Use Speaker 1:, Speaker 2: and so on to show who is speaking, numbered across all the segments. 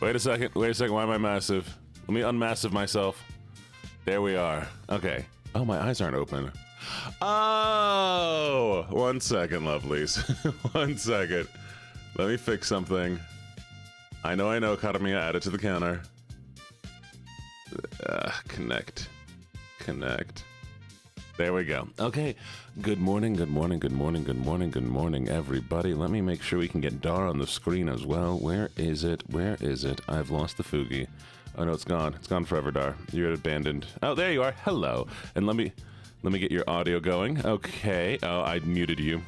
Speaker 1: Wait a second. Why am I massive? Let me unmassive myself. There we are. Okay. Oh, my eyes aren't open. Oh! 1 second, lovelies. 1 second. Let me fix something. I know, Karamiya, add it to the counter. Connect. There we go. Okay. Good morning, everybody. Let me make sure we can get Dar on the screen as well. Where is it? I've lost the Fugi. Oh no, it's gone. It's gone forever, Dar. You're abandoned. Oh, there you are. Hello. And let me get your audio going. Okay. Oh, I muted you.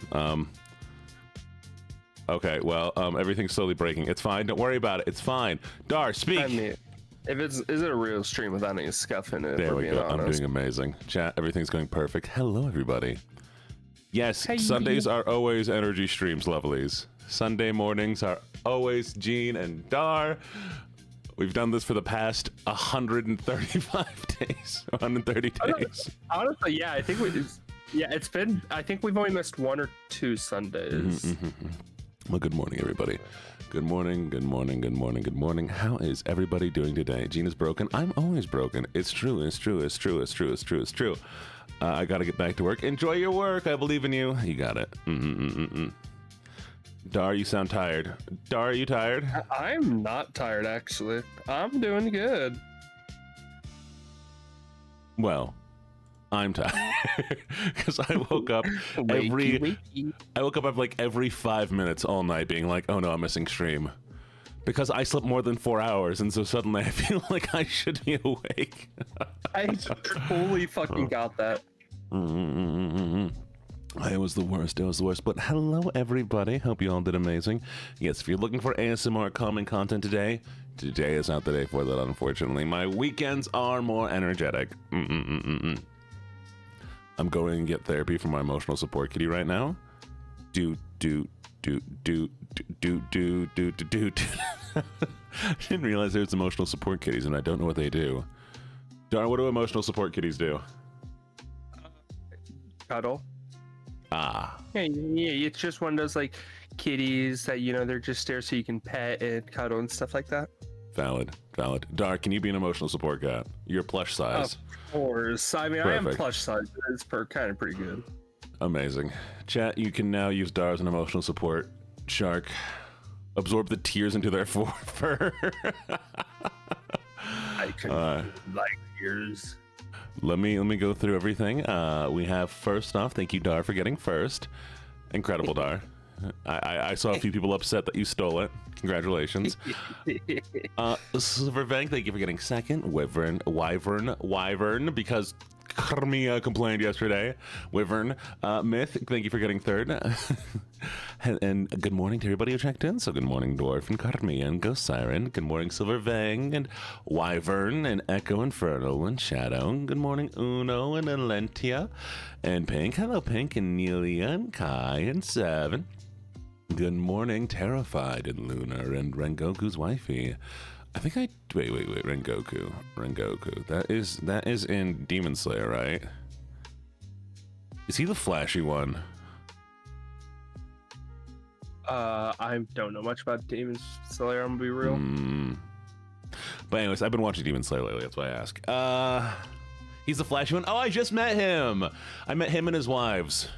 Speaker 1: Okay, well, everything's slowly breaking. It's fine. Don't worry about it. It's fine. Dar, speak.
Speaker 2: I mean, is it a real stream without any scuff in it?
Speaker 1: There we go. Honest. I'm doing amazing. Chat, everything's going perfect. Hello, everybody. Yes, hey. Sundays are always energy streams, lovelies. Sunday mornings are always Jene and Dar. We've done this for the past 135 days. 130 days.
Speaker 2: Honestly, yeah, I think it's been. I think we've only missed 1 or 2 Sundays.
Speaker 1: Well, good morning, everybody. Good morning. How is everybody doing today? Gene is broken. I'm always broken. It's true. I gotta get back to work. Enjoy your work. I believe in you. You got it. Dar, you sound tired. Dar, are you tired?
Speaker 2: I'm not tired, actually. I'm doing good.
Speaker 1: Well, I'm tired because I woke up every 5 minutes all night being like, oh no, I'm missing stream because I slept more than 4 hours, and so suddenly I feel like I should be awake.
Speaker 2: I totally fucking got that.
Speaker 1: It was the worst. But hello, everybody. Hope you all did amazing. Yes, if you're looking for ASMR calming content today is not the day for that, unfortunately. My weekends are more energetic. I'm going to get therapy from my emotional support kitty right now. I didn't realize there's emotional support kitties, and I don't know what they do. Dar, what do emotional support kitties do?
Speaker 2: Cuddle.
Speaker 1: Ah.
Speaker 2: Yeah, it's just one of those like kitties that, they're just there so you can pet and cuddle and stuff like that.
Speaker 1: Valid. Dar, can you be an emotional support cat? You're plush size.
Speaker 2: Of course. I mean, perfect. I am plush size. It's kind of pretty good.
Speaker 1: Amazing. Chat, you can now use Dar as an emotional support shark. Absorb the tears into their fur.
Speaker 2: I can like tears.
Speaker 1: Let me go through everything. We have first off, thank you, Dar, for getting first. Incredible, Dar. I saw a few people upset that you stole it. Congratulations. Silverbank, thank you for getting second. Wyvern, because Karamiya complained yesterday. Wyvern, Myth, thank you for getting third. and good morning to everybody who checked in. So good morning, Dwarf and Karamiya and Ghost Siren. Good morning, Silverfang and Wyvern and Echo Infernal and Shadow. Good morning, Uno and Alentia and Pink. Hello, Pink and Nelia and Kai and Seven. Good morning, Terrified and Lunar and Rengoku's wifey. I think wait, Rengoku. That is in Demon Slayer, right? Is he the flashy one?
Speaker 2: I don't know much about Demon Slayer, I'm gonna be real.
Speaker 1: But anyways, I've been watching Demon Slayer lately, that's why I ask. He's the flashy one. Oh, I just met him. I met him and his wives.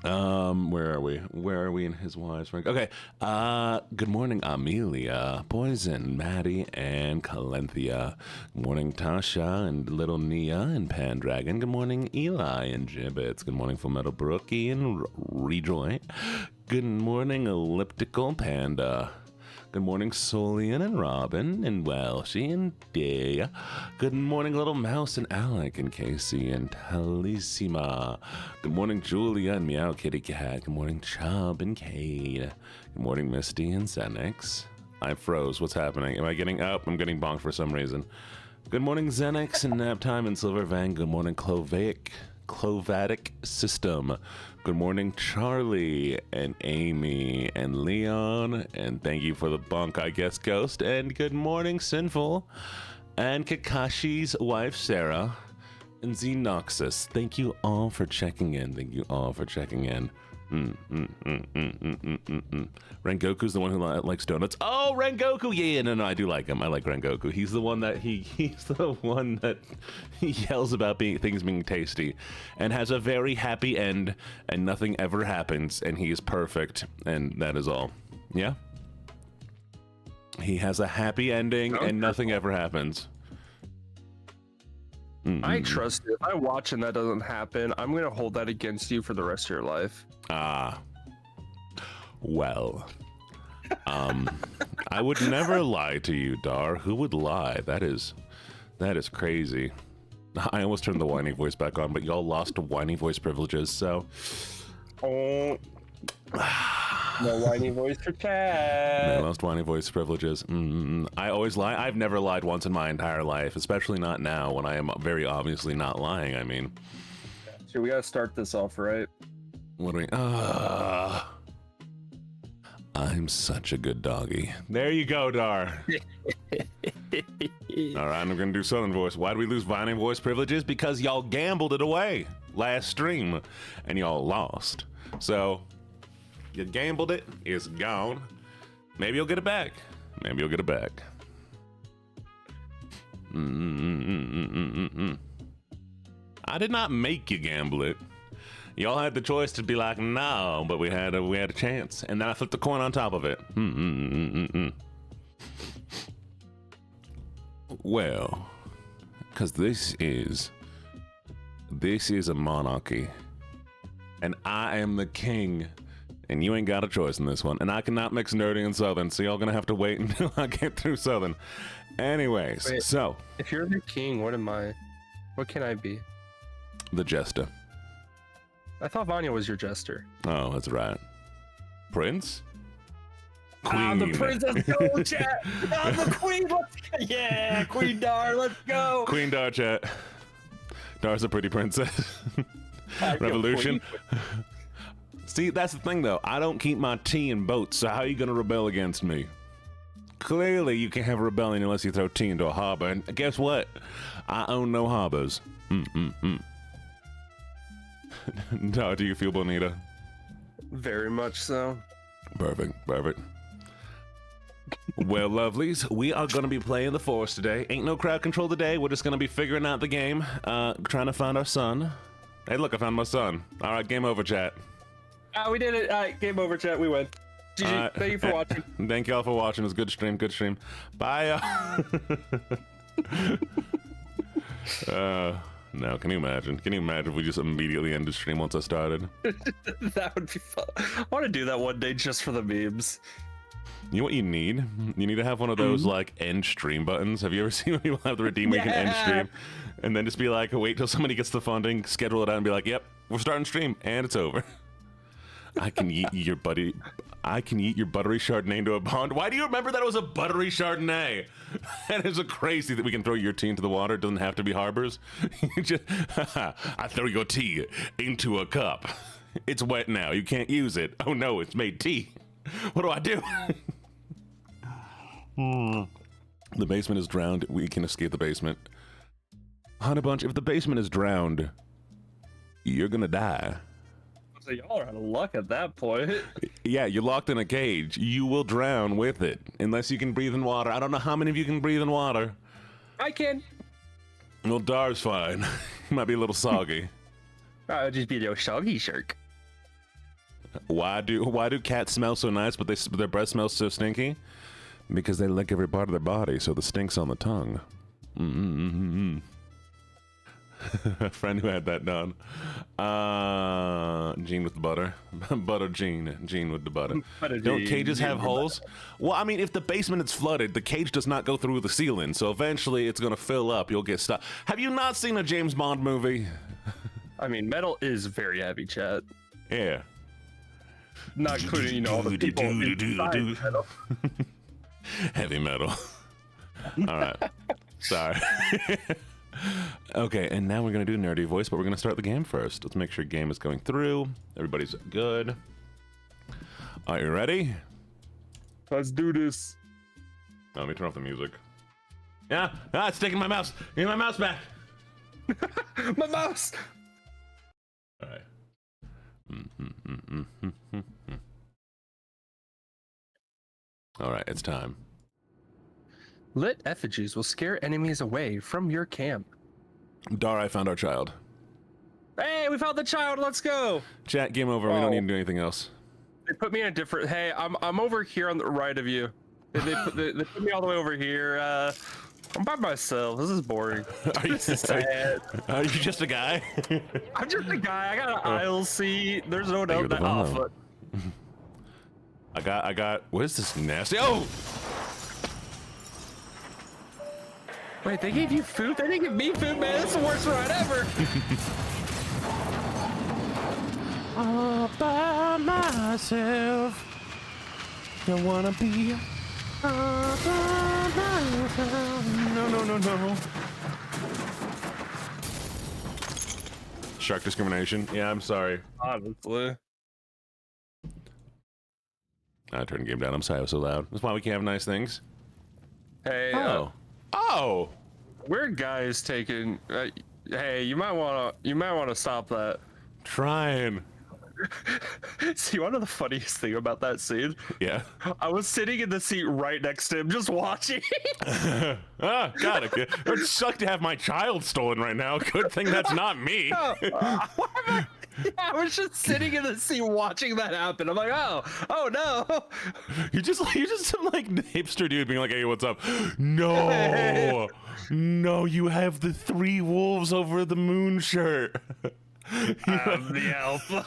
Speaker 1: Where are we in his wives? Okay. Good morning, Amelia, Poison, Maddie, and Calenthia. Good morning, Tasha and Little Nia and Pandragon. Good morning, Eli and Gibbets. Good morning, Fullmetal Brookie and Rejoy. Good morning, Elliptical Panda. Good morning, Solian and Robin and Welshie and Dea. Good morning, Little Mouse and Alec and Casey and Talissima. Good morning, Julia and Meow Kitty Cat. Good morning, Chubb and Cade. Good morning, Misty and Zenix. I froze. What's happening? Am I getting up? I'm getting bonked for some reason. Good morning, Zenix and Naptime and Silverfang. Good morning, Clovatic System. Good morning, Charlie and Amy and Leon, and thank you for the bunk, I guess, Ghost. And good morning, Sinful and Kakashi's wife, Sarah. And Xenoxus, thank you all for checking in. Thank you all for checking in. Rengoku's the one who likes donuts. Oh, Rengoku! Yeah, no, I do like him. I like Rengoku. He's the one that he's the one that yells about things being tasty, and has a very happy end, and nothing ever happens, and he is perfect, and that is all. Yeah. He has a happy ending, and nothing ever happens.
Speaker 2: I trust you. If I watch and that doesn't happen, I'm gonna hold that against you for the rest of your life.
Speaker 1: Well, I would never lie to you, Dar. Who would lie? That is crazy. I almost turned the whiny voice back on, but y'all lost whiny voice privileges, so.
Speaker 2: Oh. No whiny voice for Chad.
Speaker 1: I lost whiny voice privileges. I always lie. I've never lied once in my entire life, especially not now when I am very obviously not lying. I mean,
Speaker 2: so we gotta start this off right.
Speaker 1: What do we? I'm such a good doggy. There you go, Dar. All right, I'm gonna do Southern voice. Why did we lose whiny voice privileges? Because y'all gambled it away last stream, and y'all lost. So. You gambled it, it's gone. Maybe you'll get it back. Maybe you'll get it back. I did not make you gamble it. Y'all had the choice to be like, no, but we had a chance. And then I flipped the coin on top of it. Well, because this is a monarchy. And I am the king. And you ain't got a choice in this one. And I cannot mix nerdy and southern, so y'all gonna have to wait until I get through southern. Anyways,
Speaker 2: wait,
Speaker 1: so.
Speaker 2: If you're the king, what am I? What can I be?
Speaker 1: The jester.
Speaker 2: I thought Vanya was your jester.
Speaker 1: Oh, that's right. Prince?
Speaker 2: Queen. I'm the princess, go, chat! I'm the queen! Yeah, Queen Dar, let's go!
Speaker 1: Queen Dar, chat. Dar's a pretty princess. Revolution. See, that's the thing, though. I don't keep my tea in boats, so how are you going to rebel against me? Clearly, you can't have a rebellion unless you throw tea into a harbor, and guess what? I own no harbors. How do you feel, Bonita?
Speaker 2: Very much so.
Speaker 1: Perfect. Well, lovelies, we are going to be playing the Force today. Ain't no crowd control today. We're just going to be figuring out the game, trying to find our son. Hey, look, I found my son. All right, game over, chat.
Speaker 2: We did it. All right, game over, chat. We win. GG. Thank you for watching.
Speaker 1: Thank you all for watching. It was a good stream. Bye. No, can you imagine? Can you imagine if we just immediately ended stream once I started?
Speaker 2: That would be fun. I want to do that one day just for the memes.
Speaker 1: You know what you need? You need to have one of those like end stream buttons. Have you ever seen when people have the redeem where you can end stream? And then just be like, wait till somebody gets the funding, schedule it out, and be like, yep, we're starting stream, and it's over. I can eat your buttery Chardonnay into a pond. Why do you remember that it was a buttery Chardonnay? That is a crazy that we can throw your tea into the water. It doesn't have to be harbors. I throw your tea into a cup. It's wet now. You can't use it. Oh no, it's made tea. What do I do? The basement is drowned. We can escape the basement. Honey Bunch, if the basement is drowned, you're gonna die.
Speaker 2: So y'all are out of luck at that point.
Speaker 1: Yeah, you're locked in a cage. You will drown with it unless you can breathe in water. I don't know how many of you can breathe in water.
Speaker 2: I can.
Speaker 1: Well, Dar's fine. He might be a little soggy.
Speaker 2: I'll just be a soggy shark.
Speaker 1: Why do cats smell so nice, but their breath smells so stinky? Because they lick every part of their body, so the stink's on the tongue. A friend who had that done. Gene with the butter. Butter Gene. Gene with the butter. Don't cages have holes? Well, I mean, if the basement is flooded, the cage does not go through the ceiling, so eventually it's going to fill up. You'll get stuck. Have you not seen a James Bond movie?
Speaker 2: I mean, metal is very heavy, chat.
Speaker 1: Yeah.
Speaker 2: Not including, all the people inside metal.
Speaker 1: Heavy metal. All right. Sorry. Okay, and now we're going to do nerdy voice, but we're going to start the game first. Let's make sure game is going through. Everybody's good. Are you ready?
Speaker 2: Let's do this.
Speaker 1: Oh, let me turn off the music. Yeah, it's taking my mouse. Give me my mouse back.
Speaker 2: My mouse.
Speaker 1: All right. All right, it's time.
Speaker 2: Lit effigies will scare enemies away from your camp.
Speaker 1: Dar, I found our child.
Speaker 2: Hey, we found the child. Let's go.
Speaker 1: Chat, game over. We don't need to do anything else.
Speaker 2: They put me in a different. Hey, I'm over here on the right of you. They put me all the way over here. I'm by myself. This is boring.
Speaker 1: Are you just a guy?
Speaker 2: I'm just a guy. I got an aisle seat. There's no doubt that. Oh, fuck.
Speaker 1: I got. What is this nasty? Oh!
Speaker 2: Wait, they gave you food? They didn't give me food, man. That's the worst ride ever.
Speaker 1: All by myself. Don't wanna be all by myself. No. Shark discrimination. Yeah, I'm sorry.
Speaker 2: Honestly.
Speaker 1: I turned the game down. I'm sorry I was so loud. That's why we can't have nice things.
Speaker 2: Hey.
Speaker 1: Oh.
Speaker 2: Weird guys taking. Hey, you might wanna stop that.
Speaker 1: Trying.
Speaker 2: See, one of the funniest thing about that scene.
Speaker 1: Yeah.
Speaker 2: I was sitting in the seat right next to him, just watching.
Speaker 1: God, it would suck to have my child stolen right now. Good thing that's not me.
Speaker 2: I was just sitting in the seat watching that happen. I'm like, oh no.
Speaker 1: You're just some like hipster dude being like, hey, what's up? No, you have the 3 wolves over the moon shirt.
Speaker 2: I'm the alpha.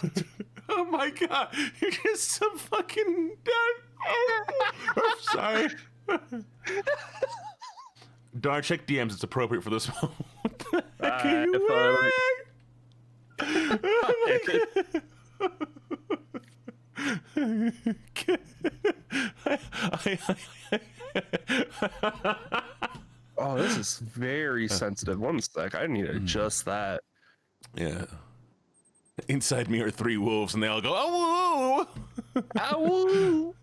Speaker 1: Oh my god, you're just some fucking. I'm sorry. Dar, check DMs. It's appropriate for this one. What the heck are you wearing?
Speaker 2: Oh, this is very sensitive. One sec, I need to adjust that.
Speaker 1: Yeah. Inside me are 3 wolves, and they all go, oh, woo!
Speaker 2: Ow!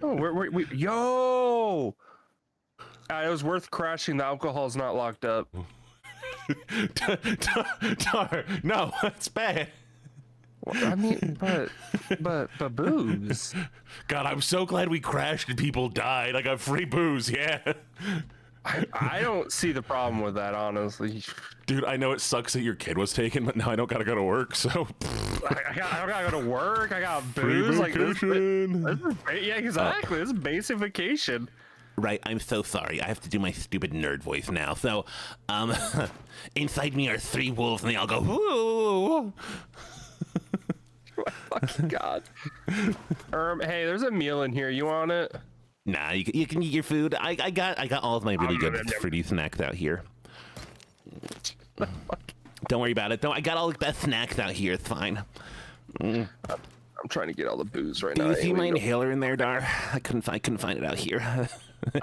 Speaker 2: Oh, we yo! It was worth crashing. The alcohol's not locked up.
Speaker 1: Dar, no, that's bad.
Speaker 2: Well, I mean, but booze.
Speaker 1: God, I'm so glad we crashed and people died. I got free booze, yeah.
Speaker 2: I don't see the problem with that, honestly.
Speaker 1: Dude, I know it sucks that your kid was taken, but now I don't gotta go to work, so.
Speaker 2: I gotta go to work. I got booze. Like this is, yeah, exactly. This is basic vacation.
Speaker 1: Right, I'm so sorry. I have to do my stupid nerd voice now. So, inside me are 3 wolves, and they all go, woo!
Speaker 2: Oh my fucking god. Hey, there's a meal in here. You want it?
Speaker 1: Nah, you can eat your food. I got all of my really good fruity snacks out here. Don't worry about it. I got all the best snacks out here. It's fine.
Speaker 2: I'm trying to get all the booze right now.
Speaker 1: Do you see my inhaler in there, Dar? I couldn't find it out here.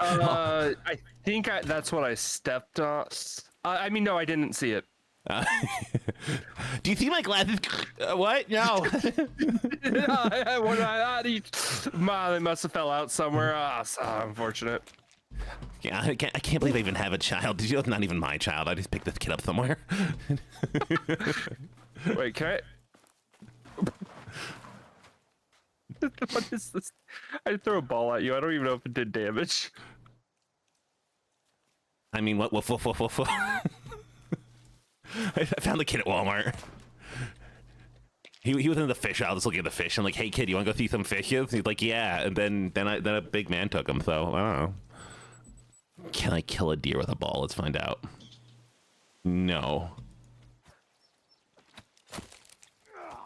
Speaker 2: I think that's what I stepped on. I mean, no, I didn't see it.
Speaker 1: Do you see my glasses? What? No.
Speaker 2: They must have fell out somewhere. So unfortunate.
Speaker 1: Yeah, I can't believe I even have a child. Did you know it's not even my child? I just picked this kid up somewhere.
Speaker 2: Wait, can I? What is this? I threw a ball at you. I don't even know if it did damage.
Speaker 1: I mean, what? I found the kid at Walmart. He was in the fish aisle just looking at the fish. I'm like, hey kid, you want to go see some fishes? He's like, yeah. And then a big man took him. So I don't know. Can I kill a deer with a ball? Let's find out. No.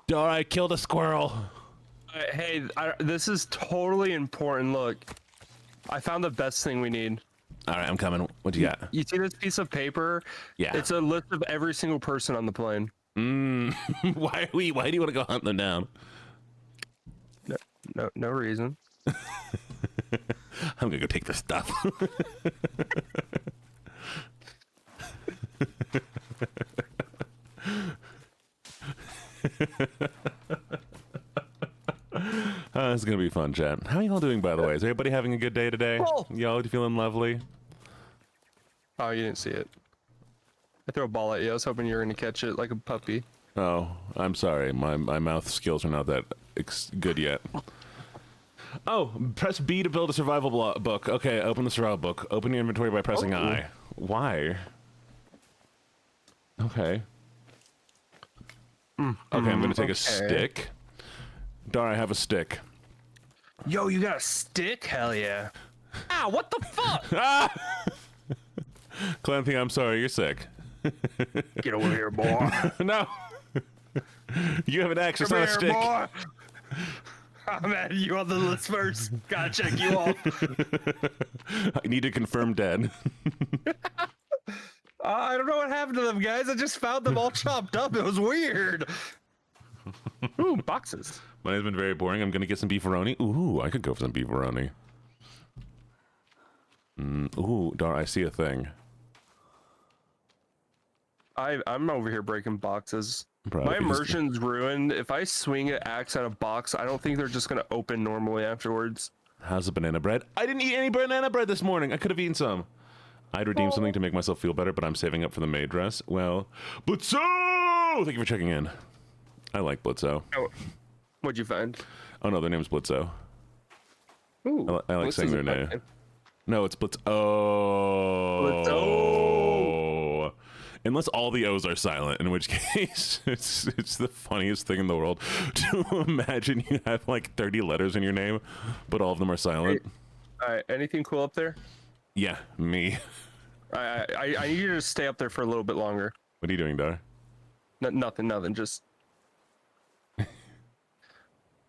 Speaker 1: Dar, I killed a squirrel.
Speaker 2: Hey, this is totally important. Look, I found the best thing we need.
Speaker 1: All right, I'm coming. What do you got?
Speaker 2: You see this piece of paper?
Speaker 1: Yeah.
Speaker 2: It's a list of every single person on the plane.
Speaker 1: Why do you want to go hunt them down?
Speaker 2: No reason.
Speaker 1: I'm gonna go take the stuff. This is gonna be fun, chat. How are you all doing, by the way? Is everybody having a good day today?
Speaker 2: Oh.
Speaker 1: Y'all feeling lovely?
Speaker 2: Oh, you didn't see it. I threw a ball at you. I was hoping you were gonna catch it like a puppy.
Speaker 1: Oh, I'm sorry. My mouth skills are not that good yet. Oh, press B to build a survival book. Okay, open the survival book. Open your inventory by pressing I. Why? Okay. Okay, I'm gonna take a stick. Dar, I have a stick.
Speaker 2: Yo, you got a stick? Hell yeah. Ow, what the fuck?
Speaker 1: Clancy, I'm sorry, you're sick.
Speaker 2: Get over here, boy.
Speaker 1: No. You have an axe, it's not a stick.
Speaker 2: Boy. I'm at you on the list first. Gotta check you off.
Speaker 1: I need to confirm dead.
Speaker 2: I don't know what happened to them, guys. I just found them all chopped up. It was weird. Ooh, boxes.
Speaker 1: Mine has been very boring. I'm gonna get some beefaroni. Ooh, I could go for some beefaroni. Ooh, Dar, I see a thing.
Speaker 2: I'm over here breaking boxes.
Speaker 1: Bro,
Speaker 2: My immersion's ruined. If I swing an axe at a box, I don't think they're just gonna open normally afterwards.
Speaker 1: How's the banana bread? I didn't eat any banana bread this morning. I could have eaten some. I'd redeem something to make myself feel better, but I'm saving up for the maid dress. Well, Blitzo! Thank you for checking in. I like Blitzo.
Speaker 2: Oh, what'd you find?
Speaker 1: Oh no, their name's Blitzo.
Speaker 2: Ooh,
Speaker 1: I like saying their name. No, it's Blitz. Oh.
Speaker 2: Blitzo.
Speaker 1: Unless all the O's are silent, in which case it's the funniest thing in the world to imagine you have like 30 letters in your name, but all of them are silent.
Speaker 2: All right, anything cool up there?
Speaker 1: Yeah, me.
Speaker 2: I need you to stay up there for a little bit longer.
Speaker 1: What are you doing, Dar?
Speaker 2: Nothing. Just.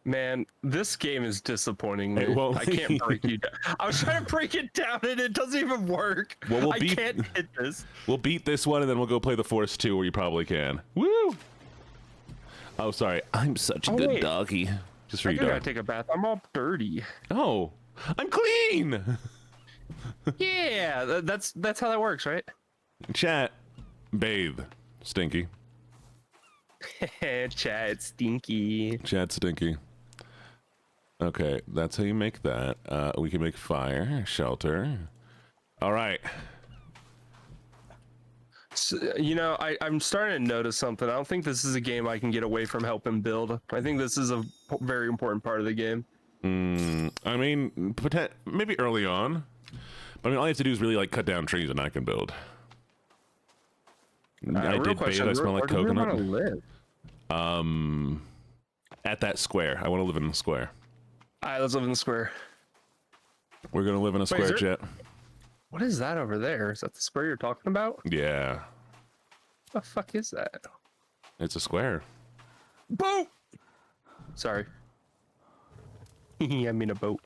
Speaker 2: Man, this game is disappointing me. I can't break you down. I was trying to break it down and it doesn't even work. Well, I can't hit this.
Speaker 1: We'll beat this one and then we'll go play the Force 2 where you probably can. Woo! Oh, sorry. I'm such a good doggy. Just for you,
Speaker 2: I gotta take a bath. I'm all dirty.
Speaker 1: Oh, I'm clean!
Speaker 2: Yeah, that's how that works, right?
Speaker 1: Chat. Bathe. Stinky.
Speaker 2: Chat, stinky.
Speaker 1: Chat, stinky. Okay, that's how you make that. We can make fire, shelter. All right.
Speaker 2: So, you know, I'm starting to notice something. I don't think this is a game I can get away from helping build. I think this is a very important part of the game.
Speaker 1: I mean, maybe early on. But I mean, all you have to do is really like cut down trees and I can build. I did bathe. I smell like coconut.
Speaker 2: Where do you want to live?
Speaker 1: At that square. I want to live in the square.
Speaker 2: All right, let's live in the square.
Speaker 1: We're gonna live in a square, Jet.
Speaker 2: What is that over there? Is that the square you're talking about?
Speaker 1: Yeah.
Speaker 2: What the fuck is that?
Speaker 1: It's a square.
Speaker 2: Boat! Sorry. I mean a boat.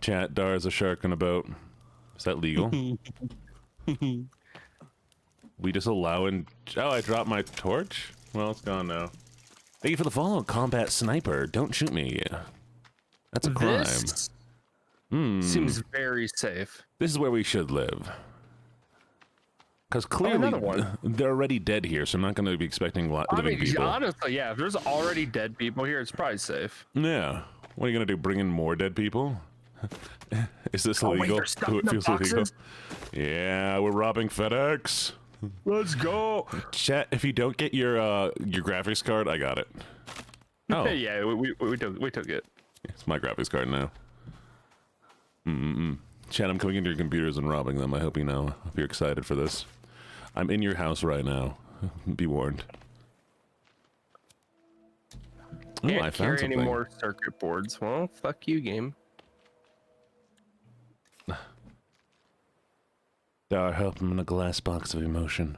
Speaker 1: Chat, Dar is a shark in a boat. Is that legal? We just allow in... Oh, I dropped my torch? Well, it's gone now. Thank you for the follow, Combat Sniper. Don't shoot me. That's a crime.
Speaker 2: This seems very safe.
Speaker 1: This is where we should live. Because clearly they're already dead here, so I'm not going to be expecting living people.
Speaker 2: Honestly, yeah, if there's already dead people here, it's probably safe.
Speaker 1: Yeah. What are you going to do, bring in more dead people? Is this illegal?
Speaker 2: Wait, it feels illegal.
Speaker 1: Yeah, we're robbing FedEx.
Speaker 2: Let's go.
Speaker 1: Chat, if you don't get your graphics card, I got it. Oh.
Speaker 2: Yeah, we took it.
Speaker 1: It's my graphics card now. Chat, I'm coming into your computers and robbing them. I hope you know. I hope you're excited for this. I'm in your house right now. Be warned.
Speaker 2: Can't
Speaker 1: I found
Speaker 2: carry
Speaker 1: something.
Speaker 2: any more circuit boards. Well, fuck you, game.
Speaker 1: Dar, help him in a glass box of emotion.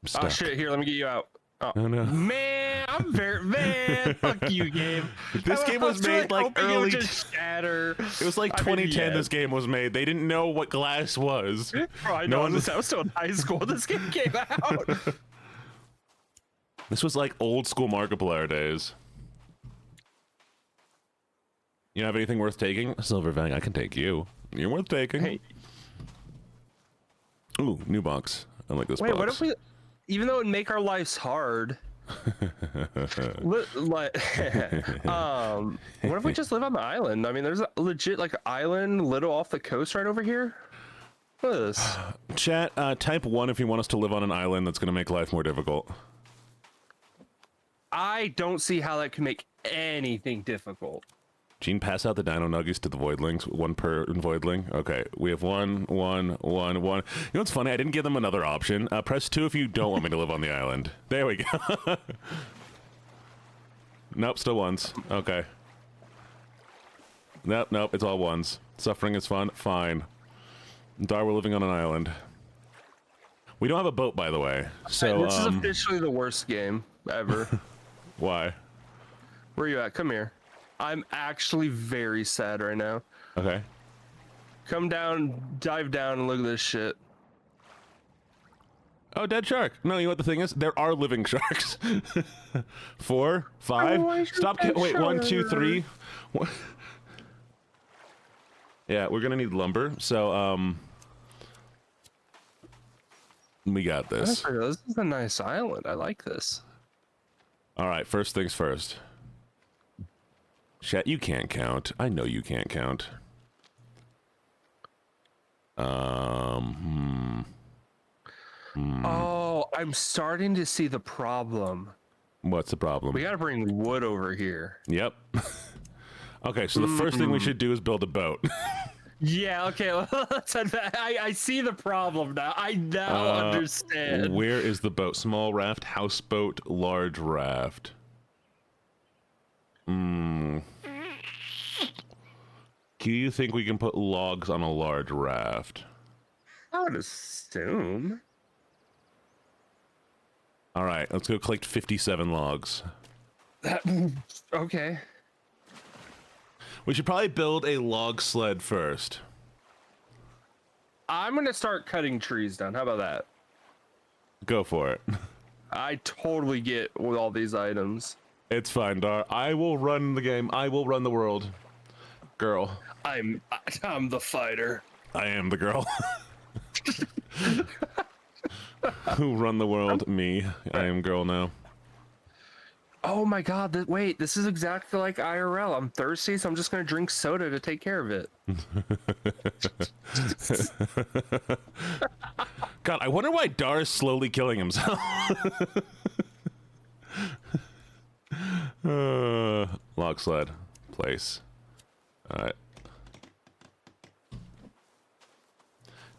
Speaker 1: I'm stuck.
Speaker 2: Oh shit! Here, let me get you out. Oh
Speaker 1: no.
Speaker 2: Man, I'm man. Fuck you, game.
Speaker 1: This game was made like early.
Speaker 2: Just shatter.
Speaker 1: It was like 2010. This game was made. They didn't know what glass was.
Speaker 2: Bro, I know. I was still in high school. This game came out.
Speaker 1: This was like old school Markiplier days. You have anything worth taking? Silverfang, I can take you. You're worth taking.
Speaker 2: Hey.
Speaker 1: Ooh, new box. I like this box.
Speaker 2: Wait, what if we, even though it would make our lives hard, what if we just live on the island? I mean, there's a legit like island little off the coast right over here. What is this?
Speaker 1: Chat, type 1 if you want us to live on an island that's going to make life more difficult.
Speaker 2: I don't see how that can make anything difficult.
Speaker 1: Gene, pass out the dino nuggies to the voidlings. 1 per voidling. Okay, we have 1, 1, 1, 1. You know what's funny? I didn't give them another option. Press 2 if you don't want me to live on the island. There we go. Nope, still 1s. Okay. Nope, it's all 1s. Suffering is fun. Fine. Dar, we're living on an island. We don't have a boat, by the way. So
Speaker 2: this is officially the worst game ever.
Speaker 1: Why?
Speaker 2: Where are you at? Come here. I'm actually very sad right now.
Speaker 1: Okay.
Speaker 2: Come down, dive down, and look at this shit.
Speaker 1: Oh, dead shark. No, you know what the thing is? There are living sharks. 4, 5. Stop. Wait, 1, 2, 3. Yeah, we're gonna need lumber. So, we got this.
Speaker 2: This is a nice island. I like this.
Speaker 1: All right, first things first. Chat, you can't count. I know you can't count.
Speaker 2: Oh, I'm starting to see the problem.
Speaker 1: What's the problem?
Speaker 2: We gotta bring wood over here.
Speaker 1: Yep. Okay, so the first thing we should do is build a boat.
Speaker 2: Yeah, okay. I see the problem now. I now understand.
Speaker 1: Where is the boat? Small raft, houseboat, large raft. Do you think we can put logs on a large raft?
Speaker 2: I would assume.
Speaker 1: All right, let's go collect 57 logs.
Speaker 2: Okay.
Speaker 1: We should probably build a log sled first.
Speaker 2: I'm gonna start cutting trees down. How about that?
Speaker 1: Go for it.
Speaker 2: I totally get with all these items.
Speaker 1: It's fine, Dar. I will run the game. I will run the world. Girl.
Speaker 2: I'm the fighter.
Speaker 1: I am the girl. Who run the world? Me. I am girl now.
Speaker 2: Oh my god, wait, this is exactly like IRL. I'm thirsty, so I'm just gonna drink soda to take care of it.
Speaker 1: God, I wonder why Dar is slowly killing himself. Log sled. Place. Alright.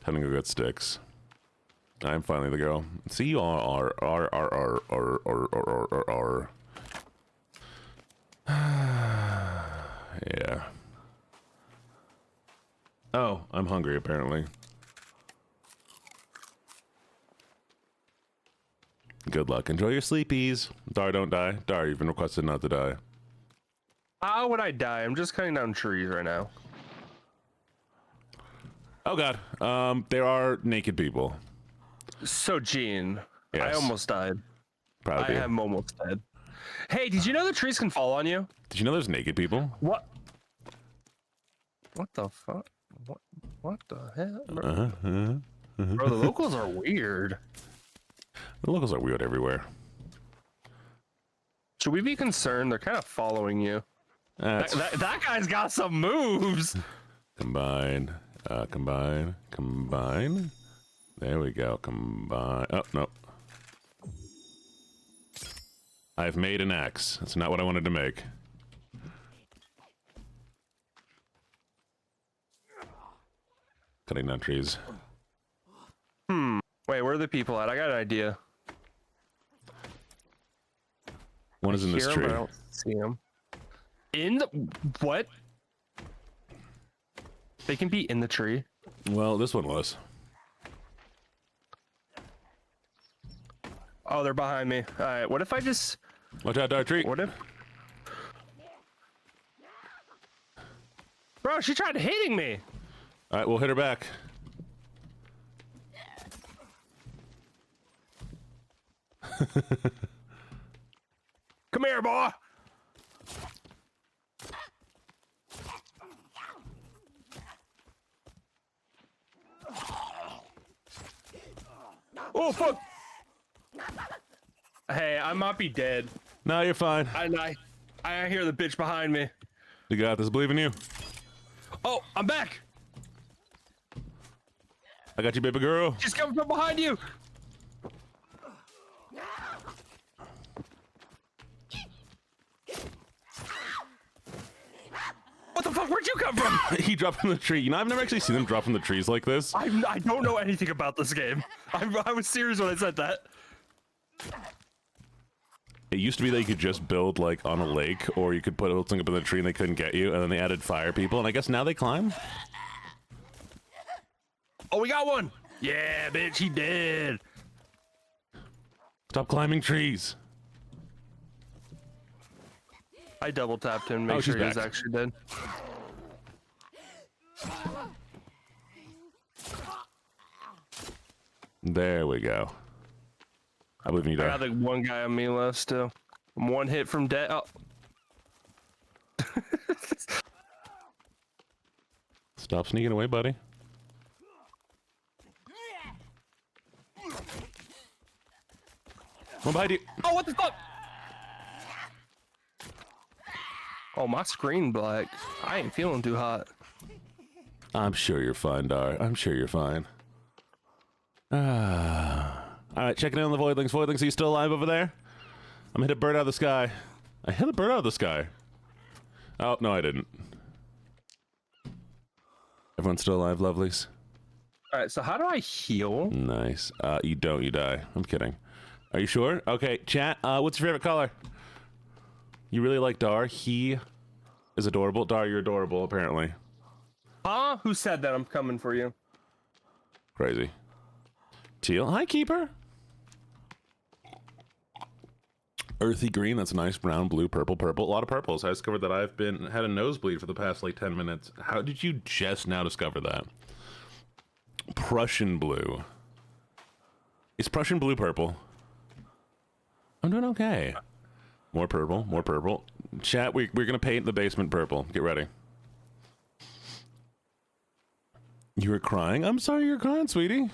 Speaker 1: Time to go get sticks. I'm finally the girl. C-R-R. Yeah. Oh, I'm hungry apparently. Good luck. Enjoy your sleepies. Dar, don't die. Dar, you've been requested not to die.
Speaker 2: How would I die? I'm just cutting down trees right now.
Speaker 1: Oh god. There are naked people.
Speaker 2: So, Gene,
Speaker 1: Yes.
Speaker 2: I almost died.
Speaker 1: Proud of
Speaker 2: I
Speaker 1: you.
Speaker 2: am almost dead. Hey, did you know the trees can fall on you?
Speaker 1: Did you know there's naked people?
Speaker 2: What? What the fuck? What the hell? Bro, Bro, the locals are weird.
Speaker 1: The locals are weird everywhere.
Speaker 2: Should we be concerned? They're kind of following you. That guy's got some moves.
Speaker 1: Combine. Combine. Combine. There we go. Combine. Oh, no. I've made an axe. That's not what I wanted to make. Cutting down trees.
Speaker 2: Wait, where are the people at? I got an idea.
Speaker 1: One is in this
Speaker 2: Hear 'em,
Speaker 1: tree.
Speaker 2: but I don't see him. In the what? They can be in the tree.
Speaker 1: Well, this one was.
Speaker 2: Oh, they're behind me. All right. What if I just?
Speaker 1: Watch out, dark tree.
Speaker 2: What if? Bro, she tried hitting me.
Speaker 1: All right, we'll hit her back.
Speaker 2: Come here, boy. Oh fuck! Hey, I might be dead.
Speaker 1: No, you're fine.
Speaker 2: I hear the bitch behind me.
Speaker 1: You got this. Believe in you.
Speaker 2: Oh, I'm back.
Speaker 1: I got you, baby girl.
Speaker 2: She's coming from behind you. What the fuck? Where'd you come from?
Speaker 1: He dropped from the tree. You know, I've never actually seen them drop from the trees like this.
Speaker 2: I don't know anything about this game. I was serious when I said that.
Speaker 1: It used to be that you could just build like on a lake, or you could put something up in the tree and they couldn't get you, and then they added fire people, and I guess now they climb?
Speaker 2: Oh, we got one. Yeah, bitch, he dead.
Speaker 1: Stop climbing trees.
Speaker 2: I double tapped him, make sure he was actually dead.
Speaker 1: There we go. I believe in you,
Speaker 2: I
Speaker 1: Dar.
Speaker 2: got like one guy on me left still. I'm one hit from dead. Oh.
Speaker 1: Stop sneaking away, buddy. One behind you.
Speaker 2: Oh, what the fuck? Oh, my screen black. I ain't feeling too hot.
Speaker 1: I'm sure you're fine, Dar. I'm sure you're fine. All right, checking in on the Voidlings. Voidlings, are you still alive over there? I'm gonna hit a bird out of the sky. I hit a bird out of the sky. Oh, no, I didn't. Everyone's still alive, lovelies?
Speaker 2: All right, so how do I heal?
Speaker 1: Nice. You don't, you die. I'm kidding. Are you sure? Okay, chat, what's your favorite color? You really like Dar? He is adorable. Dar, you're adorable, apparently.
Speaker 2: Huh? Who said that? I'm coming for you.
Speaker 1: Crazy. Teal. Hi, Keeper. Earthy green. That's nice. Brown, blue, purple, purple. A lot of purples. I discovered that I've had a nosebleed for the past like 10 minutes. How did you just now discover that? Prussian blue. Is Prussian blue purple? I'm doing okay. More purple. More purple. Chat, we're going to paint the basement purple. Get ready. You were crying? I'm sorry you're crying, sweetie.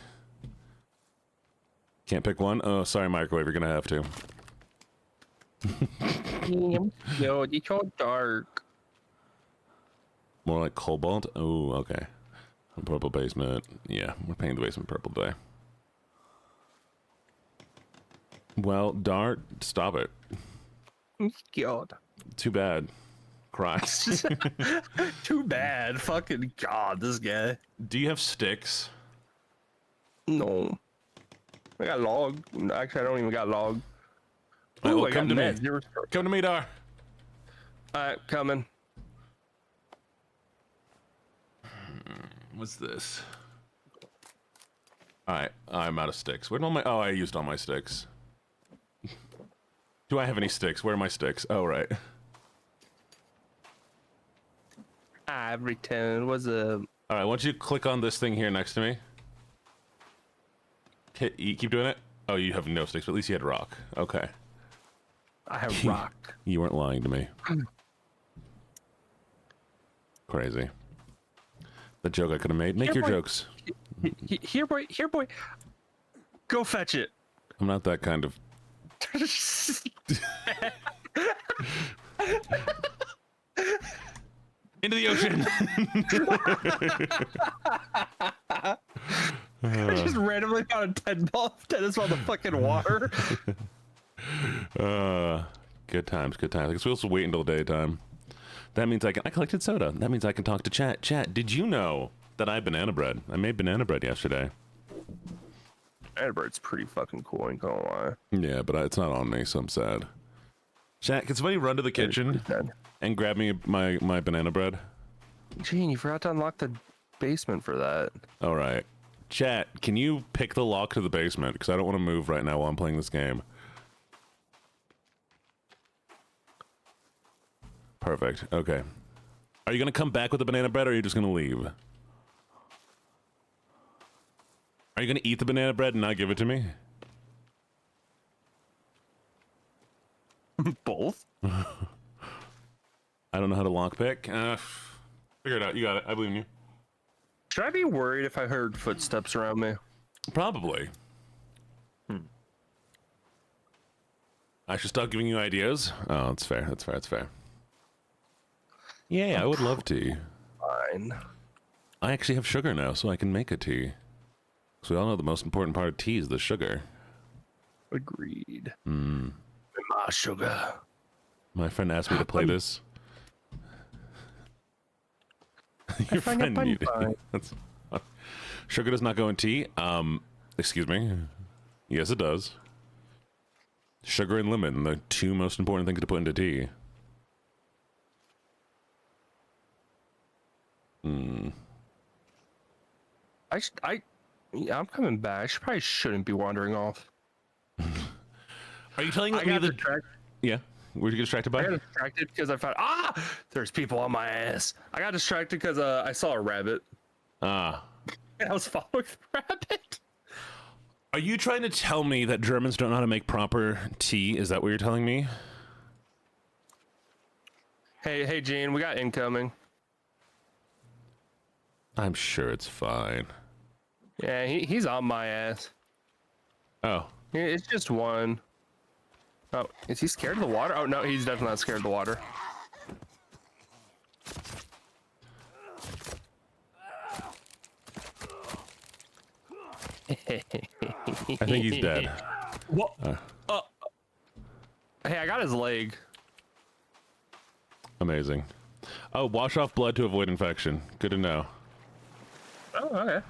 Speaker 1: Can't pick one? Oh, sorry, microwave. You're going to have to.
Speaker 2: Yo, it's so dark.
Speaker 1: More like cobalt? Oh, okay. Purple basement. Yeah, we're painting the basement purple today. Well, Dart, stop it.
Speaker 2: God.
Speaker 1: Too bad. Cry.
Speaker 2: Too bad. Fucking God, this guy.
Speaker 1: Do you have sticks?
Speaker 2: No. I got log. Actually, I don't even got log.
Speaker 1: Right, well,
Speaker 2: I
Speaker 1: come to
Speaker 2: got
Speaker 1: me. Come to me, Dar.
Speaker 2: Alright, coming.
Speaker 1: What's this? Alright, I'm out of sticks. Where'd all my... Oh, I used all my sticks. Do I have any sticks? Where are my sticks? Oh, right.
Speaker 2: I've returned. What's up?
Speaker 1: Alright, why don't you click on this thing here next to me? Keep doing it? Oh, you have no sticks, but at least you had rock. Okay.
Speaker 2: I have rock.
Speaker 1: You weren't lying to me. Crazy. The joke I could have made. Make
Speaker 2: Here,
Speaker 1: your
Speaker 2: boy.
Speaker 1: jokes.
Speaker 2: Here, boy. Here, boy. Go fetch it.
Speaker 1: I'm not that kind of... Into the ocean!
Speaker 2: I just randomly found a tennis ball in the fucking water.
Speaker 1: Good times, good times. I guess we'll also wait until daytime. That means I collected soda. That means I can talk to chat. Chat, did you know that I have banana bread? I made banana bread yesterday.
Speaker 2: Banana bread's pretty fucking cool, ain't gonna lie.
Speaker 1: Yeah, but it's not on me, so I'm sad. Chat, can somebody run to the kitchen and grab me my banana bread?
Speaker 2: Gene, you forgot to unlock the basement for that.
Speaker 1: All right. Chat, can you pick the lock to the basement? Because I don't want to move right now while I'm playing this game. Perfect. Okay. Are you going to come back with the banana bread, or are you just going to leave? Are you going to eat the banana bread and not give it to me?
Speaker 2: Both?
Speaker 1: I don't know how to lockpick. Figure it out. You got it. I believe in you.
Speaker 2: Should I be worried if I heard footsteps around me?
Speaker 1: Probably. I should stop giving you ideas. Oh, that's fair. That's fair. That's fair. Yeah, I would love tea.
Speaker 2: Fine.
Speaker 1: I actually have sugar now, so I can make a tea. So we all know the most important part of tea is the sugar.
Speaker 2: Agreed.
Speaker 1: Mm.
Speaker 2: My sugar.
Speaker 1: My friend asked me to play this. Your friend needed. That's sugar does not go in tea. Excuse me. Yes, it does. Sugar and lemon, the two most important things to put into tea. Hmm.
Speaker 2: Yeah, I'm coming back. Probably shouldn't be wandering off.
Speaker 1: Are you telling me Yeah. Were you distracted by?
Speaker 2: I got distracted because I found there's people on my ass. I got distracted because I saw a rabbit. And I was following the rabbit.
Speaker 1: Are you trying to tell me that Germans don't know how to make proper tea? Is that what you're telling me?
Speaker 2: Hey, Jene, we got incoming.
Speaker 1: I'm sure it's fine.
Speaker 2: Yeah, he's on my ass.
Speaker 1: Oh.
Speaker 2: It's just one. Oh, is he scared of the water? Oh, no, he's definitely not scared of the water.
Speaker 1: I think he's dead.
Speaker 2: What? Hey, I got his leg.
Speaker 1: Amazing. Oh, wash off blood to avoid infection. Good to know.
Speaker 2: Oh, okay.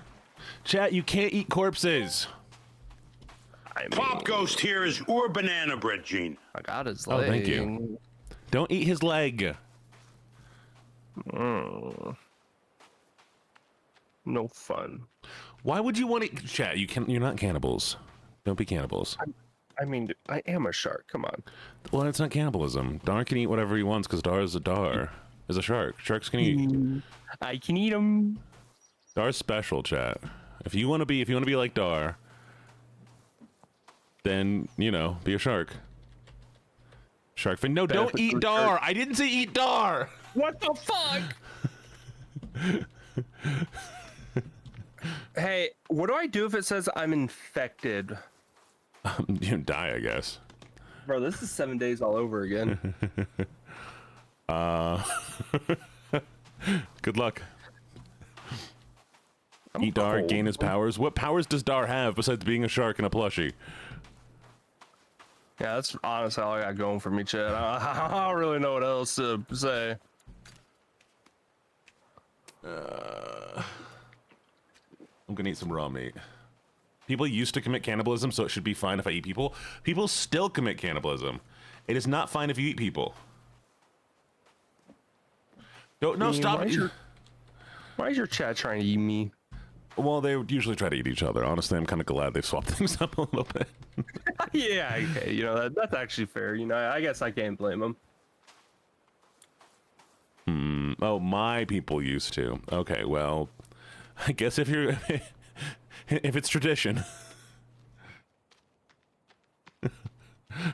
Speaker 1: Chat, you can't eat corpses.
Speaker 3: Pop Ghost here is banana bread, Gene.
Speaker 2: I got his leg.
Speaker 1: Oh, thank you. Don't eat his leg.
Speaker 2: No fun.
Speaker 1: Why would you want to chat? You're not cannibals. Don't be cannibals.
Speaker 2: I mean, I am a shark. Come on.
Speaker 1: Well, it's not cannibalism. Dar can eat whatever he wants because Dar is a shark. Sharks can eat.
Speaker 2: I can eat them.
Speaker 1: Dar's special, chat. If you want to be like Dar, then be a shark. Shark fin. No, don't eat Dar. I didn't say eat Dar.
Speaker 2: What the fuck? Hey, what do I do if it says I'm infected?
Speaker 1: You die, I guess.
Speaker 2: Bro, this is 7 days all over again.
Speaker 1: Good luck. Eat Dar, gain his powers. What powers does Dar have besides being a shark and a plushie?
Speaker 2: Yeah, that's honestly all I got going for me, Chad. I don't really know what else to say.
Speaker 1: I'm gonna eat some raw meat. People used to commit cannibalism, so it should be fine if I eat people. People still commit cannibalism. It is not fine if you eat people. Stop.
Speaker 2: Why is your chat trying to eat me?
Speaker 1: Well, they would usually try to eat each other. Honestly, I'm kind of glad they've swapped things up a little bit.
Speaker 2: Yeah, okay. That's actually fair. I guess I can't blame them.
Speaker 1: Oh, my people used to. Okay, well, I guess if it's tradition.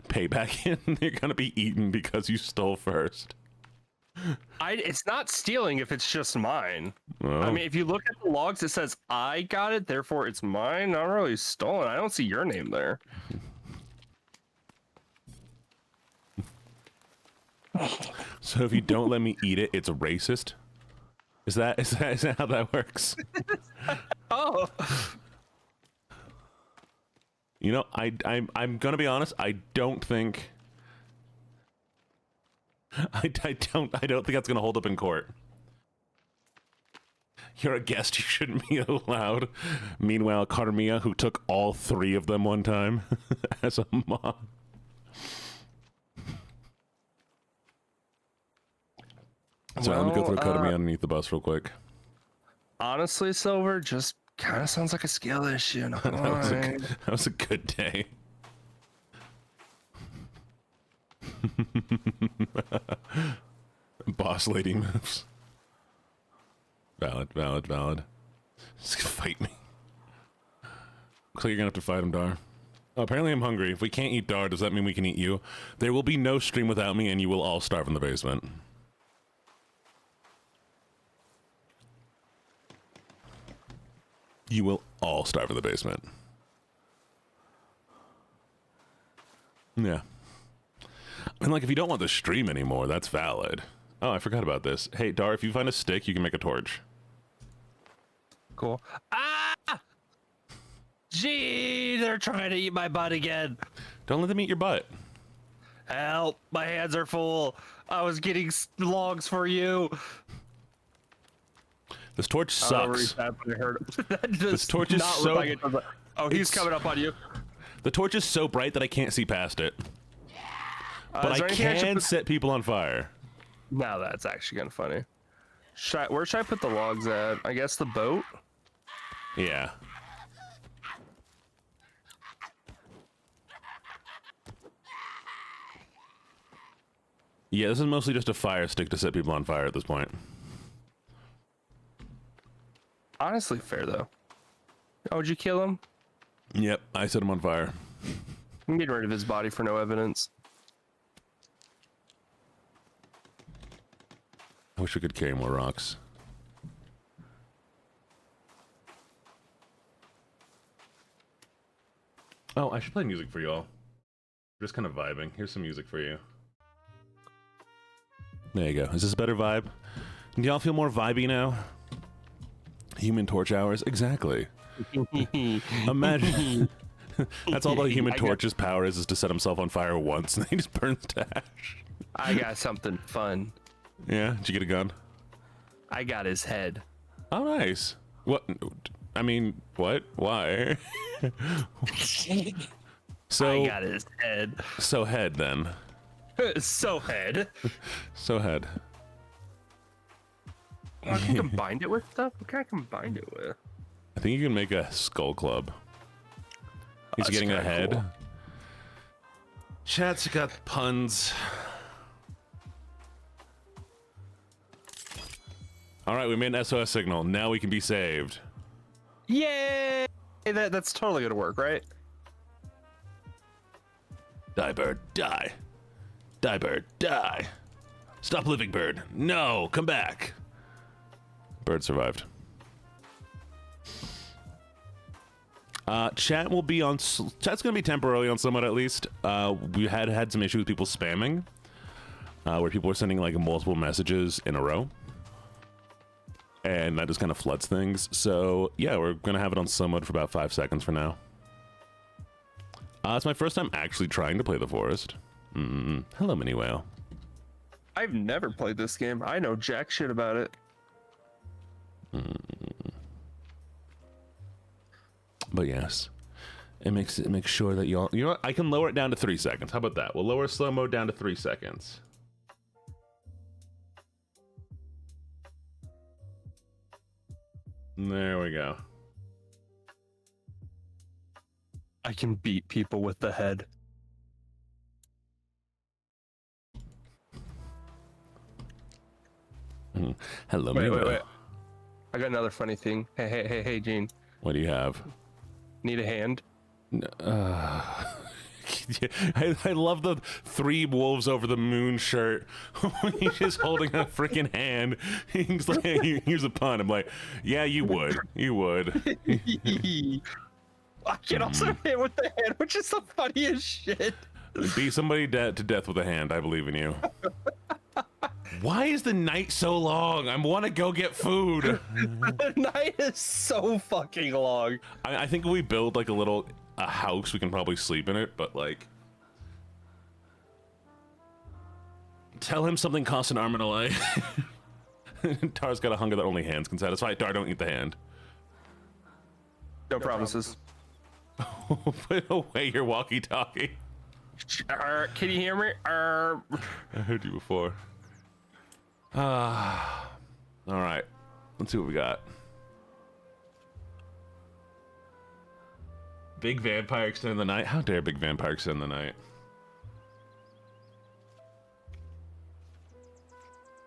Speaker 1: Payback in, you're gonna be eaten because you stole first.
Speaker 2: It's not stealing if it's just mine.
Speaker 1: Oh.
Speaker 2: I mean, if you look at the logs, it says I got it, therefore it's mine. Not really stolen. I don't see your name there.
Speaker 1: So if you don't let me eat it, it's racist? Is that how that works?
Speaker 2: Oh.
Speaker 1: I'm gonna be honest. I don't think that's gonna hold up in court. You're a guest. You shouldn't be allowed. Meanwhile, Carmia, who took all 3 of them one time as a mom. So I'm gonna go throw Carmia underneath the bus real quick.
Speaker 2: Honestly, Silver, just kind of sounds like a skill issue.
Speaker 1: That was a good day. Boss lady moves. Valid. Just gonna fight me. Looks like you're gonna have to fight him, Dar. Oh, apparently I'm hungry. If we can't eat Dar, does that mean we can eat you? There will be no stream without me, and you will all starve in the basement. You will all starve in the basement. Yeah. And if you don't want the stream anymore, that's valid. Oh, I forgot about this. Hey, Dar, if you find a stick, you can make a torch.
Speaker 2: Cool. Ah! Gee, they're trying to eat my butt again.
Speaker 1: Don't let them eat your butt.
Speaker 2: Help, my hands are full. I was getting logs for you.
Speaker 1: This torch sucks.
Speaker 2: This
Speaker 1: torch is so...
Speaker 2: Oh, he's coming up on you.
Speaker 1: The torch is so bright that I can't see past it. But I can set people on fire.
Speaker 2: Now that's actually kind of funny. Where should I put the logs at? I guess the boat?
Speaker 1: Yeah. Yeah, this is mostly just a fire stick to set people on fire at this point.
Speaker 2: Honestly, fair though. Oh, would you kill him?
Speaker 1: Yep, I set him on fire.
Speaker 2: I'm getting rid of his body for no evidence.
Speaker 1: I wish we could carry more rocks. Oh, I should play music for y'all. Just kind of vibing. Here's some music for you. There you go. Is this a better vibe? Do y'all feel more vibey now? Human Torch hours? Exactly. Imagine. That's all the Human Torch's power is to set himself on fire once and he just burns to ash.
Speaker 2: I got something fun.
Speaker 1: Yeah? Did you get a gun?
Speaker 2: I got his head.
Speaker 1: Oh, nice. What? I mean, what? Why? So
Speaker 2: I got his head.
Speaker 1: So head then.
Speaker 2: So head.
Speaker 1: So head.
Speaker 2: Oh, I can combine it with stuff? What can I combine it with?
Speaker 1: I think you can make a skull club. He's getting a head. Cool. Chat's got puns. All right, we made an SOS signal. Now we can be saved.
Speaker 2: Yay! That's totally gonna work, right?
Speaker 1: Die, bird, die. Die, bird, die. Stop living, bird. No, come back. Bird survived. Chat will be on. Chat's gonna be temporarily on Somewhat at least. We had some issues with people spamming, where people were sending like multiple messages in a row, and that just kind of floods things. So yeah, we're gonna have it on Somewhat for about 5 seconds for now. It's my first time actually trying to play the forest. Hello, Mini Whale.
Speaker 2: I've never played this game. I know jack shit about it.
Speaker 1: But yes, it makes sure that y'all. You know what? I can lower it down to 3 seconds. How about that? We'll lower slow mode down to 3 seconds. There we go.
Speaker 2: I can beat people with the head.
Speaker 1: Hello,
Speaker 2: wait. I got another funny thing. Hey, Gene.
Speaker 1: What do you have?
Speaker 2: Need a hand?
Speaker 1: I love the 3 wolves over the moon shirt. He's just holding a freaking hand. He's like, hey, here's a pun. I'm like, yeah, you would. You would.
Speaker 2: I can also hit with the hand, which is the funniest shit.
Speaker 1: Beat somebody to death with a hand. I believe in you. Why is the night so long? I want to go get food.
Speaker 2: The night is so fucking long.
Speaker 1: I think if we build like a house, we can probably sleep in it, but like... Tell him something costs an arm and a leg. Tar's got a hunger that only hands can satisfy. Tar, don't eat the hand.
Speaker 2: No promises.
Speaker 1: Put away your walkie-talkie.
Speaker 2: Can you hear me?
Speaker 1: I heard you before. All right, let's see what we got. Big vampire extend the night. How dare big vampire extend the night?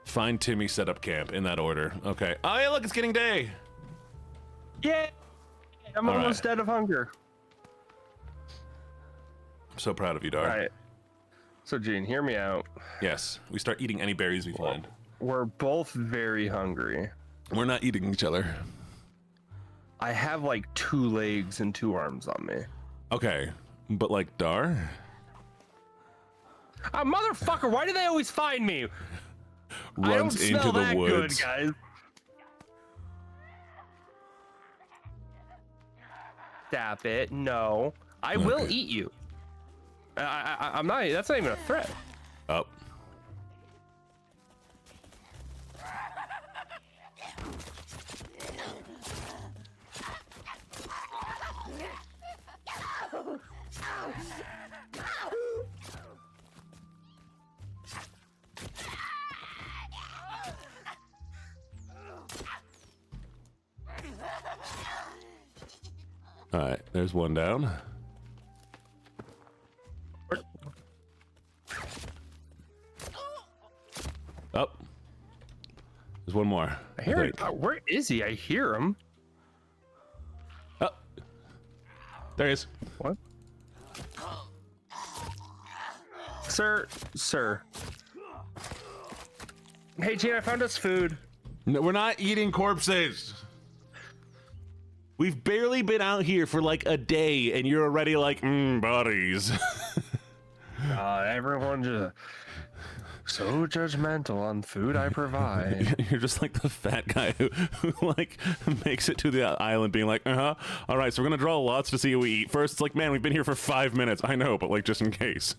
Speaker 1: Find Timmy, set up camp in that order. Okay. Oh yeah, look, it's getting day.
Speaker 2: Yeah, I'm almost dead of hunger.
Speaker 1: I'm so proud of you, Dar.
Speaker 2: All right. So, Gene, hear me out.
Speaker 1: Yes, we start eating any berries we find.
Speaker 2: We're both very hungry.
Speaker 1: We're not eating each other.
Speaker 2: I have like 2 legs and 2 arms on me.
Speaker 1: Okay, but like Dar?
Speaker 2: Motherfucker, why do they always find me?
Speaker 1: Runs into the woods.
Speaker 2: Good, guys. stop it. No, I will eat you. I'm not. That's not even a threat.
Speaker 1: Oh. All right, there's one down. Oh, there's one more.
Speaker 2: I hear him. Where is he? I hear him.
Speaker 1: Oh, there he is.
Speaker 2: What? Sir. Hey, Jene, I found us food.
Speaker 1: No, we're not eating corpses. We've barely been out here for like a day, and you're already like, bodies.
Speaker 2: Everyone just so judgmental on food I provide.
Speaker 1: You're just like the fat guy who like makes it to the island being like, all right, so we're gonna draw lots to see what we eat. First, it's like, man, we've been here for 5 minutes. I know, but like just in case.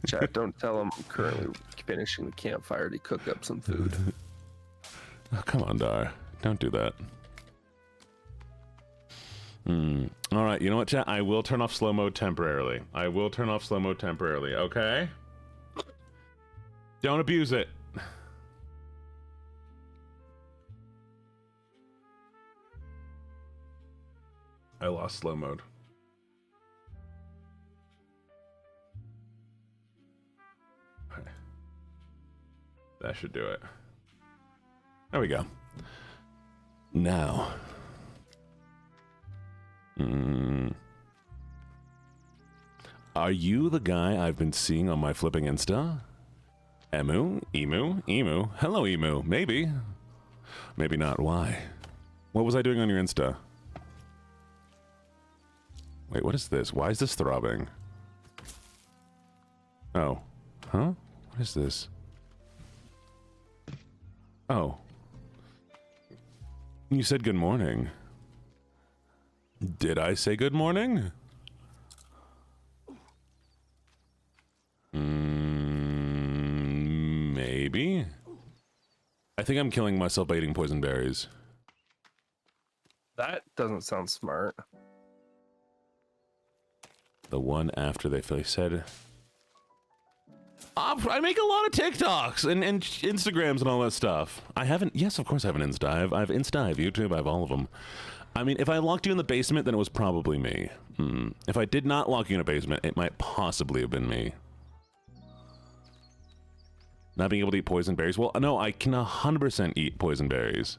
Speaker 2: Chat, don't tell him I'm currently finishing the campfire to cook up some food.
Speaker 1: Oh, come on, Dar. Don't do that. All right, you know what, chat? I will turn off slow mode temporarily. Okay? Don't abuse it. I lost slow mode. Okay. That should do it. There we go. Now. Are you the guy I've been seeing on my flipping Insta? Emu? Hello, Emu. Maybe. Maybe not. Why? What was I doing on your Insta? Wait, what is this? Why is this throbbing? Oh. Huh? What is this? Oh. You said good morning. Did I say good morning? Maybe. I think I'm killing myself by eating poison berries.
Speaker 2: That doesn't sound smart.
Speaker 1: The one after they said... I make a lot of TikToks and Instagrams and all that stuff. I haven't... Yes, of course I have an Insta. I have Insta, I have YouTube, I have all of them. I mean, if I locked you in the basement, then it was probably me. If I did not lock you in a basement, it might possibly have been me. Not being able to eat poison berries? Well, no, I can 100% eat poison berries.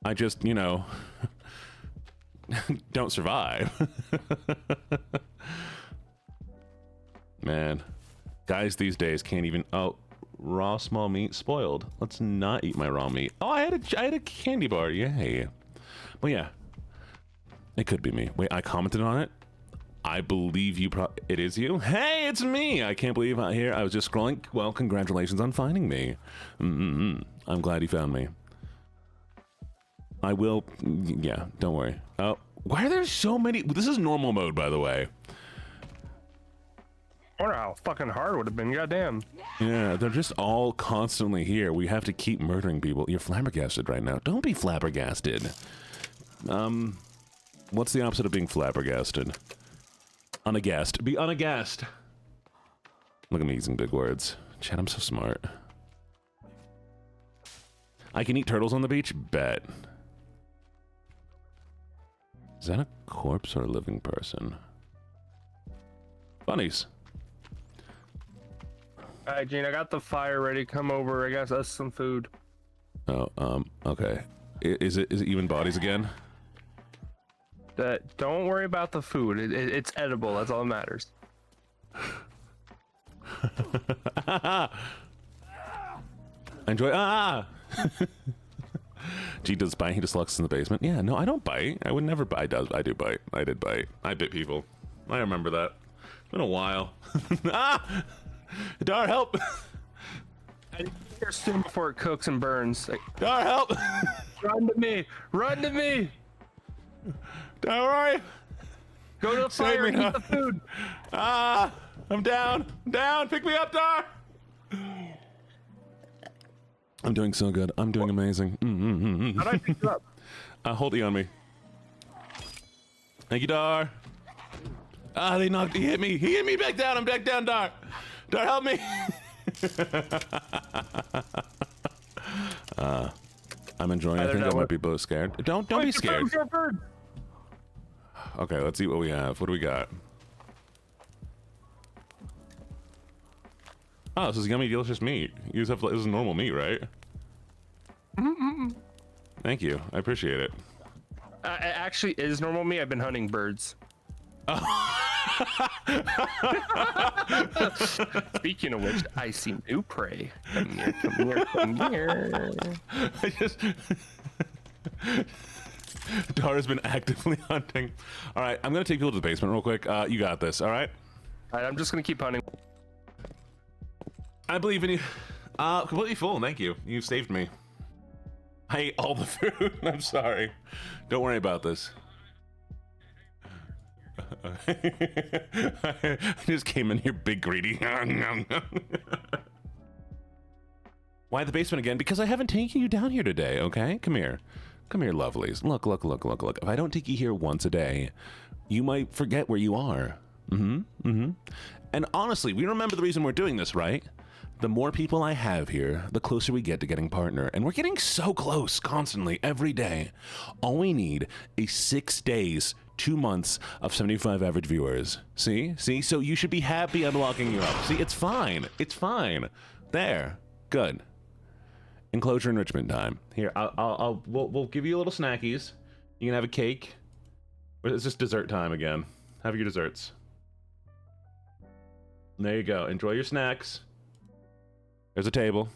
Speaker 1: I just, you know, don't survive. Man, guys these days can't even... Oh, raw small meat spoiled. Let's not eat my raw meat. Oh, I had a candy bar. Yay. Well, yeah. It could be me. Wait, I commented on it. I believe you. It is you. Hey, it's me. I can't believe I'm here. I was just scrolling. Well, congratulations on finding me. I'm glad you found me. I will. Yeah, don't worry. Oh, why are there so many? This is normal mode, by the way.
Speaker 2: I wonder how fucking hard it would have been. Goddamn.
Speaker 1: Yeah, they're just all constantly here. We have to keep murdering people. You're flabbergasted right now. Don't be flabbergasted. What's the opposite of being flabbergasted? Unaghast. Be unaghast. Look at me using big words. Chat, I'm so smart. I can eat turtles on the beach? Bet. Is that a corpse or a living person? Bunnies.
Speaker 2: Alright, Gene, I got the fire ready. Come over. I got us some food.
Speaker 1: Oh, okay. Is it even bodies again?
Speaker 2: Don't worry about the food. It's edible. That's all that matters.
Speaker 1: Enjoy. G does bite. He just locks in the basement. Yeah, no, I don't bite. I would never bite. I do bite. I did bite. I bit people. I remember that. It's been a while. Dar, help!
Speaker 2: I need to hear soon before it cooks and burns.
Speaker 1: Dar, help!
Speaker 2: Run to me! Run to me!
Speaker 1: All right.
Speaker 2: Go to the
Speaker 1: Save
Speaker 2: fire
Speaker 1: me,
Speaker 2: and
Speaker 1: huh?
Speaker 2: eat the food.
Speaker 1: I'm down. I'm down. Pick me up, Dar. I'm doing so good. I'm doing amazing.
Speaker 2: How do I pick you up?
Speaker 1: Hold E on me. Thank you, Dar. He hit me. He hit me back down. I'm back down, Dar. Dar, help me. I'm enjoying it. I think I might be both scared. Don't be scared. Okay, let's see what we have. What do we got? Oh, this is yummy, delicious meat. You just have this is normal meat, right? Thank you. I appreciate it.
Speaker 2: It actually is normal meat. I've been hunting birds. Speaking of which, I see new prey. Come here, come here, come here.
Speaker 1: I just... Dara's been actively hunting. All right, I'm gonna take people to the basement real quick. You got this, all right?
Speaker 2: All right, I'm just gonna keep hunting.
Speaker 1: I believe in you. Completely full, thank you. You saved me. I ate all the food. I'm sorry. Don't worry about this. I just came in here big greedy. Why the basement again? Because I haven't taken you down here today, okay? Come here. Come here, lovelies. Look, look, look, look, look. If I don't take you here once a day, you might forget where you are. And honestly, we remember the reason we're doing this, right? The more people I have here, the closer we get to getting partner. And we're getting so close constantly, every day. All we need is 6 days, 2 months of 75 average viewers. See? See? So you should be happy I'm locking you up. See, it's fine. It's fine. There. Good. Enclosure enrichment time. Here, we'll give you little snackies. You can have a cake. It's just dessert time again. Have your desserts. There you go. Enjoy your snacks. There's a table.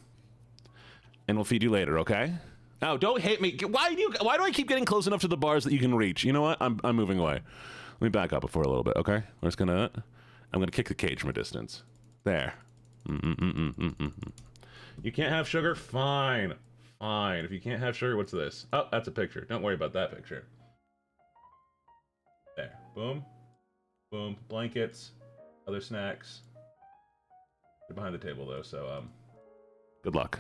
Speaker 1: And we'll feed you later, okay? Oh, don't hit me. Why do I keep getting close enough to the bars that you can reach? You know what? I'm moving away. Let me back up for a little bit, okay? I'm gonna kick the cage from a distance. There. You can't have sugar? Fine. Fine. If you can't have sugar, what's this? Oh, that's a picture. Don't worry about that picture. There. Boom. Boom. Blankets. Other snacks. They're behind the table, though, so, good luck.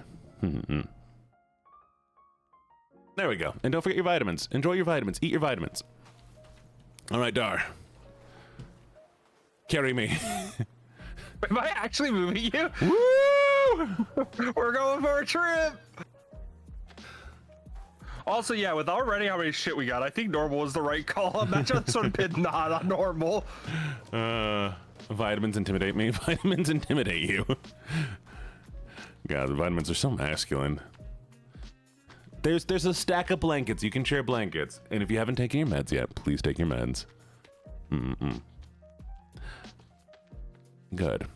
Speaker 1: There we go. And don't forget your vitamins. Enjoy your vitamins. Eat your vitamins. All right, Dar. Carry me.
Speaker 2: Am I actually moving you?
Speaker 1: Woo!
Speaker 2: We're going for a trip. Also, yeah, with already how many shit we got, I think normal is the right call. Imagine this one been not on normal.
Speaker 1: Vitamins intimidate me. Vitamins intimidate you. God, the vitamins are so masculine. There's a stack of blankets. You can share blankets. And if you haven't taken your meds yet, please take your meds. Good.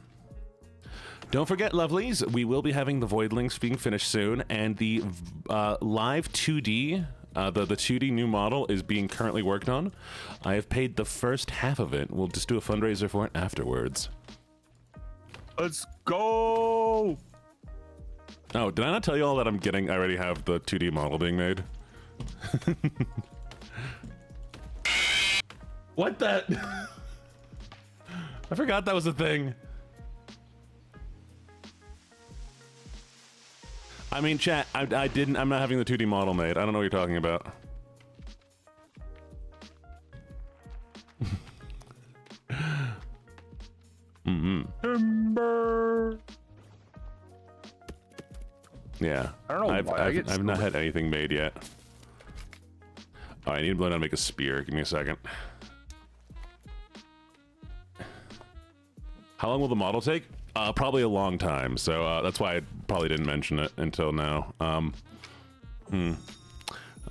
Speaker 1: Don't forget, lovelies, we will be having the Voidlings being finished soon, and the live 2D, the 2D new model is being currently worked on. I have paid the first half of it. We'll just do a fundraiser for it afterwards.
Speaker 2: Let's go!
Speaker 1: Oh, did I not tell you all that I already have the 2D model being made? What the? I forgot that was a thing. I mean, chat, I'm not having the 2D model made. I don't know what you're talking about.
Speaker 2: Timber.
Speaker 1: Yeah.
Speaker 2: I don't know why
Speaker 1: I've not had anything made yet. Oh, I need to learn how to make a spear. Give me a second. How long will the model take? Probably a long time, so that's why I probably didn't mention it until now. I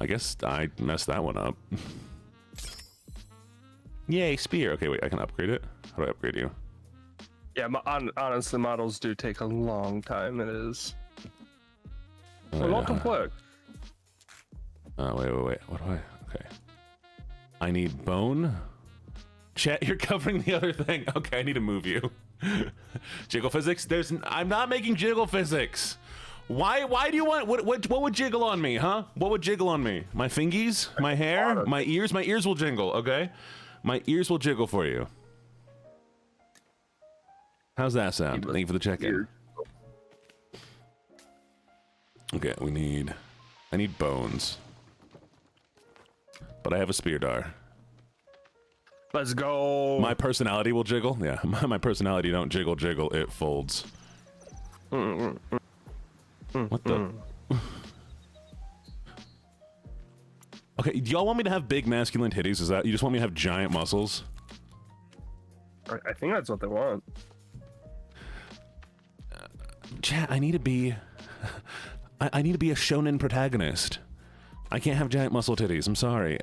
Speaker 1: guess I messed that one up. Yay, spear. Okay, wait, I can upgrade it. How do I upgrade you?
Speaker 2: Yeah, honestly, models do take a long time. It is. A lot complex.
Speaker 1: Wait. What do I? Okay. I need bone. Chat, you're covering the other thing. Okay, I need to move you. Jiggle physics? I'm not making jiggle physics. Why do you want what would jiggle on me, huh? What would jiggle on me? My fingies? My hair? My ears? My ears will jingle, okay? My ears will jiggle for you. How's that sound? Thank you for the check-in. Okay, I need bones. But I have a spear dar.
Speaker 2: Let's go.
Speaker 1: My personality will jiggle. Yeah, my personality don't jiggle, it folds. What the? Okay, do y'all want me to have big masculine titties? Is that you just want me to have giant muscles?
Speaker 2: I think that's what they want.
Speaker 1: Chat, I need to be I need to be a shonen protagonist. I can't have giant muscle titties. I'm sorry.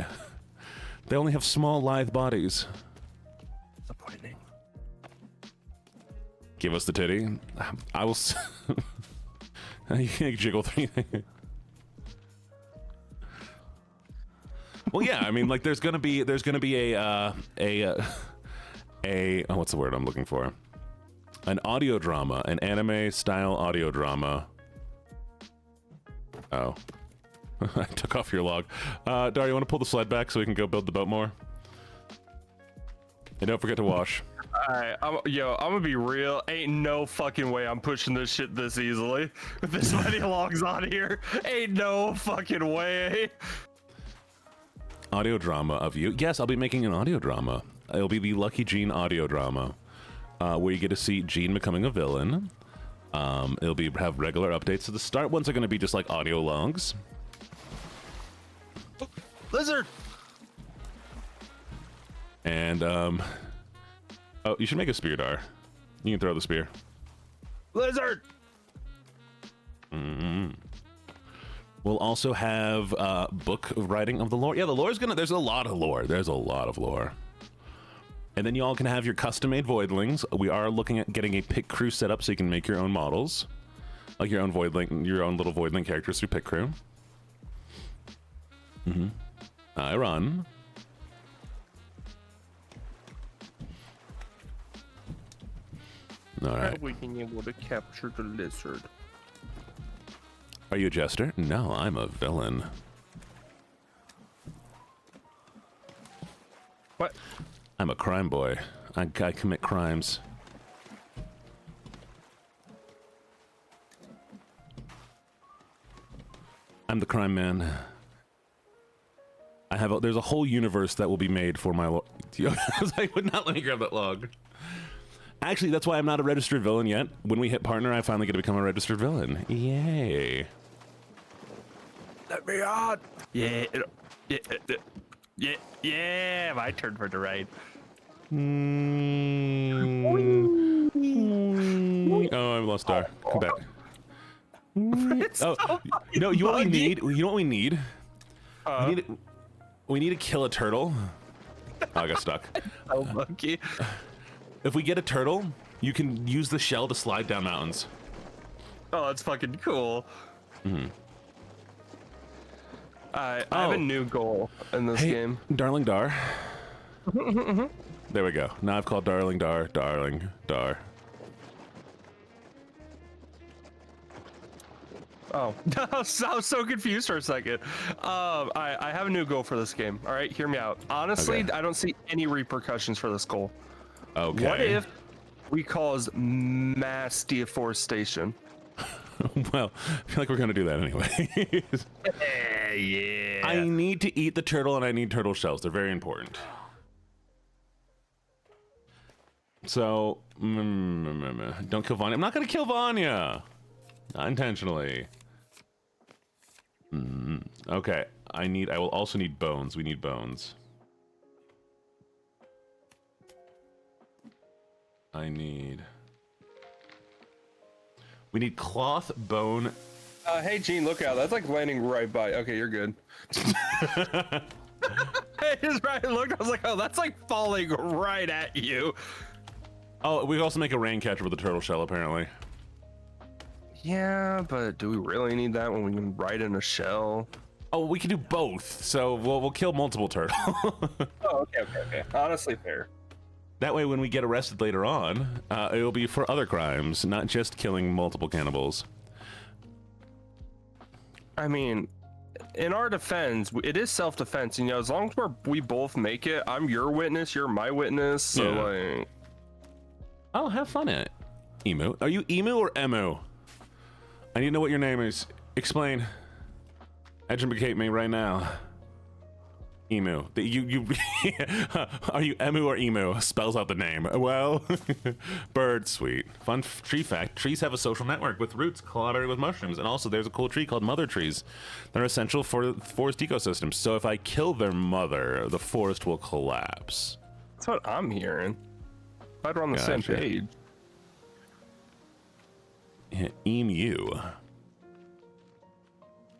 Speaker 1: They only have small, lithe bodies.
Speaker 2: Disappointing.
Speaker 1: Give us the titty. I will. You can jiggle 3 things. Well, yeah. I mean, like, there's gonna be a what's the word I'm looking for? An audio drama, an anime style audio drama. Oh. I took off your log. Dar, you want to pull the sled back so we can go build the boat more? And don't forget to wash.
Speaker 2: Alright, I'm gonna be real. Ain't no fucking way I'm pushing this shit this easily. With this many logs on here. Ain't no fucking way.
Speaker 1: Audio drama of you. Yes, I'll be making an audio drama. It'll be the LuckyJene audio drama. Where you get to see Jene becoming a villain. It'll have regular updates. So the start ones are going to be just like audio logs.
Speaker 2: Lizard!
Speaker 1: And, oh, you should make a spear dar. You can throw the spear.
Speaker 2: Lizard!
Speaker 1: We'll also have book of writing of the lore. Yeah, the lore's there's a lot of lore. There's a lot of lore. And then you all can have your custom-made voidlings. We are looking at getting a pit crew set up so you can make your own models. Like your own voidling, your own little voidling characters through pit crew. I run. All right.
Speaker 2: We can able to capture the lizard.
Speaker 1: Are you a jester? No, I'm a villain.
Speaker 2: What?
Speaker 1: I'm a crime boy. I commit crimes. I'm the crime man. There's a whole universe that will be made for my I would not let me grab that log. Actually, that's why I'm not a registered villain yet. When we hit partner, I finally get to become a registered villain. Yay.
Speaker 2: Let me on! Yeah, yeah, my turn for the ride.
Speaker 1: Oh, I've lost Dar. Come back. Oh, you know what we need? You know what we need? We need to kill a turtle. Oh, I got stuck.
Speaker 2: So lucky.
Speaker 1: If we get a turtle, you can use the shell to slide down mountains.
Speaker 2: Oh, that's fucking cool. I have a new goal in this game.
Speaker 1: Darling Dar. There we go. Now I've called Darling Dar, Darling Dar.
Speaker 2: Oh, I was so confused for a second. I have a new goal for this game. All right, hear me out. Honestly,
Speaker 1: Okay.
Speaker 2: I don't see any repercussions for this goal.
Speaker 1: Okay.
Speaker 2: What if we cause mass deforestation?
Speaker 1: Well, I feel like we're gonna do that anyway.
Speaker 2: Yeah.
Speaker 1: I need to eat the turtle, and I need turtle shells. They're very important. So, don't kill Vanya. I'm not gonna kill Vanya. Not intentionally. Okay. I will also need bones. We need bones. We need cloth, bone.
Speaker 2: Hey, Gene, look out. That's like landing right by. Okay, you're good. Hey, just right looked. I was like, oh, that's like falling right at you.
Speaker 1: Oh, we can also make a rain catcher with a turtle shell, apparently.
Speaker 2: Yeah, but do we really need that when we can ride in a shell?
Speaker 1: Oh, we can do both. So we'll kill multiple turtles.
Speaker 2: Oh, okay. Honestly, fair.
Speaker 1: That way, when we get arrested later on, it'll be for other crimes, not just killing multiple cannibals.
Speaker 2: I mean, in our defense, it is self-defense. You know, as long as we both make it, I'm your witness, you're my witness. So like,
Speaker 1: I'll have fun at it. Emu? Are you Emu or Emu? I need to know what your name is. Explain. Educate me right now. Emu. You are you Emu or Emu? Spells out the name. Well, bird, sweet. Fun tree fact: trees have a social network with roots collaborating with mushrooms, and also there's a cool tree called mother trees. They're essential for forest ecosystems. So if I kill their mother, the forest will collapse.
Speaker 2: That's what I'm hearing. Glad we're on the same page.
Speaker 1: Yeah, emu.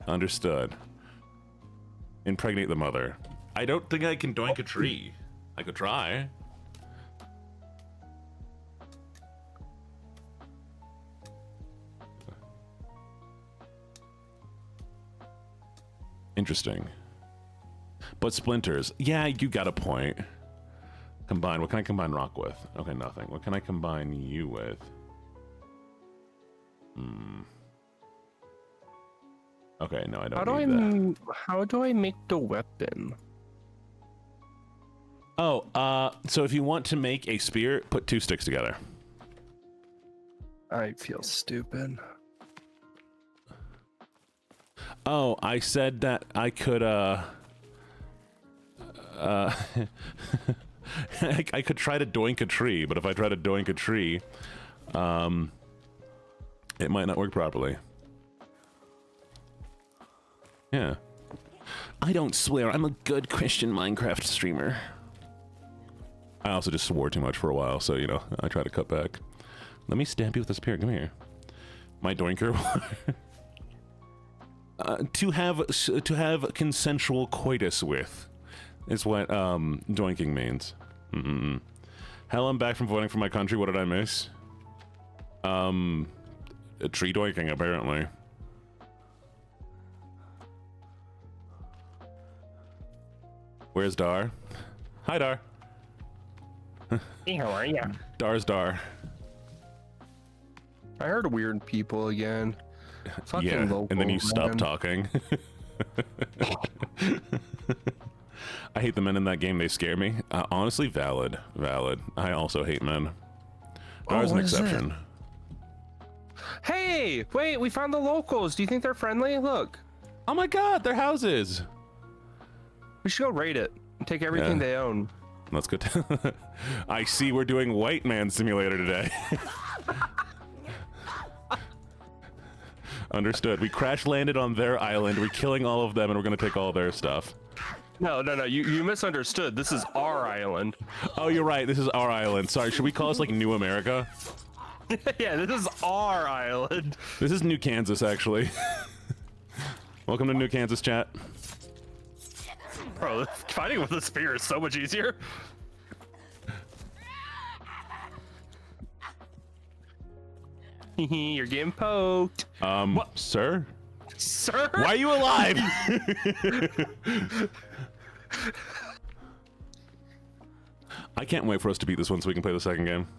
Speaker 1: Understood. Impregnate the mother. I don't think I can doink a tree. I could try. Interesting. But splinters. Yeah, you got a point. Combine. What can I combine rock with? Okay, nothing. What can I combine you with? Okay, no, I don't need that.
Speaker 2: How do I make the weapon?
Speaker 1: Oh, so if you want to make a spear, put 2 sticks together.
Speaker 2: I feel stupid.
Speaker 1: Oh, I said that I could, I could try to doink a tree, but if I try to doink a tree, it might not work properly. Yeah. I don't swear. I'm a good Christian Minecraft streamer. I also just swore too much for a while, so, you know, I try to cut back. Let me stamp you with a spear. Come here. My doinker. To have consensual coitus with is what doinking means. Hell, I'm back from voting for my country. What did I miss? Tree doinking, apparently. Where's Dar? Hi, Dar.
Speaker 2: Hey, how are ya?
Speaker 1: Dar's Dar.
Speaker 2: I heard weird people again. Fucking
Speaker 1: Yeah,
Speaker 2: local,
Speaker 1: and then you
Speaker 2: man.
Speaker 1: stop talking. I hate the men in that game. They scare me. Honestly, valid. I also hate men. Dar's an exception.
Speaker 2: Hey, wait, we found the locals. Do you think they're friendly? Look.
Speaker 1: Oh my god, their houses.
Speaker 2: We should go raid it and take everything they own.
Speaker 1: Let's go. I see we're doing White Man Simulator today. Understood. We crash landed on their island. We're killing all of them, and we're gonna take all their stuff.
Speaker 2: No. You misunderstood. This is our island.
Speaker 1: Oh, you're right. This is our island. Sorry. Should we call this like New America?
Speaker 2: Yeah, this is our island.
Speaker 1: This is New Kansas, actually. Welcome to New Kansas, chat.
Speaker 2: Bro, fighting with a spear is so much easier. You're getting poked.
Speaker 1: What? Sir?
Speaker 2: Sir?
Speaker 1: Why are you alive? I can't wait for us to beat this one so we can play the second game.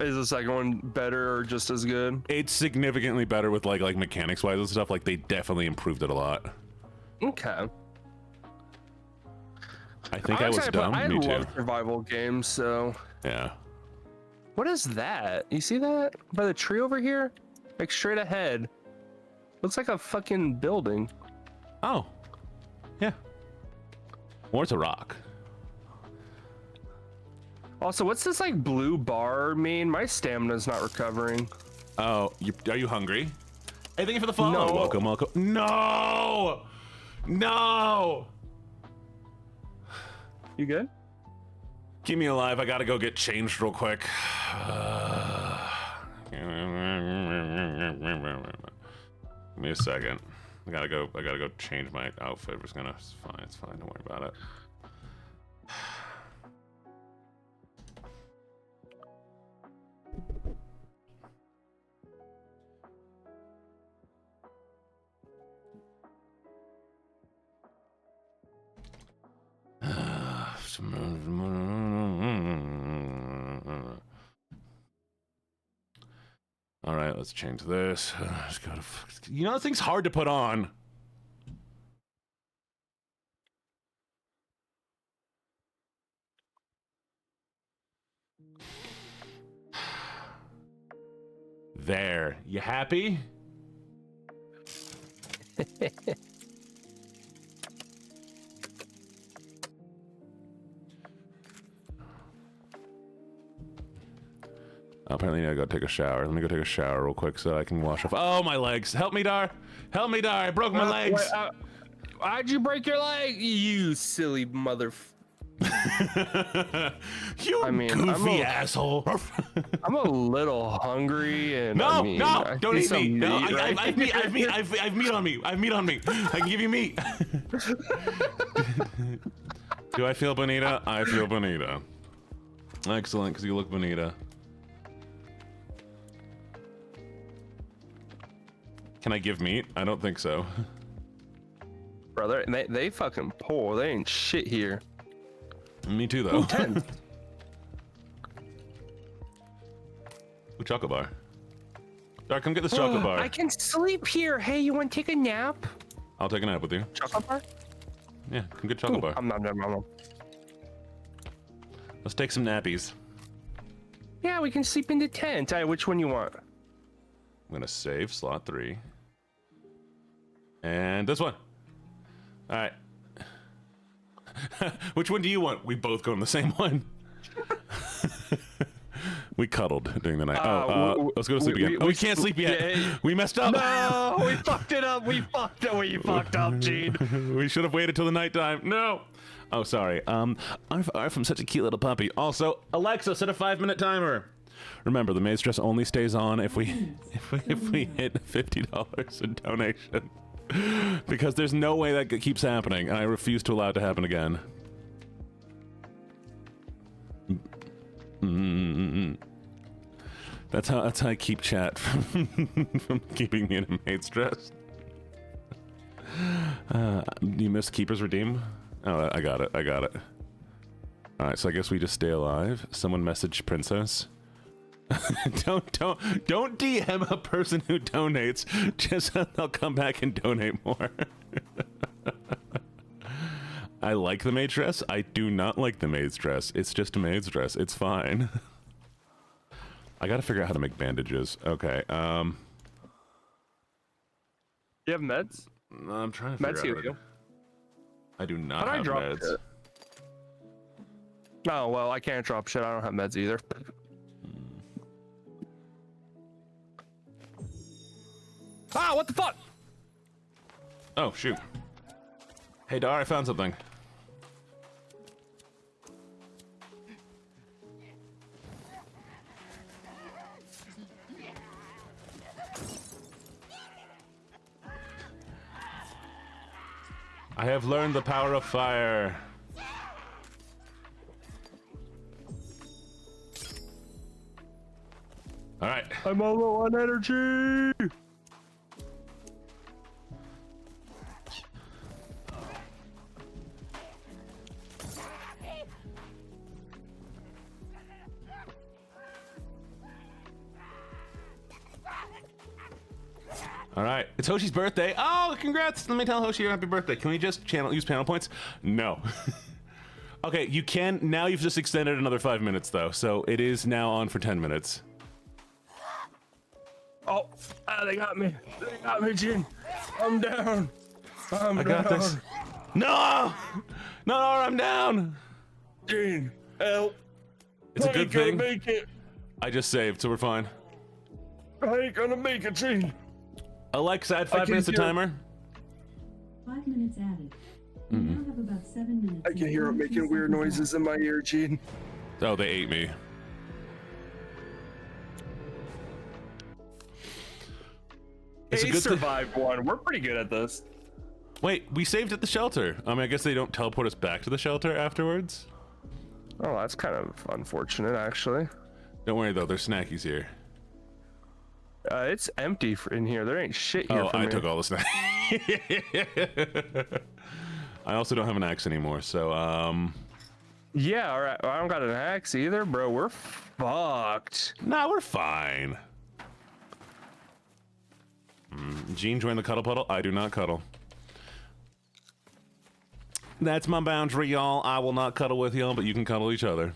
Speaker 2: Is the second one better or just as good?
Speaker 1: It's significantly better with like mechanics wise and stuff. Like they definitely improved it a lot.
Speaker 2: Okay.
Speaker 1: I think I was dumb.
Speaker 2: I
Speaker 1: Me
Speaker 2: love
Speaker 1: too.
Speaker 2: survival games, so.
Speaker 1: Yeah.
Speaker 2: What is that? You see that by the tree over here? Like straight ahead. Looks like a fucking building.
Speaker 1: Oh. Yeah. Or it's a rock.
Speaker 2: Also, what's this like blue bar mean? My stamina's not recovering.
Speaker 1: Oh, are you hungry? Hey, thank you for the follow.
Speaker 2: No.
Speaker 1: Welcome. No! No!
Speaker 2: You good?
Speaker 1: Keep me alive. I gotta go get changed real quick. Give me a second. I gotta go change my outfit. It's fine. Don't worry about it. All right, Let's change this. Let's go to. You know, this thing's hard to put on. There. You happy? Apparently, I gotta go take a shower. Let me go take a shower real quick so I can wash off. Oh, my legs! Help me, Dar! Help me, Dar! I broke my legs.
Speaker 2: Wait, why'd you break your leg? You silly mother.
Speaker 1: You goofy asshole!
Speaker 2: I'm a little hungry, and
Speaker 1: No,
Speaker 2: I mean,
Speaker 1: don't eat
Speaker 2: some
Speaker 1: meat. No,
Speaker 2: meat, right?
Speaker 1: I've meat on me. I have meat on me. I can give you meat. Do I feel bonita? I feel bonita. Excellent, because you look bonita. Can I give meat? I don't think so.
Speaker 2: Brother, they fucking poor. They ain't shit here.
Speaker 1: Me too, though.
Speaker 2: Ooh,
Speaker 1: chocolate bar. Dar, come get this chocolate bar.
Speaker 2: I can sleep here. Hey, you want to take a nap?
Speaker 1: I'll take a nap with you.
Speaker 2: Chocolate bar?
Speaker 1: Yeah, come get chocolate bar.
Speaker 2: I'm not.
Speaker 1: Let's take some nappies.
Speaker 2: Yeah, we can sleep in the tent. All right, which one you want?
Speaker 1: I'm gonna save slot 3. And this one. All right. Which one do you want? We both go on the same one. We cuddled during the night. Let's go to sleep again. We can't sleep yet. We messed up.
Speaker 2: No, we fucked it up. We fucked up, Gene.
Speaker 1: We should have waited till the nighttime. No. Oh, sorry. I'm such a cute little puppy. Also, Alexa, set a 5-minute timer. Remember, the maid's dress only stays on if we hit $50 in donation. Because there's no way that keeps happening, and I refuse to allow it to happen again. That's how I keep chat from keeping me in a maid's dress. You missed Keeper's Redeem? Oh, I got it. Alright, so I guess we just stay alive. Someone message Princess. Don't DM a person who donates, just so they'll come back and donate more. I like the maid's dress. I do not like the maid's dress. It's just a maid's dress. It's fine. I gotta figure out how to make bandages. Okay,
Speaker 2: You have meds?
Speaker 1: I'm trying to figure out how to... I do not have meds.
Speaker 2: Shit? Oh, well, I can't drop shit. I don't have meds either. Ah, what the fuck?
Speaker 1: Oh, shoot. Hey, Dar, I found something. I have learned the power of fire. All right.
Speaker 2: I'm all low on energy.
Speaker 1: All right, it's Hoshi's birthday. Oh, congrats! Let me tell Hoshi happy birthday. Can we just use panel points? No. Okay, you can now. You've just extended another 5 minutes though, so it is now on for 10 minutes.
Speaker 2: Oh, they got me. They got me, Gene. I'm down. I
Speaker 1: got this. No, I'm down.
Speaker 2: Gene, help.
Speaker 1: It's a good thing.
Speaker 2: Make it.
Speaker 1: I just saved, so we're fine.
Speaker 2: I ain't gonna make it, Gene.
Speaker 1: Alexa, add 5 minutes of timer.
Speaker 4: 5 minutes added. We now have about 7 minutes.
Speaker 2: I can hear it making weird noises in my ear, Gene.
Speaker 1: Oh, they ate me. It's a good
Speaker 2: survived one. We're pretty good at this.
Speaker 1: Wait, we saved at the shelter. I mean, I guess they don't teleport us back to the shelter afterwards.
Speaker 2: Oh, that's kind of unfortunate, actually.
Speaker 1: Don't worry though, there's snackies here.
Speaker 2: It's empty in here. There ain't shit here.
Speaker 1: Oh, I took all the snacks. I also don't have an axe anymore, so
Speaker 2: Yeah, all right. Well, I don't got an axe either, bro. We're fucked.
Speaker 1: Nah, we're fine. Jene, join the cuddle puddle. I do not cuddle. That's my boundary, y'all. I will not cuddle with y'all, but you can cuddle each other.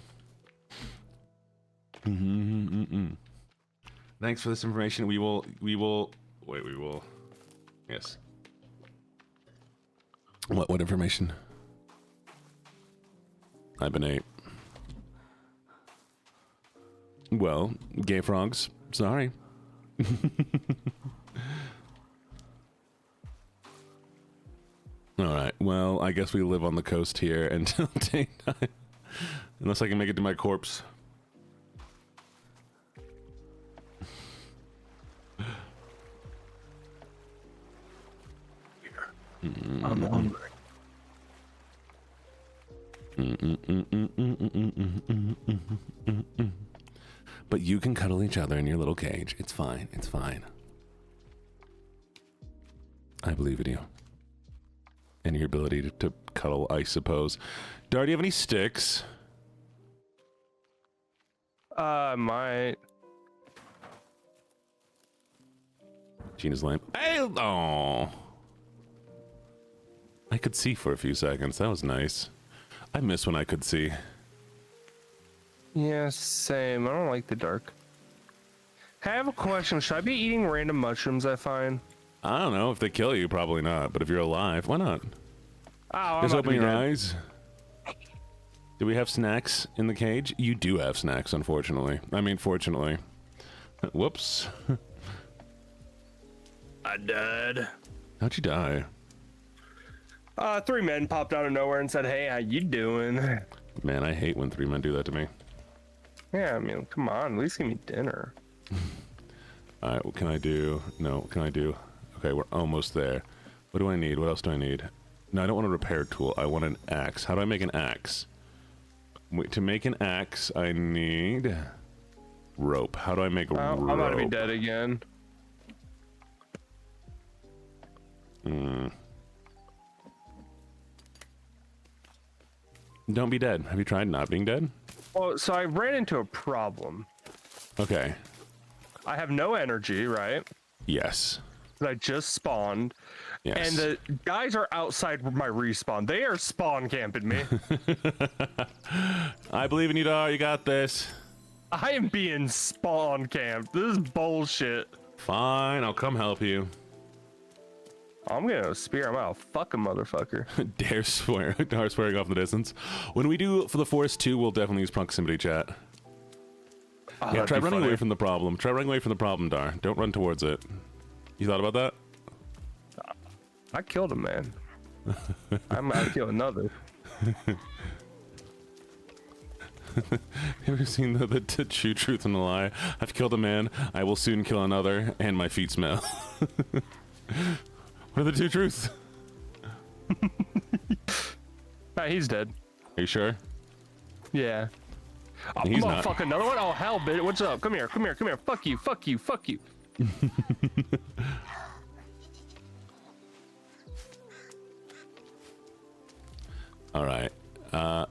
Speaker 1: Thanks for this information. We will, yes. What information? Hibernate. Well, gay frogs, sorry. Alright, well, I guess we live on the coast here until daytime. Unless I can make it to my corpse.
Speaker 2: I'm hungry.
Speaker 1: But you can cuddle each other in your little cage. It's fine. It's fine. I believe in you. And your ability to cuddle, I suppose. Dar, do you have any sticks?
Speaker 2: Might.
Speaker 1: Gina's lamp. Hey, oh. I could see for a few seconds. That was nice. I miss when I could see.
Speaker 2: Yeah, same. I don't like the dark. Hey, I have a question. Should I be eating random mushrooms I find?
Speaker 1: I don't know. If they kill you, probably not. But if you're alive, why not?
Speaker 2: Oh, I'm
Speaker 1: Just
Speaker 2: about to
Speaker 1: open
Speaker 2: be
Speaker 1: your
Speaker 2: dead.
Speaker 1: eyes. Do we have snacks in the cage? You do have snacks, unfortunately. I mean, fortunately. Whoops.
Speaker 2: I died.
Speaker 1: How'd you die?
Speaker 2: 3 men popped out of nowhere and said, "Hey, how you doing?"
Speaker 1: Man, I hate when 3 men do that to me.
Speaker 2: Yeah, I mean, come on, at least give me dinner.
Speaker 1: Alright, what can I do? No, what can I do? Okay, we're almost there. What do I need? What else do I need? No, I don't want a repair tool. I want an axe. How do I make an axe? Wait, to make an axe, I need rope. How do I make a rope?
Speaker 2: I'm about to be dead again.
Speaker 1: Don't be dead. Have you tried not being dead?
Speaker 2: Well, so I ran into a problem.
Speaker 1: Okay.
Speaker 2: I have no energy, right?
Speaker 1: Yes.
Speaker 2: I just spawned.
Speaker 1: Yes.
Speaker 2: And the guys are outside my respawn. They are spawn camping me.
Speaker 1: I believe in you, Dar. You got this.
Speaker 2: I am being spawn camped. This is bullshit.
Speaker 1: Fine, I'll come help you.
Speaker 2: I'm gonna spear him out. Fuck a motherfucker.
Speaker 1: Dare swear. Dar swearing off in the distance. When we do for the Force 2, we'll definitely use proximity chat.
Speaker 2: Oh,
Speaker 1: Yeah, try running
Speaker 2: funny.
Speaker 1: away from the problem. Try running away from the problem, Dar. Don't run towards it. You thought about that?
Speaker 2: I killed a man. I'm gonna kill another.
Speaker 1: Have you seen the true truth and the lie? I've killed a man, I will soon kill another, and my feet smell. What are the two truths?
Speaker 2: Nah, he's dead.
Speaker 1: Are you sure?
Speaker 2: Yeah. Oh,
Speaker 1: He's not.
Speaker 2: fuck another one? Oh hell, bitch. What's up? Come here, come here, come here. Fuck you, fuck you, fuck you.
Speaker 1: All right.
Speaker 2: I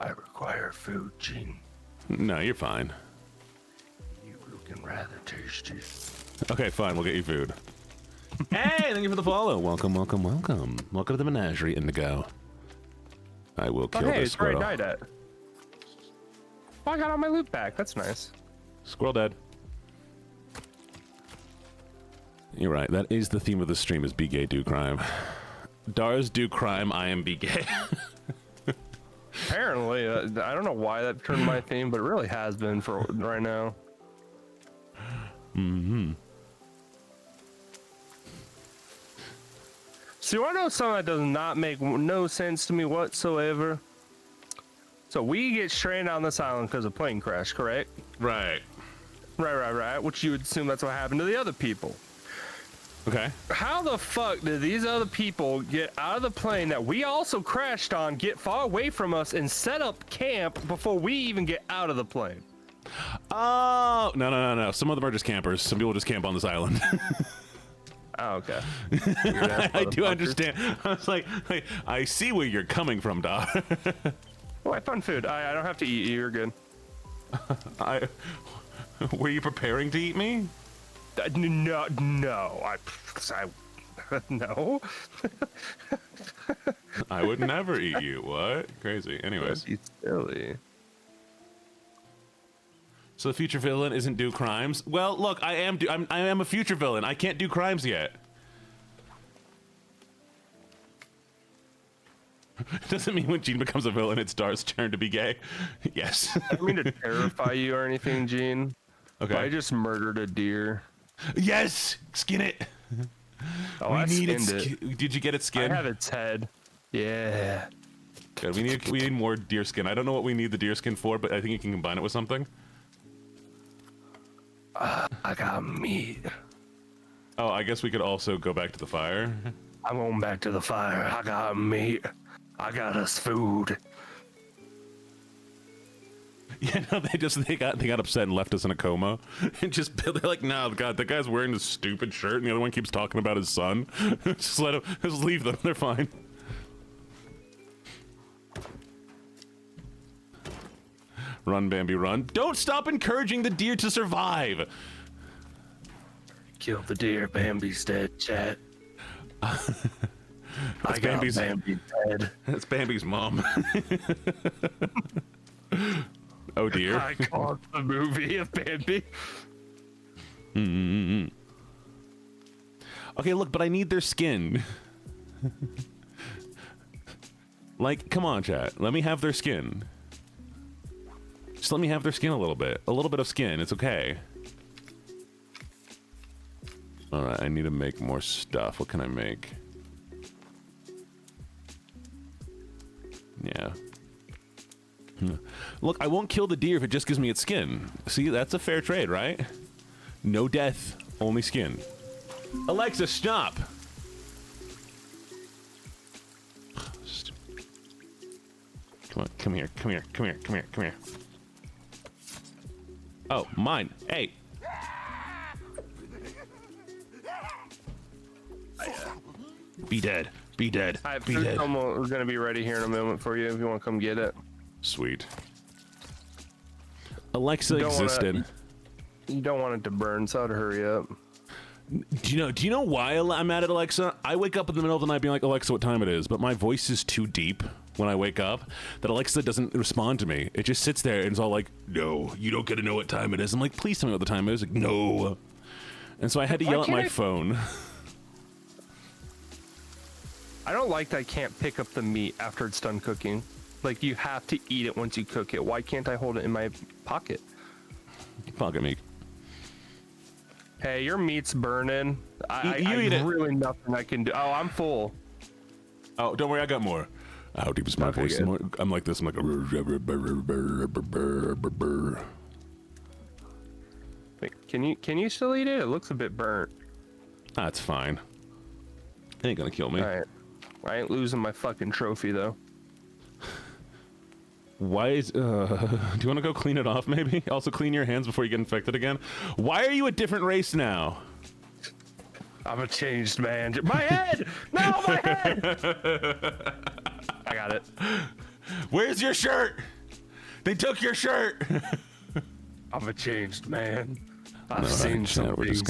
Speaker 2: require food, Gene.
Speaker 1: No, you're fine.
Speaker 2: You looking rather tasty.
Speaker 1: Okay, fine. We'll get you food. Hey, thank you for the follow. Welcome, welcome, welcome. Welcome to the menagerie, Indigo. I will kill
Speaker 2: Oh, hey,
Speaker 1: this
Speaker 2: it's where I
Speaker 1: squirrel.
Speaker 2: died at. Oh, I got all my loot back. That's nice.
Speaker 1: Squirrel dead. You're right. That is the theme of the stream: is be gay, do crime. Dars do crime. I am be gay.
Speaker 2: Apparently, I don't know why that turned my theme, but it really has been for right now.
Speaker 1: Mm-hmm.
Speaker 2: So you want to know something that does not make no sense to me whatsoever? So we get stranded on this island because of plane crash, correct?
Speaker 1: Right.
Speaker 2: Right. Which you would assume that's what happened to the other people.
Speaker 1: Okay.
Speaker 2: How the fuck did these other people get out of the plane that we also crashed on, get far away from us, and set up camp before we even get out of the plane?
Speaker 1: Oh, no. Some of them are just campers. Some people just camp on this island.
Speaker 2: Oh, okay.
Speaker 1: I do understand. I was like, I see where you're coming from, Doc.
Speaker 2: Oh, I found food. I don't have to eat you. You're good.
Speaker 1: Were you preparing to eat me?
Speaker 2: No, no.
Speaker 1: I would never eat you. What? Crazy. Anyways.
Speaker 2: It's silly.
Speaker 1: So the future villain isn't do crimes? Well, look, I am a future villain. I can't do crimes yet. Doesn't mean when Gene becomes a villain, it's Dar's turn to be gay. Yes.
Speaker 2: I don't mean to terrify you or anything, Gene.
Speaker 1: Okay.
Speaker 2: But I just murdered a deer.
Speaker 1: Yes! Skin it!
Speaker 2: Oh, I skinned
Speaker 1: it. Did you get its skin?
Speaker 2: I have its head. Yeah.
Speaker 1: Good. We need more deer skin. I don't know what we need the deer skin for, but I think you can combine it with something.
Speaker 2: I got meat.
Speaker 1: Oh, I guess we could also go back to the fire.
Speaker 2: I'm going back to the fire. I got meat. I got us food.
Speaker 1: Yeah, no, they got upset and left us in a coma, and they're like, no, God, that guy's wearing this stupid shirt, and the other one keeps talking about his son. Just leave them. They're fine. Run, Bambi, run! Don't stop encouraging the deer to survive.
Speaker 2: Kill the deer. Bambi's dead, chat. I got
Speaker 1: Bambi's
Speaker 2: dead.
Speaker 1: That's Bambi's mom. Oh dear.
Speaker 2: I caught the movie of Bambi.
Speaker 1: Okay, look, but I need their skin. Like, come on, chat. Let me have their skin. Just let me have their skin a little bit. A little bit of skin. It's okay. Alright, I need to make more stuff. What can I make? Yeah. Look, I won't kill the deer if it just gives me its skin. See, that's a fair trade, right? No death, only skin. Alexa, stop! Come on, come here, come here, come here, come here, come here. Oh, mine. Hey! Be dead. Be dead. Be dead.
Speaker 2: We're gonna be ready here in a moment for you if you want to come get it.
Speaker 1: Sweet. Alexa existed.
Speaker 2: You don't want it to burn, so I'd hurry up.
Speaker 1: Do you know why I'm mad at Alexa? I wake up in the middle of the night being like, Alexa, what time it is? But my voice is too deep when I wake up that Alexa doesn't respond to me. It just sits there and it's all like, no, you don't get to know what time it is. I'm like, please tell me what the time is. Like, no. And so I had to yell at my phone.
Speaker 2: I don't like that I can't pick up the meat after it's done cooking. Like, you have to eat it once you cook it. Why can't I hold it in my pocket?
Speaker 1: Pocket meat.
Speaker 2: Hey, your meat's burning. I
Speaker 1: eat it.
Speaker 2: Really nothing I can do. Oh, I'm full.
Speaker 1: Oh, don't worry, I got more. How deep is my voice? I'm like this. I'm like
Speaker 2: Wait, can you still eat it? It looks a bit burnt.
Speaker 1: That's fine. It ain't gonna kill me.
Speaker 2: All right. I ain't losing my fucking trophy though.
Speaker 1: Why is do you want to go clean it off maybe? Also clean your hands before you get infected again. Why are you a different race now?
Speaker 2: I'm a changed man. My head! No, my head! I got it.
Speaker 1: Where's your shirt? They took your shirt.
Speaker 2: I'm a changed man. I've seen some things.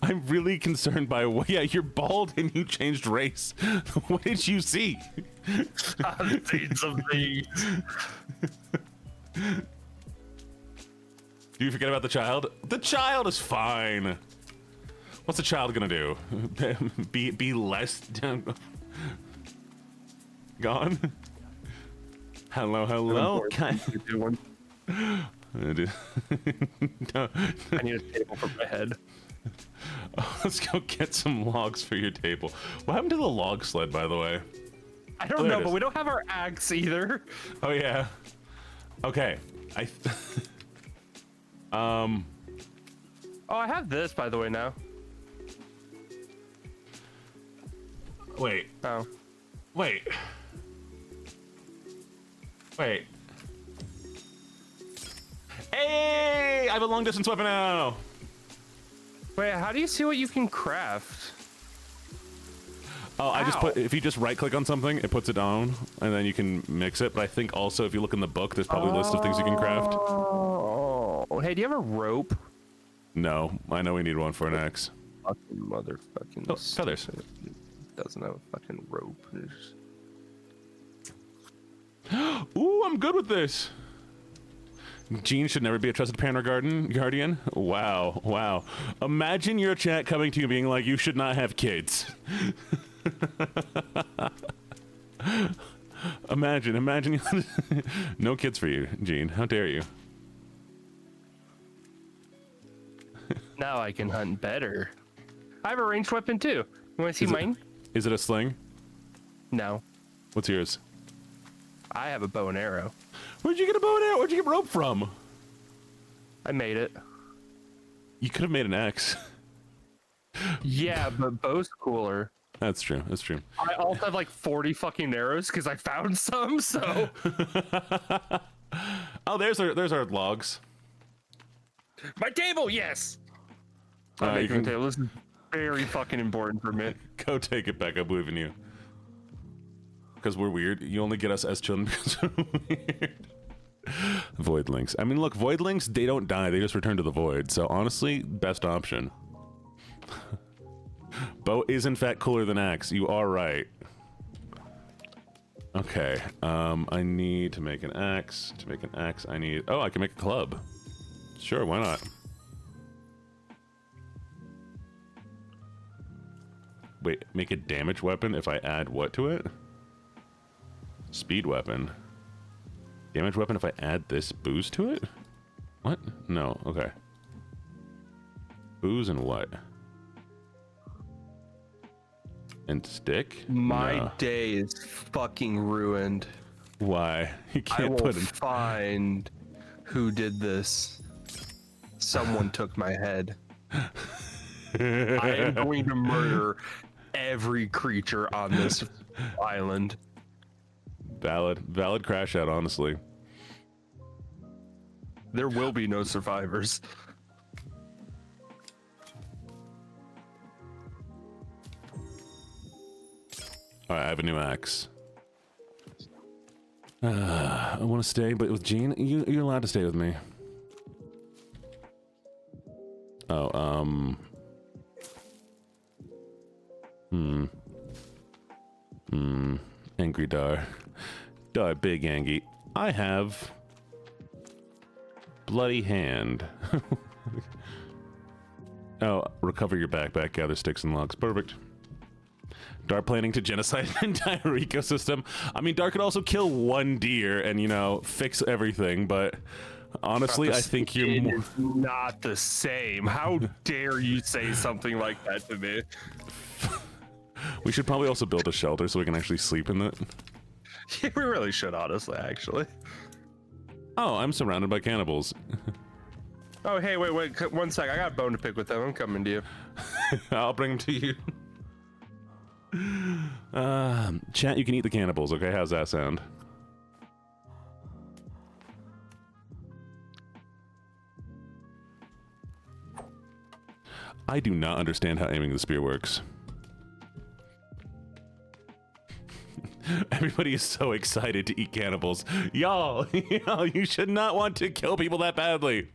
Speaker 1: I'm really concerned by yeah, you're bald and you changed race. What did you see?
Speaker 2: I've seen some things.
Speaker 1: Do you forget about the child? The child is fine. What's the child gonna do? Be less gone? Hello.
Speaker 2: No. I need a table for my head.
Speaker 1: Oh, let's go get some logs for your table. What happened to the log sled, by the way?
Speaker 2: I don't know, but we don't have our axe either.
Speaker 1: Oh yeah. Okay.
Speaker 2: Oh, I have this, by the way, now.
Speaker 1: Wait.
Speaker 2: Oh.
Speaker 1: Wait. Hey! I have a long distance weapon now!
Speaker 2: Wait, how do you see what you can craft?
Speaker 1: Oh, I just if you just right click on something, it puts it down, and then you can mix it. But I think also if you look in the book, there's probably a list of things you can craft.
Speaker 2: Oh. Oh, hey, do you have a rope?
Speaker 1: No, I know we need one for an axe.
Speaker 2: Fucking motherfucking.
Speaker 1: Oh, feathers.
Speaker 2: Doesn't have a fucking rope.
Speaker 1: Ooh, I'm good with this. Jene should never be a trusted parent or guardian. Wow, wow. Imagine your chat coming to you being like, you should not have kids. Imagine. No kids for you, Jene. How dare you?
Speaker 2: Now I can hunt better. I have a ranged weapon too. You want to see mine?
Speaker 1: Is it a sling?
Speaker 2: No.
Speaker 1: What's yours?
Speaker 2: I have a bow and arrow.
Speaker 1: Where'd you get a bow and arrow? Where'd you get rope from?
Speaker 2: I made it.
Speaker 1: You could have made an axe.
Speaker 2: Yeah, but bow's cooler.
Speaker 1: That's true. That's true.
Speaker 2: I also have like 40 fucking arrows because I found some, so.
Speaker 1: Oh, there's our logs.
Speaker 2: My table, yes! I'm making a table. This is very fucking important for me.
Speaker 1: Go take it back. I believe in you. Because we're weird. You only get us as children because we're weird. Voidlings. I mean, look, voidlings, they don't die. They just return to the void. So honestly, best option. Bow is in fact cooler than axe. You are right. Okay. I need to make an axe. To make an axe, I need... Oh, I can make a club. Sure, why not? Wait, make a damage weapon if I add what to it? Speed weapon. Damage weapon if I add this booze to it? What? No, okay. Booze and what? And stick?
Speaker 2: My
Speaker 1: No.
Speaker 2: day is fucking ruined.
Speaker 1: Why? You
Speaker 2: I
Speaker 1: can't
Speaker 2: will
Speaker 1: put in...
Speaker 2: find who did this. Someone took my head. I am going to murder every creature on this island.
Speaker 1: Valid crash out, honestly.
Speaker 2: There will be no survivors.
Speaker 1: Alright, I have a new axe. I want to stay, but with Jene, you're allowed to stay with me. Oh, Angry Dar. Dar, big Angie. I have... Bloody hand. Oh, recover your backpack, gather sticks and logs. Perfect. Dar planning to genocide an entire ecosystem. I mean, Dar could also kill one deer and, you know, fix everything, but honestly, I think you're more...
Speaker 2: It's not the same. How dare you say something like that to me?
Speaker 1: We should probably also build a shelter so we can actually sleep in it.
Speaker 2: Yeah, we really should, honestly, actually.
Speaker 1: Oh, I'm surrounded by cannibals.
Speaker 2: Oh, hey, wait, 1 sec. I got a bone to pick with them. I'm coming to you.
Speaker 1: I'll bring them to you. Chat, you can eat the cannibals, okay? How's that sound? I do not understand how aiming the spear works. Everybody is so excited to eat cannibals. Y'all, you should not want to kill people that badly.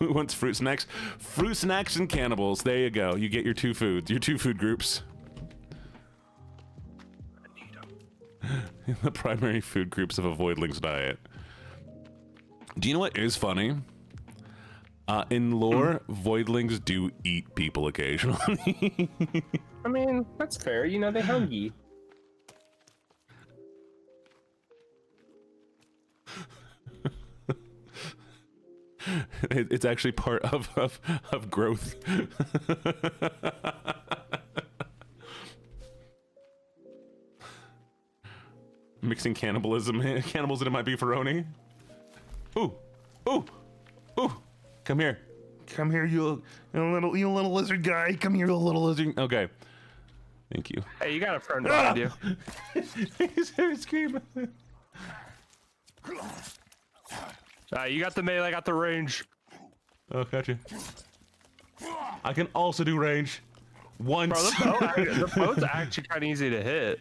Speaker 1: Who wants fruit snacks? Fruit snacks and cannibals. There you go. You get your two foods, your two food groups.
Speaker 2: I need them.
Speaker 1: The primary food groups of a voidling's diet. Do you know what is funny? In lore, voidlings do eat people occasionally.
Speaker 2: I mean, that's fair. You know, they're hungry.
Speaker 1: It's actually part of growth. Mixing cannibals into my beefaroni. Ooh, ooh, ooh! Come here, you little lizard guy. Come here, you little lizard. Okay, thank you.
Speaker 2: Hey, you got a friend behind you.
Speaker 1: He's screaming.
Speaker 2: You got the melee, I got the range.
Speaker 1: Oh, gotcha. I can also do range. Once.
Speaker 2: Bro, the bow's actually kind of easy to hit.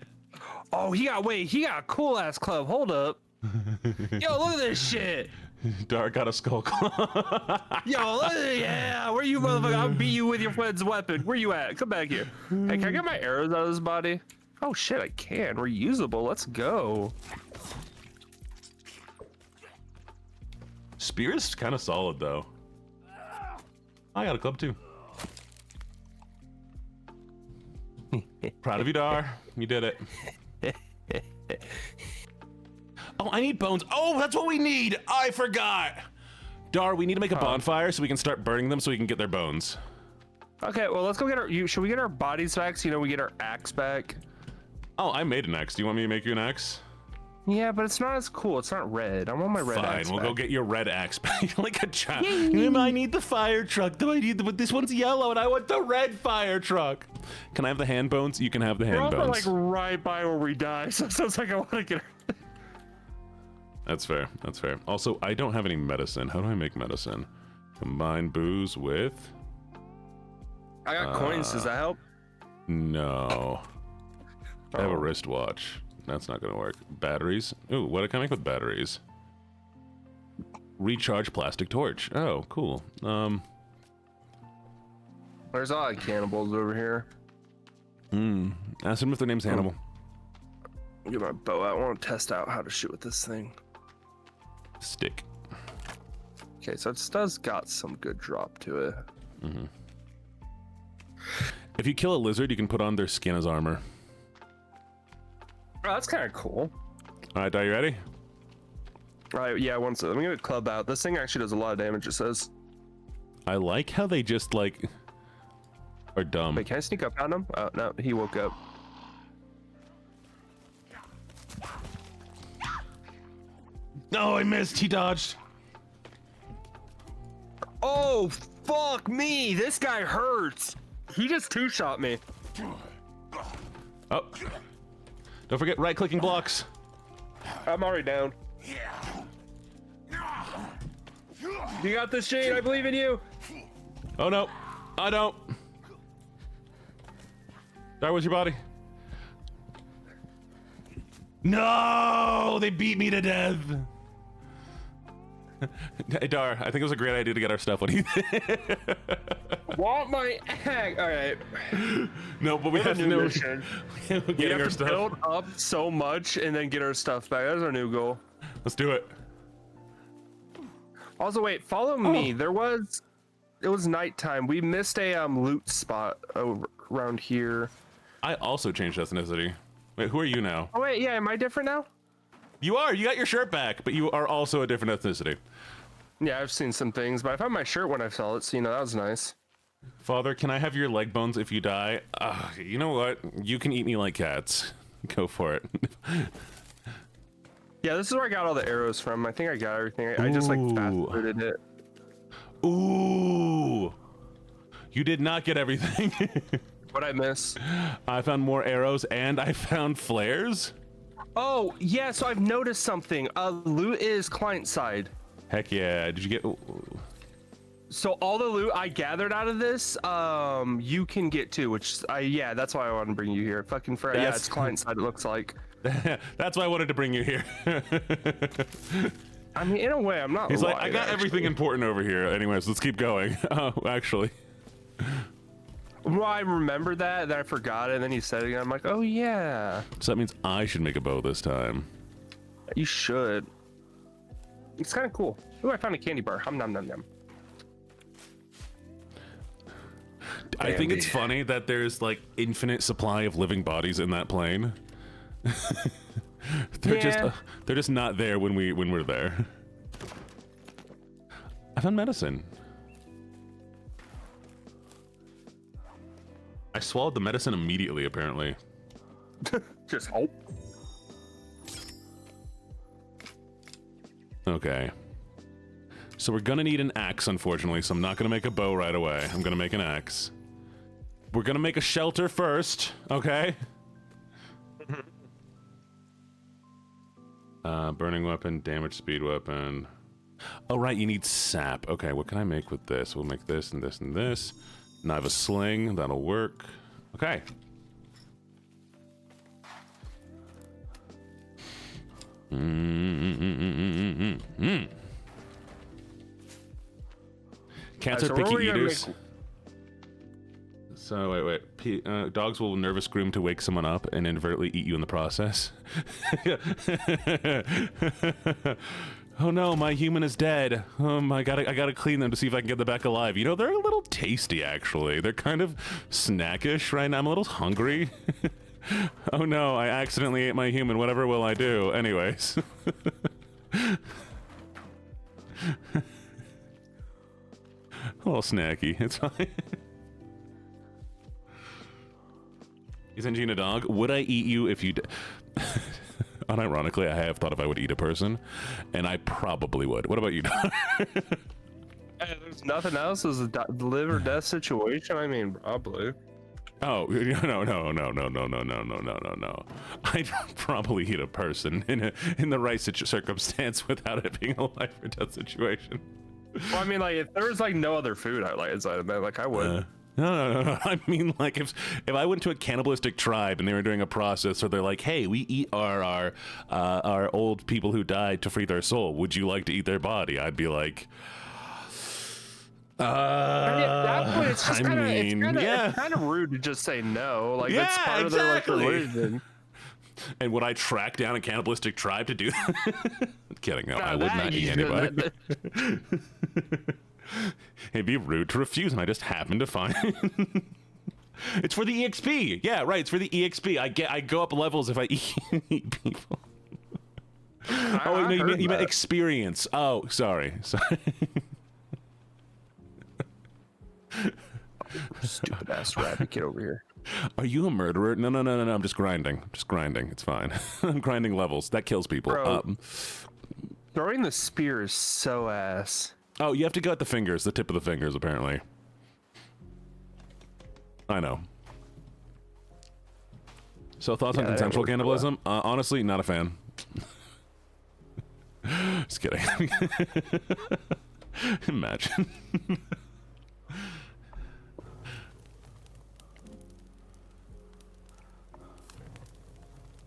Speaker 2: Oh, he got a cool ass club. Hold up. Yo, look at this shit.
Speaker 1: Dark got a skull claw.
Speaker 2: Yo, yeah, where you motherfucker? I'll beat you with your friend's weapon. Where you at? Come back here. Hey, can I get my arrows out of this body? Oh shit, I can. Reusable. Let's go.
Speaker 1: Spear is kind of solid though. I got a club too. Proud of you, Dar. You did it. Oh, I need bones. Oh, that's what we need. I forgot. Dar, we need to make a bonfire so we can start burning them so we can get their bones.
Speaker 2: Okay, well, let's go get our. Should we get our bodies back so we get our axe back?
Speaker 1: Oh, I made an axe. Do you want me to make you an axe?
Speaker 2: Yeah, but it's not as cool. It's not red. I want my red axe.
Speaker 1: Fine, we'll
Speaker 2: back.
Speaker 1: go get your red axe back. You're like a child. I need the fire truck. Though I need but this one's yellow, and I want the red fire truck. Can I have the hand bones? You can have the hand
Speaker 2: We're
Speaker 1: bones.
Speaker 2: like right by where we die, so it sounds like I want to get her.
Speaker 1: That's fair. That's fair. Also, I don't have any medicine. How do I make medicine? Combine booze with.
Speaker 2: I got coins. Does that help?
Speaker 1: No. I have a wristwatch. That's not gonna work. Batteries. Ooh, what can I make with batteries? Recharge plastic torch. Oh, cool.
Speaker 2: There's a lot of cannibals over here.
Speaker 1: Ask them if their name's Hannibal.
Speaker 2: Get my bow out. I want to test out how to shoot with this thing.
Speaker 1: Stick.
Speaker 2: Okay, so it does got some good drop to it.
Speaker 1: If you kill a lizard, you can put on their skin as armor.
Speaker 2: Oh, that's kind of cool.
Speaker 1: All right, are you ready?
Speaker 2: All right, yeah, let me get a club out. This thing actually does a lot of damage, it says.
Speaker 1: I like how they just like are dumb.
Speaker 2: Wait, can I sneak up on him? Oh, no, he woke up.
Speaker 1: No, I missed. He dodged.
Speaker 2: Oh, fuck me. This guy hurts. He just two-shot me.
Speaker 1: Oh. Don't forget right-clicking blocks.
Speaker 2: I'm already down. You got this, Jene. I believe in you.
Speaker 1: Oh no, I don't. Dar, where's your body? No, they beat me to death. Hey, Dar, I think it was a great idea to get our stuff. What do you think?
Speaker 2: Want my egg? All right.
Speaker 1: No, but we have to know.
Speaker 2: We
Speaker 1: Getting our
Speaker 2: have to
Speaker 1: stuff.
Speaker 2: build up so much and then get our stuff back. That's our new goal.
Speaker 1: Let's do it.
Speaker 2: Also, wait, follow me. It was nighttime. We missed a loot spot around here.
Speaker 1: I also changed ethnicity. Wait, who are you now?
Speaker 2: Oh wait, yeah, am I different now?
Speaker 1: You are. You got your shirt back, but you are also a different ethnicity.
Speaker 2: Yeah, I've seen some things, but I found my shirt when I saw it, so that was nice.
Speaker 1: Father, can I have your leg bones if you die? You know what? You can eat me like cats. Go for it.
Speaker 2: Yeah, this is where I got all the arrows from. I think I got everything. I just like fast-footed it.
Speaker 1: Ooh. You did not get everything.
Speaker 2: What'd I miss?
Speaker 1: I found more arrows and I found flares.
Speaker 2: Oh, yeah, so I've noticed something. Loot is client side.
Speaker 1: Heck yeah. Did you get...
Speaker 2: So all the loot I gathered out of this, you can get too, which yeah, that's why I wanted to bring you here. Fucking for yeah, it's client side, it looks like.
Speaker 1: That's why I wanted to bring you here.
Speaker 2: I mean, in a way, I'm not.
Speaker 1: He's
Speaker 2: lying,
Speaker 1: like, I got everything important over here. Anyways, let's keep going. Oh, actually.
Speaker 2: Well, I remember that, then I forgot it, and then he said it again. I'm like, oh yeah.
Speaker 1: So that means I should make a bow this time.
Speaker 2: You should. It's kind of cool. Ooh, I found a candy bar. Hum nom nom nom.
Speaker 1: I think it's funny that there's like infinite supply of living bodies in that plane. They're just not there when we're there. I found medicine. I swallowed the medicine immediately, apparently.
Speaker 2: Just hope.
Speaker 1: Okay. So we're gonna need an axe, unfortunately, so I'm not gonna make a bow right away. I'm gonna make an axe. We're gonna make a shelter first, okay? Burning weapon, damage speed weapon. Oh, right, you need sap. Okay, what can I make with this? We'll make this and this and this. And I have a sling, that'll work. Okay. Cats
Speaker 2: So
Speaker 1: are
Speaker 2: what
Speaker 1: picky
Speaker 2: were you gonna
Speaker 1: eaters. So wait. Dogs will nervous groom to wake someone up and inadvertently eat you in the process. Oh no, my human is dead. I gotta clean them to see if I can get them back alive. You know, they're a little tasty actually. They're kind of snackish right now. I'm a little hungry. Oh no, I accidentally ate my human. Whatever will I do? Anyways. A little snacky. It's fine. Isn't Jene a dog? Would I eat you if you did? Unironically, I have thought if I would eat a person, and I probably would. What about you, dog?
Speaker 2: There's nothing else. Is a live or death situation. I mean, probably.
Speaker 1: Oh, no. I'd probably eat a person in the right circumstance without it being a life or death situation.
Speaker 2: Well, I mean, like, if there was like no other food I like inside of that, like I would.
Speaker 1: No. I mean, like, if I went to a cannibalistic tribe and they were doing a process, or they're like, "Hey, we eat our old people who died to free their soul. Would you like to eat their body?" I'd be like,
Speaker 2: I mean, at that point, it's just
Speaker 1: yeah.
Speaker 2: it's kind of rude to just say no. Like,
Speaker 1: Yeah,
Speaker 2: that's part
Speaker 1: exactly.
Speaker 2: of their like religion.
Speaker 1: And would I track down a cannibalistic tribe to do that? Kidding. No, I would
Speaker 2: that
Speaker 1: not eat
Speaker 2: you-
Speaker 1: anybody. It'd be rude to refuse, and I just happen to find. It's for the EXP. Yeah, right. It's for the EXP. I go up levels if I eat people. Oh, wait, no, you meant experience. Oh, sorry.
Speaker 2: Stupid ass rabbit, get over here.
Speaker 1: Are you a murderer? No. I'm just grinding. It's fine. I'm grinding levels. That kills people.
Speaker 2: Bro, throwing the spear is so ass.
Speaker 1: Oh, you have to go at the fingers, the tip of the fingers, apparently. I know. So thoughts on consensual cannibalism? Honestly, not a fan. Just kidding. Imagine.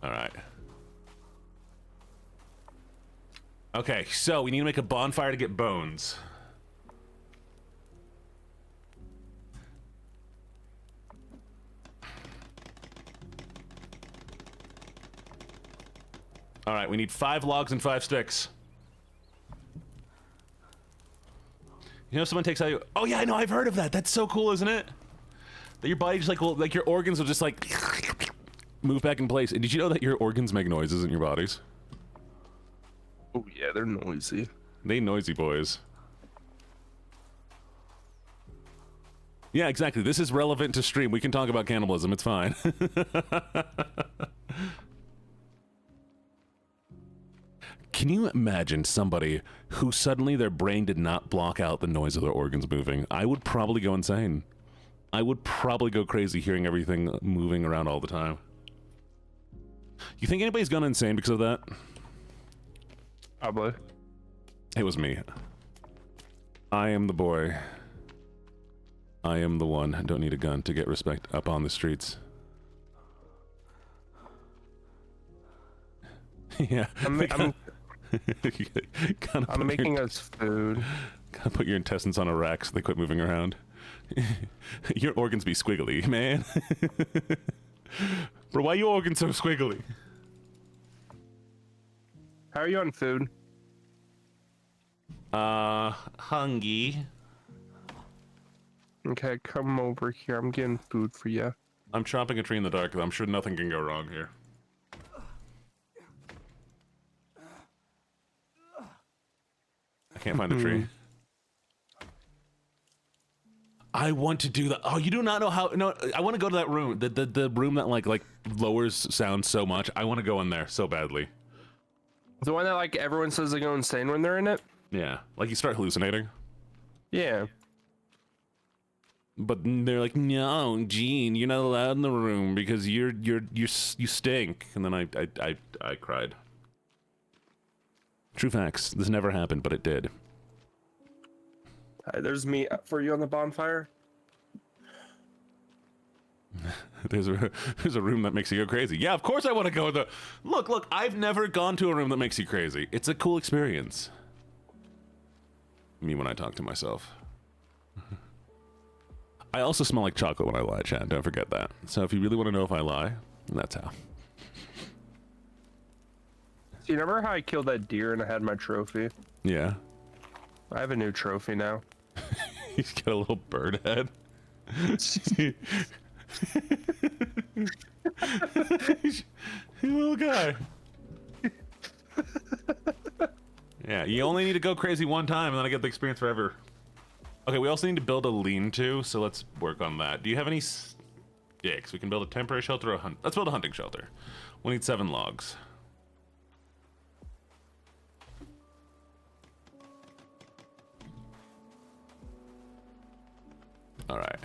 Speaker 1: All right. Okay, so we need to make a bonfire to get bones. All right, we need 5 logs and 5 sticks. You know, someone takes out you. Oh yeah, I know. I've heard of that. That's so cool, isn't it? That your body just like your organs will just like move back in place. And did you know that your organs make noises in your bodies?
Speaker 2: Oh yeah, they're noisy.
Speaker 1: They noisy boys. Yeah, exactly. This is relevant to stream. We can talk about cannibalism. It's fine. Can you imagine somebody who suddenly their brain did not block out the noise of their organs moving? I would probably go insane. I would probably go crazy hearing everything moving around all the time. You think anybody's gone insane because of that?
Speaker 2: Probably.
Speaker 1: It was me. I am the boy. I am the one. I don't need a gun to get respect up on the streets. Yeah.
Speaker 2: I'm making us food.
Speaker 1: Gotta put your intestines on a rack so they quit moving around. Your organs be squiggly, man. Bro, why your organs so squiggly?
Speaker 2: How are you on food?
Speaker 1: Hungry.
Speaker 2: Okay, come over here. I'm getting food for you.
Speaker 1: I'm chopping a tree in the dark, though. I'm sure nothing can go wrong here. I can't find the tree. I want to do that. Oh, you do not know how. No, I want to go to that room. The room that like lowers sound so much. I want to go in there so badly.
Speaker 2: The one that like everyone says they go insane when they're in it?
Speaker 1: Yeah, like you start hallucinating.
Speaker 2: Yeah.
Speaker 1: But they're like, no, Gene, you're not allowed in the room because you stink. And then I cried. True facts. This never happened, but it did.
Speaker 2: There's meat for you on the bonfire.
Speaker 1: There's a room that makes you go crazy. Yeah, of course I want to go. Look, I've never gone to a room that makes you crazy. It's a cool experience. Me when I talk to myself. I also smell like chocolate when I lie, chat. Don't forget that. So if you really want to know if I lie, that's how.
Speaker 2: So you remember how I killed that deer and I had my trophy?
Speaker 1: Yeah.
Speaker 2: I have a new trophy now.
Speaker 1: He's got a little bird head. Little guy. Yeah, you only need to go crazy one time and then I get the experience forever. Okay, we also need to build a lean-to, so let's work on that. Do you have any sticks? We can build a temporary shelter or a hunt. Let's build a hunting shelter. We'll need 7 logs. All right.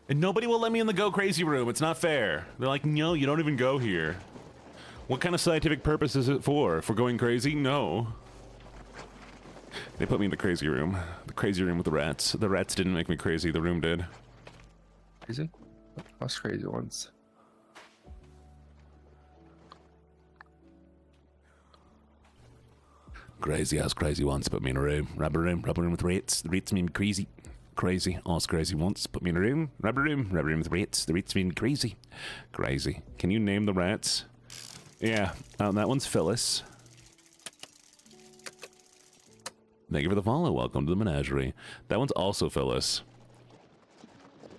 Speaker 1: And nobody will let me in the go crazy room. It's not fair. They're like, no, you don't even go here. What kind of scientific purpose is it for? For going crazy? No. They put me in the crazy room. The crazy room with the rats. The rats didn't make me crazy. The room did.
Speaker 2: Crazy? Us crazy ones.
Speaker 1: Crazy ass crazy ones. Put me in a room. Rubber room with rats. The rats made me crazy. Crazy. Us crazy once. Put me in a room. Rubber room with rats. The rats made me crazy. Crazy. Can you name the rats? Yeah. That one's Phyllis. Thank you for the follow. Welcome to the menagerie. That one's also Phyllis.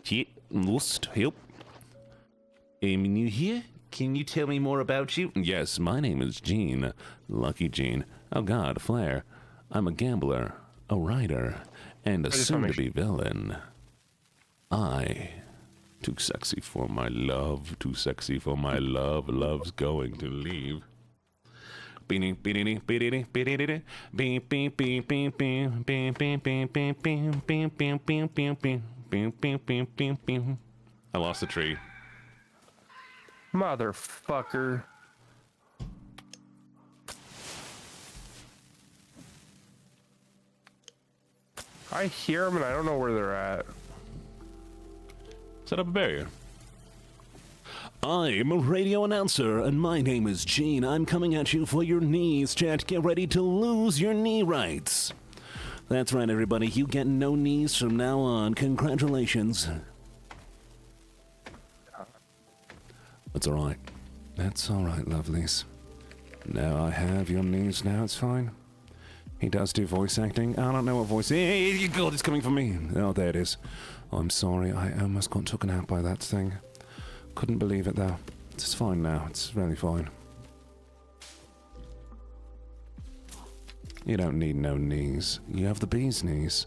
Speaker 1: Hit. Lust. Help. You here? Can you tell me more about you? Yes, my name is Jene. LuckyJene. Oh god, Flair. I'm a gambler, a writer, and a soon-to-be villain. Too sexy for my love, too sexy for my love, love's going to leave. I lost the tree.
Speaker 2: Motherfucker. I hear them and I don't know where they're at.
Speaker 1: Set up a barrier. I'm a radio announcer, and my name is Jene. I'm coming at you for your knees, chat. Get ready to lose your knee rights. That's right, everybody. You get no knees from now on. Congratulations. That's all right. That's all right, lovelies. Now I have your knees. Now it's fine. He does do voice acting. I don't know what voice. Hey, God, it's coming for me. Oh, there it is. Oh, I'm sorry. I almost got taken out by that thing. Couldn't believe it, though. It's fine now. It's really fine. You don't need no knees. You have the bee's knees.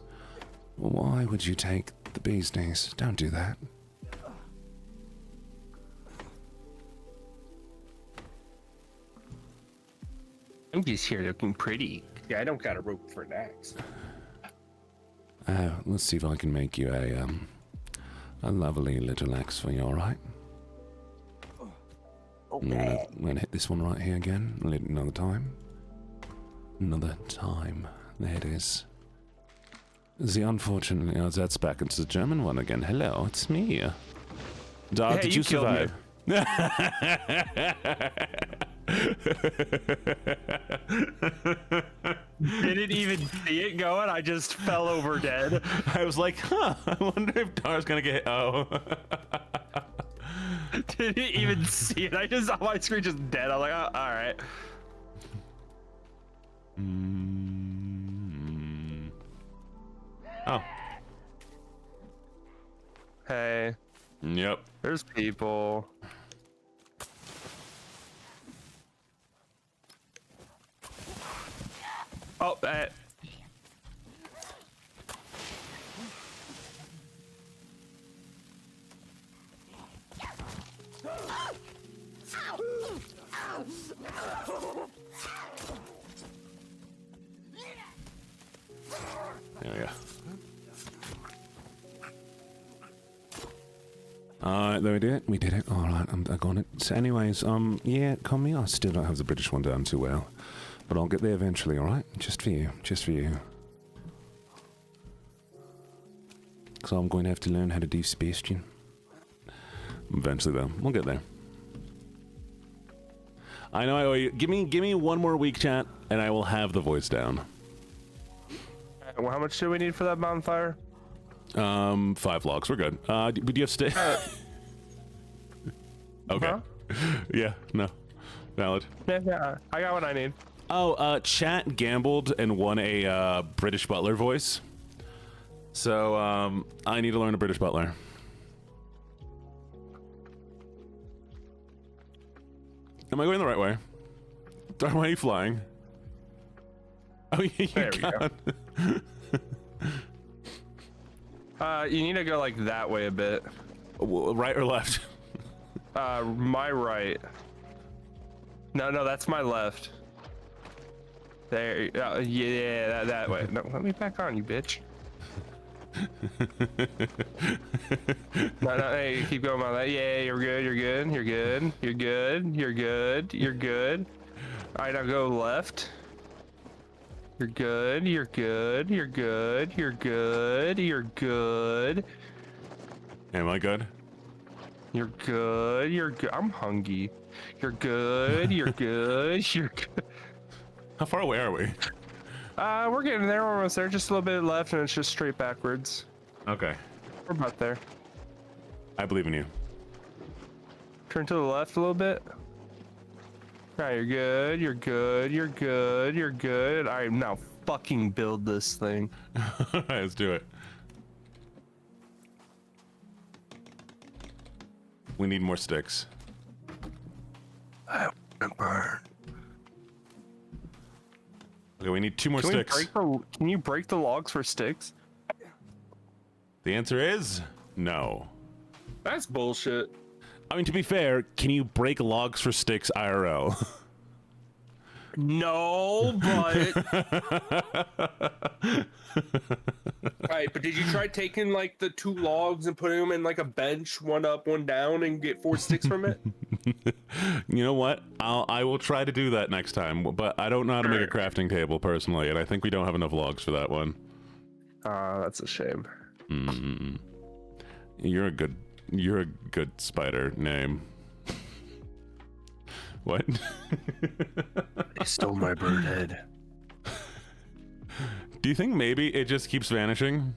Speaker 1: Why would you take the bee's knees? Don't do that.
Speaker 2: I'm just here looking pretty. Yeah, I don't got a rope for an axe.
Speaker 1: Let's see if I can make you a lovely little axe for you, alright?
Speaker 2: Okay.
Speaker 1: I'm gonna hit this one right here again. Another time. Another time. There it is. The unfortunately, that's back into the German one again. Hello, it's me. Dog,
Speaker 2: Hey,
Speaker 1: did you survive?
Speaker 2: Didn't even see it going. I just fell over dead.
Speaker 1: I was like, huh, I wonder if Dar's gonna get hit. Oh.
Speaker 2: Didn't even see it. I just saw my screen just dead. I'm like, oh, all right.
Speaker 1: Oh.
Speaker 2: Hey,
Speaker 1: Yep.
Speaker 2: there's people. Oh, that.
Speaker 1: There we go. Alright, there we did it. We did it. Alright, I got it. So anyways, yeah, Comey, I still don't have the British one down too well. But I'll get there eventually, alright? Just for you. Just for you. So I'm going to have to learn how to do Sebastian. Eventually, though. We'll get there. I know I owe you. Give me one more week, chat, and I will have the voice down.
Speaker 2: Well, how much do we need for that bonfire?
Speaker 1: 5 logs. We're good. Do you have stick? Okay.
Speaker 2: Huh?
Speaker 1: Yeah. No. Valid.
Speaker 2: Yeah, I got what I need.
Speaker 1: Oh, chat gambled and won a British butler voice. So I need to learn a British butler. Am I going the right way? Darn, why are you flying? Oh, yeah,
Speaker 2: There we go. You need to go like that way a bit.
Speaker 1: Right or left?
Speaker 2: My right. No, that's my left. There, yeah, that way. No, let me back on, you bitch. No, hey, keep going my way. Yeah, you're good. All right, now go left. You're good.
Speaker 1: Am I good?
Speaker 2: You're good. I'm hungry. You're good.
Speaker 1: How far away are we?
Speaker 2: We're getting there. We're almost there. Just a little bit left, and it's just straight backwards.
Speaker 1: Okay.
Speaker 2: We're about there.
Speaker 1: I believe in you.
Speaker 2: Turn to the left a little bit. All right, you're good. All right, now fucking build this thing.
Speaker 1: Let's do it. We need more sticks.
Speaker 2: I want to burn.
Speaker 1: Okay, we need 2 more sticks.
Speaker 2: Can you break the logs for sticks?
Speaker 1: The answer is no.
Speaker 2: That's bullshit.
Speaker 1: I mean, to be fair, can you break logs for sticks IRL?
Speaker 2: No, but Alright, but did you try taking like the 2 logs and putting them in like a bench, one up, one down, and get 4 sticks from it?
Speaker 1: You know what? I will try to do that next time, but I don't know how to make a crafting table personally, and I think we don't have enough logs for that one.
Speaker 2: That's a shame.
Speaker 1: You're a good spider name. What?
Speaker 2: They stole my bird head.
Speaker 1: Do you think maybe it just keeps vanishing?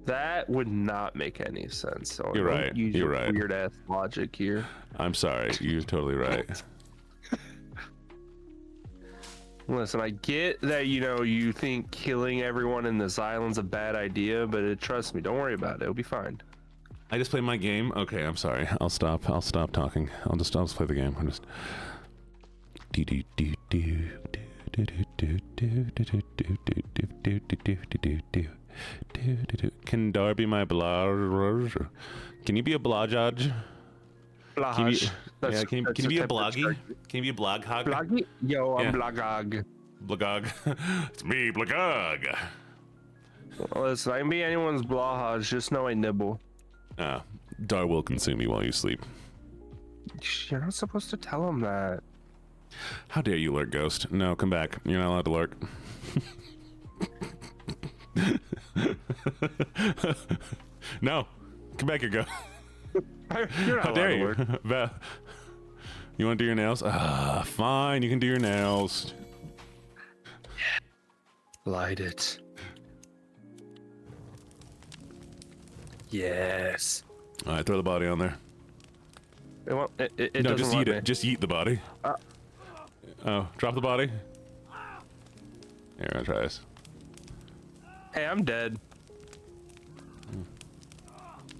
Speaker 2: That would not make any sense. So
Speaker 1: You're right.
Speaker 2: Use
Speaker 1: You're
Speaker 2: your
Speaker 1: right.
Speaker 2: weird ass logic here.
Speaker 1: I'm sorry. You're totally right.
Speaker 2: Listen, I get that you think killing everyone in this island's a bad idea, but trust me, don't worry about it. It'll be fine.
Speaker 1: I just played my game. Okay, I'm sorry. I'll stop talking. I'll just play the game. I'm just. Can Dar be my blog? Can you be a blog judge? Can you be a bloggy? Can you be a blog hog?
Speaker 2: Bloggy? Yo, I'm
Speaker 1: Yeah.
Speaker 2: Blogog.
Speaker 1: Blogog. It's me, Blogog.
Speaker 2: Listen, I can be anyone's blahaj, just know I nibble.
Speaker 1: Dar will consume you while you sleep.
Speaker 2: You're not supposed to tell him that.
Speaker 1: How dare you lurk, Ghost? No, come back. You're not allowed to lurk. No, come back, you go.
Speaker 2: You're not
Speaker 1: How dare
Speaker 2: allowed to
Speaker 1: you?
Speaker 2: work.
Speaker 1: You want to do your nails? Fine, you can do your nails.
Speaker 2: Light it. Yes.
Speaker 1: All right, throw the body on there.
Speaker 2: It won't, it
Speaker 1: No,
Speaker 2: doesn't
Speaker 1: just
Speaker 2: let
Speaker 1: eat
Speaker 2: me.
Speaker 1: it. Just eat the body. Oh, drop the body. Here, I'll try this.
Speaker 2: Hey, I'm dead.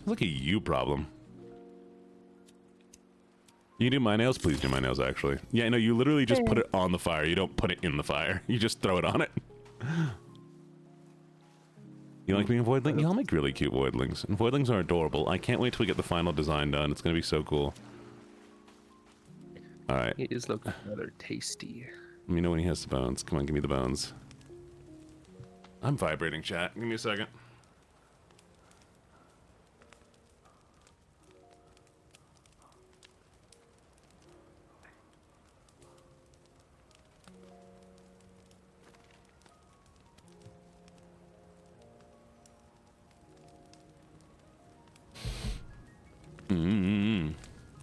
Speaker 1: Look at you, problem. You can do my nails? Please do my nails, actually. Yeah, no, you literally just put it on the fire. You don't put it in the fire. You just throw it on it. You like being a voidling? Y'all make really cute voidlings. And voidlings are adorable. I can't wait till we get the final design done. It's going to be so cool. All right.
Speaker 2: It is looking rather tasty.
Speaker 1: Let me know when he has the bones. Come on, give me the bones. I'm vibrating, chat. Give me a second.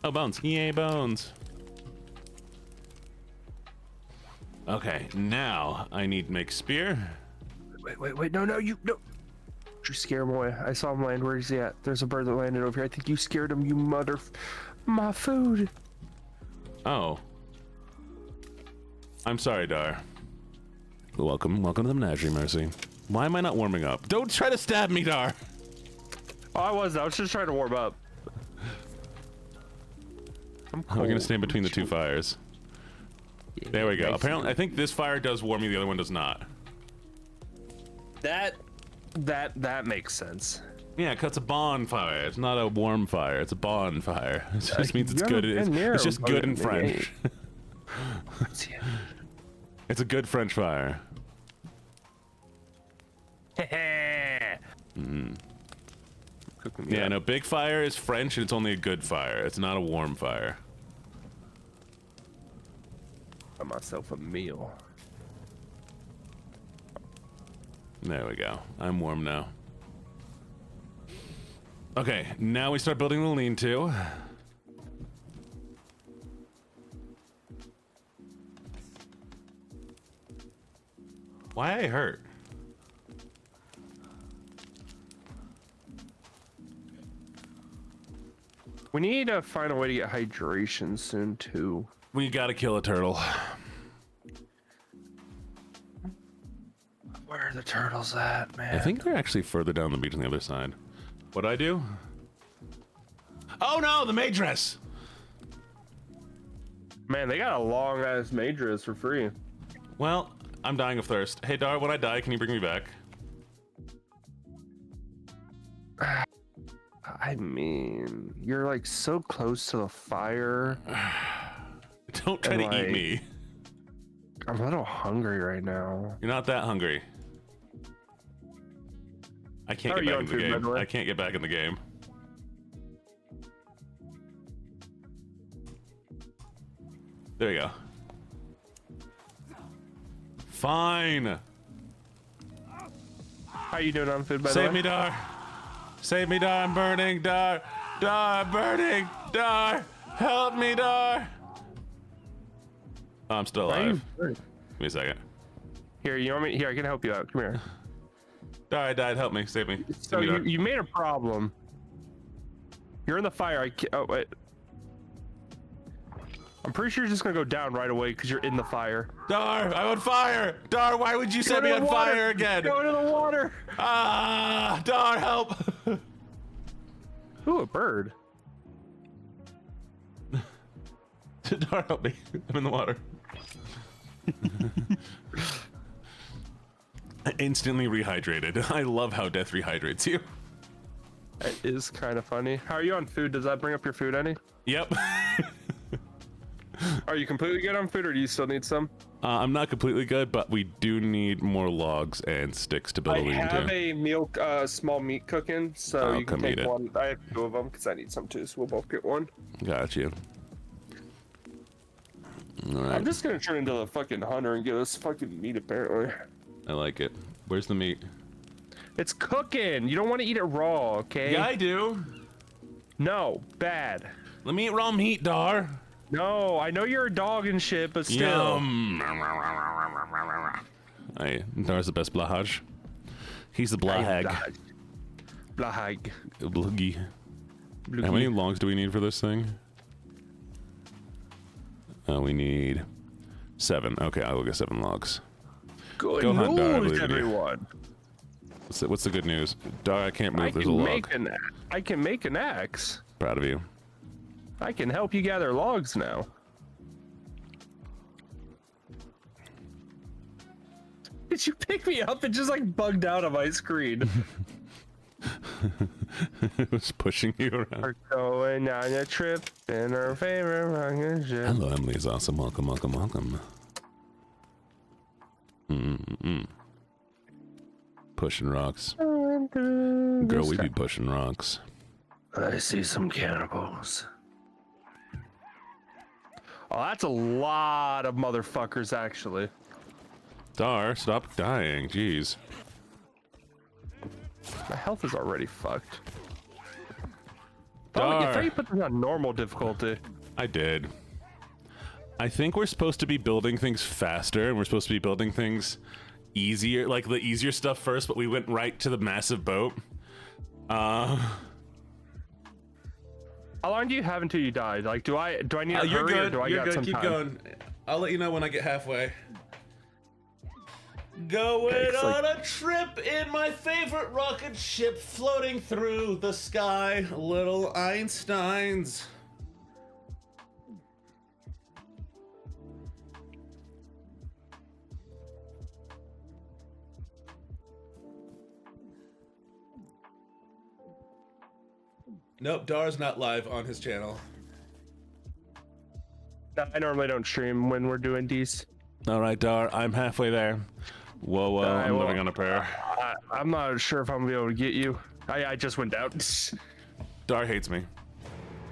Speaker 1: Oh, bones. Yay, bones. Okay, now I need to make spear.
Speaker 2: Wait, no, you scare him away. I saw him land. Where is he at? There's a bird that landed over here. I think you scared him, you mother... My food.
Speaker 1: Oh. I'm sorry, Dar. Welcome to the Menagerie, Mercy. Why am I not warming up? Don't try to stab me, Dar!
Speaker 2: Oh, I was just trying to warm up. I'm cold.
Speaker 1: We're gonna stand between the two fires.
Speaker 2: Yeah,
Speaker 1: There we go.
Speaker 2: nice.
Speaker 1: Apparently, I think this fire does warm you, the other one does not.
Speaker 2: That makes sense.
Speaker 1: Yeah, 'cause it's a bonfire. It's not a warm fire. It's a bonfire. It just means it's good. It's just good in French. It's a good French fire. Yeah, no, big fire is French and it's only a good fire. It's not a warm fire.
Speaker 2: Got myself a meal.
Speaker 1: There we go. I'm warm now. Okay, now we start building the lean-to. Why I hurt?
Speaker 2: We need to find a way to get hydration soon too.
Speaker 1: We gotta kill a turtle.
Speaker 2: Where are the turtles at, man?
Speaker 1: I think they're actually further down the beach on the other side. What'd I do? Oh no, the maid dress!
Speaker 2: Man, they got a long ass maidress for free.
Speaker 1: Well, I'm dying of thirst. Hey Dar, when I die, can you bring me back?
Speaker 2: I mean, you're like so close to the fire.
Speaker 1: Don't try to eat me.
Speaker 2: I'm a little hungry right now.
Speaker 1: You're not that hungry. I can't
Speaker 2: How
Speaker 1: get
Speaker 2: are
Speaker 1: back
Speaker 2: you
Speaker 1: in the
Speaker 2: on food, by
Speaker 1: game.
Speaker 2: the way?
Speaker 1: I can't get back in the game. There we go. Fine.
Speaker 2: How you doing on food, by the way?
Speaker 1: Save me, Dar. Save me, Dar. I'm burning, Dar. Dar, I'm burning. Dar, help me, Dar. Oh, I'm still alive. Give me a second.
Speaker 2: Here, you want me? Here, I can help you out. Come here.
Speaker 1: Dar, I died. Help me. Save me. Save
Speaker 2: So
Speaker 1: me, Dar.
Speaker 2: you made a problem. You're in the fire. Oh wait. I'm pretty sure you're just gonna go down right away because you're in the fire.
Speaker 1: Dar, I'm on fire. Dar, why would you set me on fire again?
Speaker 2: Go into the water.
Speaker 1: Ah, Dar, help.
Speaker 2: Ooh, a bird.
Speaker 1: Dar, help me. I'm in the water. I instantly rehydrated. I love how death rehydrates you.
Speaker 2: That is kind of funny. How are you on food? Does that bring up your food any?
Speaker 1: Yep.
Speaker 2: Are you completely good on food, or do you still need some?
Speaker 1: I'm not completely good, but we do need more logs and sticks to build a
Speaker 2: I have
Speaker 1: lean-to.
Speaker 2: a meal, small meat cooking, so
Speaker 1: Oh,
Speaker 2: you can
Speaker 1: come eat
Speaker 2: take
Speaker 1: it.
Speaker 2: one. I have 2 of them because I need some too, so we'll both get one.
Speaker 1: Got you. All right.
Speaker 2: I'm just gonna turn into the fucking hunter and get us fucking meat. Apparently,
Speaker 1: I like it. Where's the meat?
Speaker 2: it's cooking. You don't want to eat it raw, okay?
Speaker 1: Yeah, I do.
Speaker 2: No, bad.
Speaker 1: Let me eat raw meat, Dar.
Speaker 2: No, I know you're a dog and shit, but still.
Speaker 1: Yum. Hey, Dar's the best blahaj. He's the blahag.
Speaker 2: Blahag.
Speaker 1: Bloogie. How many logs do we need for this thing? We need 7. Okay, I will get 7 logs.
Speaker 2: Good
Speaker 1: Go hunt, Dar, I
Speaker 2: news,
Speaker 1: believe in you.
Speaker 2: everyone.
Speaker 1: What's the good news? Dar, I can't move. There's a log.
Speaker 2: I can make an axe.
Speaker 1: Proud of you.
Speaker 2: I can help you gather logs now. Did you pick me up? It just like bugged out on my screen.
Speaker 1: It was pushing you around.
Speaker 2: We're going on a trip in our favorite rocket ship.
Speaker 1: Hello, Emily is awesome. Welcome, welcome, welcome. Pushing rocks. Girl, we be pushing rocks.
Speaker 2: I see some cannibals. Oh, that's a lot of motherfuckers, actually.
Speaker 1: Dar, stop dying. Jeez.
Speaker 2: My health is already fucked.
Speaker 1: Dar.
Speaker 2: I thought you put this on normal difficulty.
Speaker 1: I did. I think we're supposed to be building things faster, and we're supposed to be building things easier, like the easier stuff first, but we went right to the massive boat.
Speaker 2: How long do you have until you die? Like, do I need to
Speaker 1: you're
Speaker 2: hurry
Speaker 1: good.
Speaker 2: or do I
Speaker 1: You're
Speaker 2: got
Speaker 1: good.
Speaker 2: some
Speaker 1: Keep
Speaker 2: time?
Speaker 1: going. I'll let you know when I get halfway. Going on a trip in my favorite rocket ship, floating through the sky, little Einsteins. Nope, Dar's not live on his channel.
Speaker 2: I normally don't stream when we're doing these.
Speaker 1: All right, Dar, I'm halfway there. Whoa, I'm living on a prayer.
Speaker 2: I'm not sure if I'm gonna be able to get you. I just went down.
Speaker 1: Dar hates me.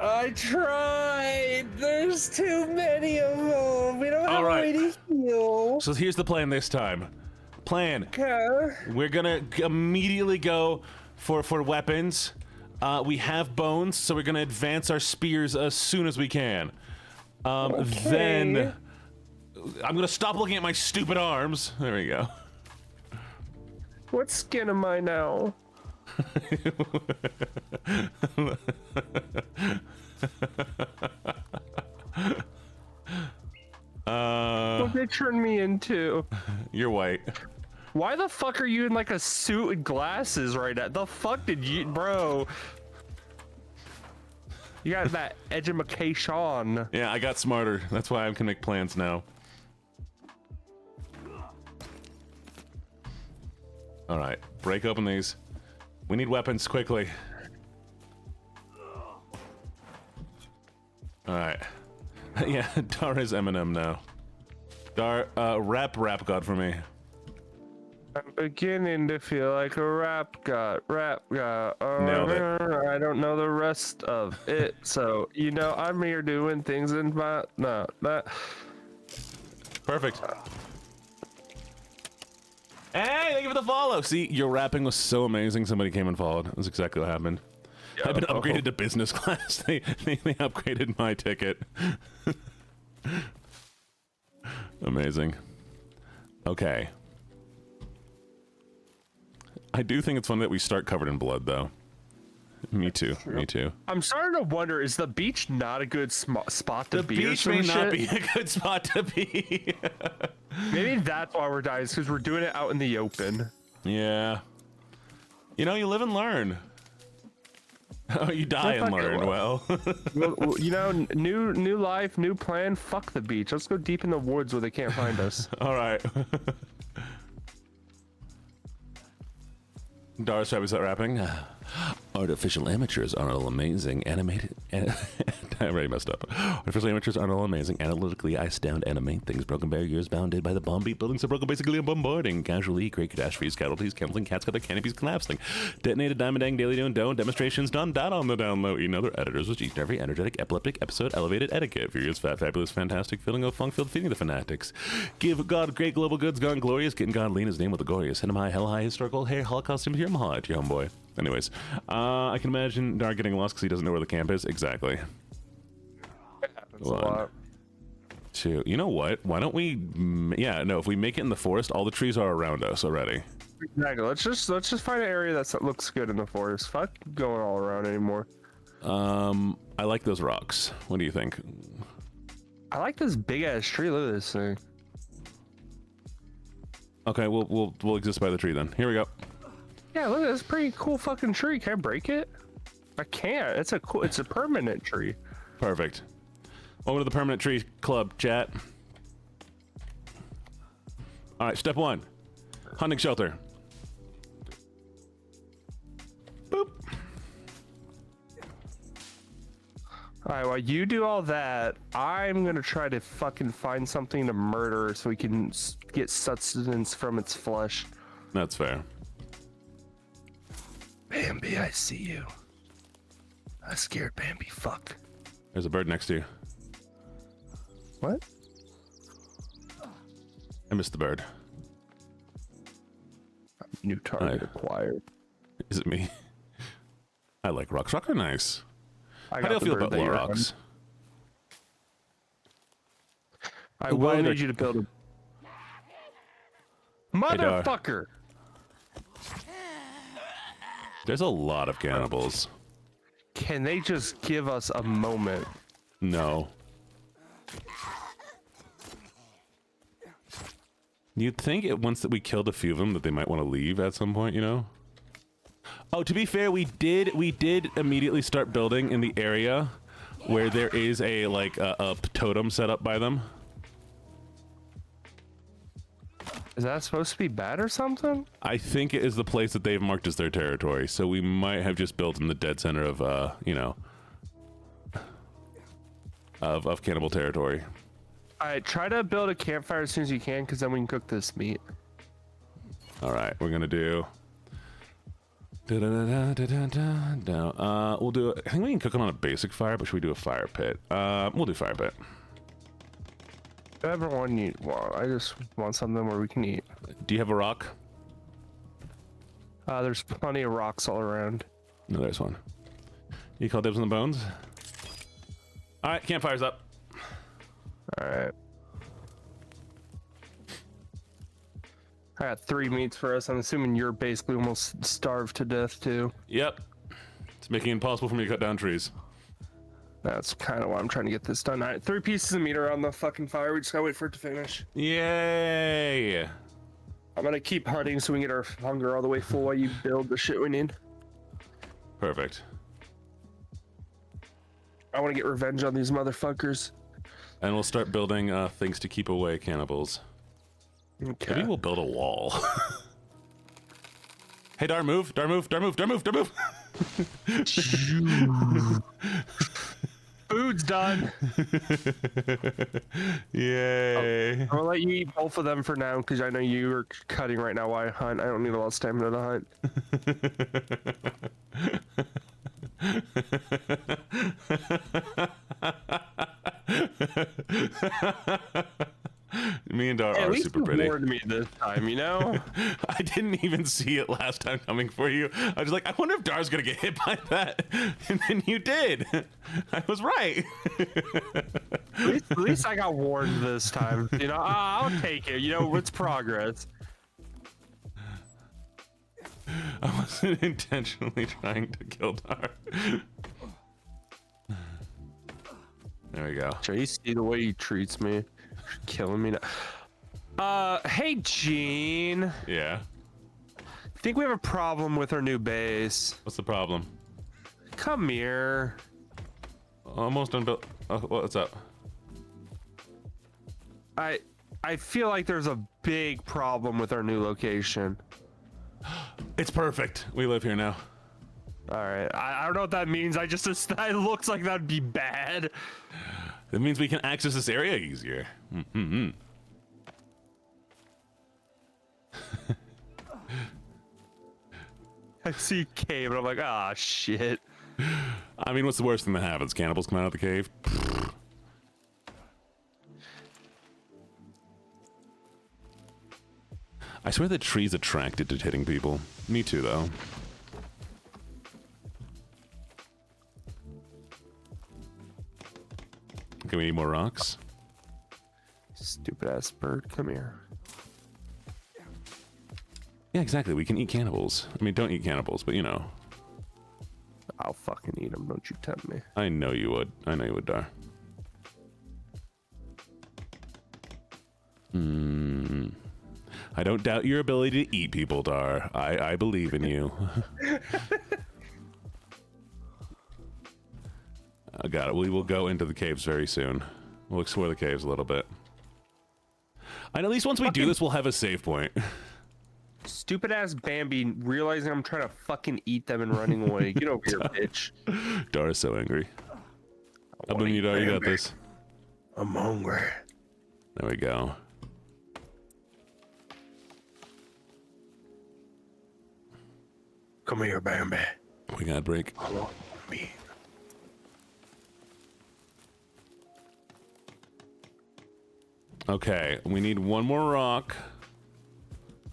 Speaker 2: I tried. There's too many of them. We don't have a way to heal.
Speaker 1: So here's the plan this time. Plan.
Speaker 2: Okay.
Speaker 1: We're gonna immediately go for weapons. We have bones, so we're gonna advance our spears as soon as we can. Then I'm gonna stop looking at my stupid arms. There we go.
Speaker 2: What skin am I now? What they turn me into?
Speaker 1: You're white.
Speaker 2: Why the fuck are you in like a suit and glasses right now? The fuck did you, bro? You got that education.
Speaker 1: Yeah, I got smarter. That's why I can make plans now. All right, break open these. We need weapons quickly. All right. Yeah, Dar is Eminem now. Dar, rap god for me.
Speaker 2: I'm beginning to feel like a rap god.
Speaker 1: Nailed it.
Speaker 2: I don't know the rest of it, so you know I'm here doing things in my that.
Speaker 1: Perfect. Hey, thank you for the follow. See, your rapping was so amazing. Somebody came and followed. That's exactly what happened. I've been upgraded to business class. They upgraded my ticket. Amazing. Okay. I do think it's fun that we start covered in blood, though. Me too. Me too.
Speaker 2: I'm starting to wonder: is the beach not a good spot to be?
Speaker 1: The beach may not be a good spot to be.
Speaker 2: Maybe that's why we're dying, because we're doing it out in the open.
Speaker 1: Yeah. You know, you live and learn. Oh, you die and learn. Well,
Speaker 2: you know, new life, new plan. Fuck the beach. Let's go deep in the woods where they can't find us.
Speaker 1: all right. Dar's trying to start rapping. Artificial amateurs are all amazing animated. I already messed up. Artificial amateurs are all amazing. Analytically, I astound animate things. Broken barriers bounded by the bomb beat buildings are broken basically bombarding. Casually create catastrophes, casualties, canceling, cats got their canopies collapsing. Detonated diamond dang daily doing don't demonstrations done that on the down low. Other editors with each and every energetic epileptic episode elevated etiquette. Furious, fat, fabulous, fantastic, feeling of funk filled feeding the fanatics. Give God great global goods gone glorious. Getting God lean his name with the glorious. Hit him high, hell high, historical hair, Holocaust him here, Mahal at your homeboy. Anyways, I can imagine Dar getting lost because he doesn't know where the camp is. Exactly.
Speaker 2: It happens a lot.
Speaker 1: 2. You know what? Why don't we? Yeah, no. If we make it in the forest, all the trees are around us already.
Speaker 2: Exactly. Let's just find an area that looks good in the forest. Fuck going all around anymore.
Speaker 1: I like those rocks. What do you think?
Speaker 2: I like this big ass tree. Look at this thing.
Speaker 1: Okay, we'll exist by the tree then. Here we go.
Speaker 2: Yeah, look at this pretty cool fucking tree. Can I break it? I can't. It's a permanent tree.
Speaker 1: Perfect. Over to the permanent tree club, chat. All right, step 1. Hunting shelter. Boop.
Speaker 2: All right, while you do all that, I'm gonna try to fucking find something to murder so we can get sustenance from its flesh.
Speaker 1: That's fair.
Speaker 2: Bambi, I see you. I scared Bambi. Fuck.
Speaker 1: There's a bird next to you.
Speaker 2: What?
Speaker 1: I missed the bird.
Speaker 2: New target acquired.
Speaker 1: Is it me? I like rocks. Rocks are nice.
Speaker 2: I
Speaker 1: How do you
Speaker 2: got
Speaker 1: feel
Speaker 2: the
Speaker 1: about
Speaker 2: bird that
Speaker 1: low
Speaker 2: you're
Speaker 1: rocks?
Speaker 2: I will need you to build a motherfucker.
Speaker 1: There's a lot of cannibals.
Speaker 2: Can they just give us a moment?
Speaker 1: No. You'd think once that we killed a few of them that they might want to leave at some point, you know? Oh, to be fair, we did immediately start building in the area where there is a totem set up by them.
Speaker 2: Is that supposed to be bad or something?
Speaker 1: I think it is the place that they've marked as their territory, so we might have just built in the dead center of of cannibal territory.
Speaker 2: Alright, try to build a campfire as soon as you can, because then we can cook this meat.
Speaker 1: Alright, we're gonna do... We'll do... I think we can cook it on a basic fire, but should we do a fire pit? We'll do fire pit.
Speaker 2: I haven't want to eat. Well, I just want something where we can eat.
Speaker 1: Do you have a rock?
Speaker 2: There's plenty of rocks all around.
Speaker 1: No, there's one. You call dibs on the bones? Alright, campfire's up.
Speaker 2: Alright. I got 3 meats for us. I'm assuming you're basically almost starved to death too.
Speaker 1: Yep. It's making it impossible for me to cut down trees.
Speaker 2: That's kind of why I'm trying to get this done. Alright, 3 pieces of meat are on the fucking fire. We just gotta wait for it to finish.
Speaker 1: Yay!
Speaker 2: I'm gonna keep hunting so we can get our hunger all the way full while you build the shit we need.
Speaker 1: Perfect.
Speaker 2: I want to get revenge on these motherfuckers.
Speaker 1: And we'll start building things to keep away cannibals.
Speaker 2: Okay.
Speaker 1: Maybe we'll build a wall. Hey, Dar, move! Dar, move! Dar, move! Dar, move! Dar, move!
Speaker 2: Food's done.
Speaker 1: Yay!
Speaker 2: I'm gonna let you eat both of them for now because I know you are cutting right now while I hunt. I don't need a lot of stamina to hunt.
Speaker 1: Me and Dar are super pretty.
Speaker 2: You warned me this time, you know?
Speaker 1: I didn't even see it last time coming for you. I was like, I wonder if Dar's gonna get hit by that. And then you did. I was right.
Speaker 2: At least I got warned this time. You know, I'll take it. You know, it's progress.
Speaker 1: I wasn't intentionally trying to kill Dar. There we go.
Speaker 2: Joe, you see the way he treats me? Killing me now. Hey, Jene.
Speaker 1: Yeah.
Speaker 2: I think we have a problem with our new base.
Speaker 1: What's the problem?
Speaker 2: Come here.
Speaker 1: Almost done built. Oh, what's up?
Speaker 2: I feel like there's a big problem with our new location.
Speaker 1: It's perfect. We live here now.
Speaker 2: All right. I don't know what that means. It looks like that'd be bad.
Speaker 1: That means we can access this area easier. Mm-hmm.
Speaker 2: I see cave and I'm like, ah, shit.
Speaker 1: I mean, what's the worst thing that happens? Cannibals come out of the cave? I swear the tree's attracted to hitting people. Me too, though. Okay, we need more rocks.
Speaker 2: Stupid ass bird, come here.
Speaker 1: Yeah, exactly. We can eat cannibals. I mean, don't eat cannibals, but you know.
Speaker 2: I'll fucking eat them. Don't you tempt me.
Speaker 1: I know you would. I know you would, Dar. I don't doubt your ability to eat people, Dar. I believe in you. I got it. We will go into the caves very soon. We'll explore the caves a little bit. And at least once we do this, we'll have a save point.
Speaker 2: Stupid ass Bambi realizing I'm trying to fucking eat them and running away. Get over here, bitch.
Speaker 1: Dar is so angry. Up on you, Dar. You got this.
Speaker 2: I'm hungry.
Speaker 1: There we go.
Speaker 2: Come here, Bambi.
Speaker 1: We got a break.
Speaker 2: I want me.
Speaker 1: Okay, we need one more rock.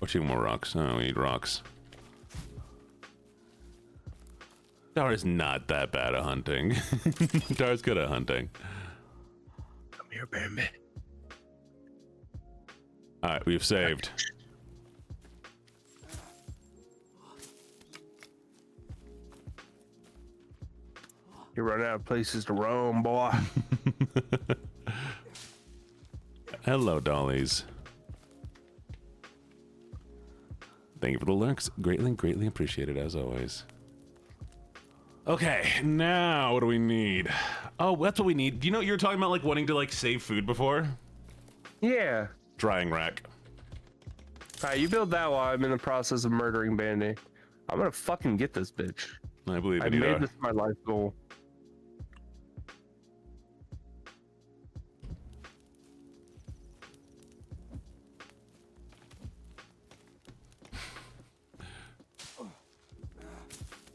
Speaker 1: Or 2 more rocks. No, we need rocks. Dar is not that bad at hunting. Dar's good at hunting.
Speaker 2: Come here, Bambi.
Speaker 1: All right, we've saved.
Speaker 2: You're running out of places to roam, boy.
Speaker 1: Hello, dollies. Thank you for the lurks. Greatly appreciated as always. Okay, now what do we need? Oh, that's what we need. You know, you were talking about like wanting to like save food before?
Speaker 2: Yeah.
Speaker 1: Drying rack.
Speaker 2: Alright, you build that while I'm in the process of murdering Bandy. I'm gonna fucking get this bitch.
Speaker 1: I believe
Speaker 2: I
Speaker 1: it.
Speaker 2: made this my life goal.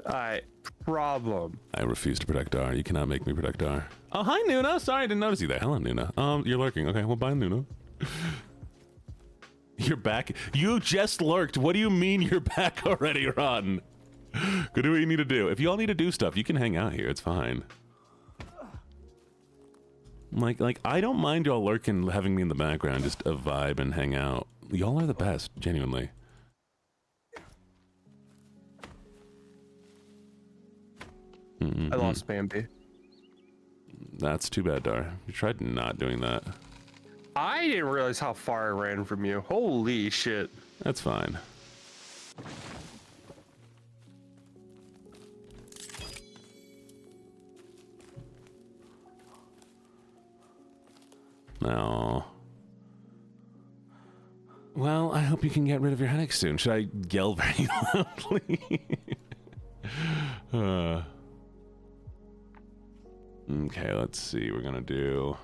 Speaker 2: Alright, problem.
Speaker 1: I refuse to protect R. You cannot make me protect R. Oh, hi, Nuna. Sorry, I didn't notice you there. Hello, Nuna. You're lurking. Okay, well, bye, Nuna. You're back. You just lurked. What do you mean you're back already, Ron? Go do what you need to do. If you all need to do stuff, you can hang out here. It's fine. Like I don't mind y'all lurking, having me in the background, just a vibe and hang out. Y'all are the best, genuinely.
Speaker 2: I lost Bambi.
Speaker 1: That's too bad, Dar. You tried not doing that.
Speaker 2: I didn't realize how far I ran from you. Holy shit.
Speaker 1: That's fine. No. Well, I hope you can get rid of your headache soon. Should I yell very loudly? Okay, let's see. We're gonna do...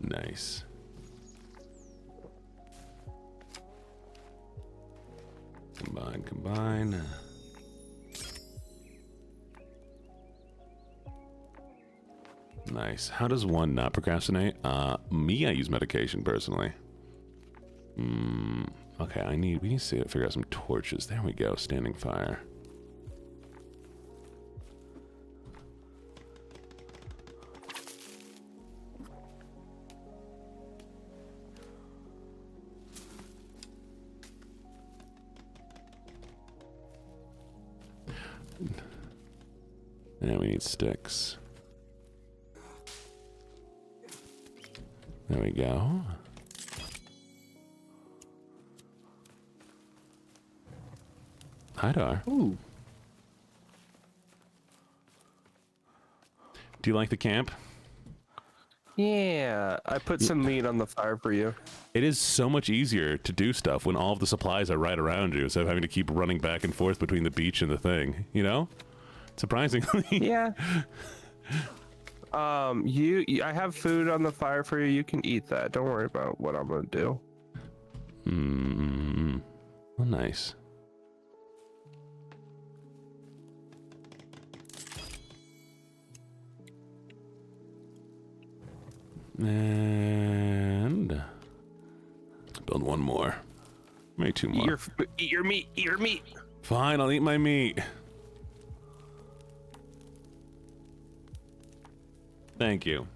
Speaker 1: Nice. Combine. Nice. How does one not procrastinate? Me, I use medication personally. Okay, we need to figure out some torches. There we go. Standing fire. And we need sticks. There we go. Hi, Dar.
Speaker 2: Ooh.
Speaker 1: Do you like the camp?
Speaker 2: Yeah, I put some meat on the fire for you.
Speaker 1: It is so much easier to do stuff when all of the supplies are right around you, instead of having to keep running back and forth between the beach and the thing, you know? Surprisingly.
Speaker 2: Yeah. I have food on the fire for you. You can eat that. Don't worry about what I'm gonna do.
Speaker 1: Well, nice. And build one more. Maybe two more.
Speaker 2: Eat your meat. Eat your meat.
Speaker 1: Fine, I'll eat my meat. Thank you.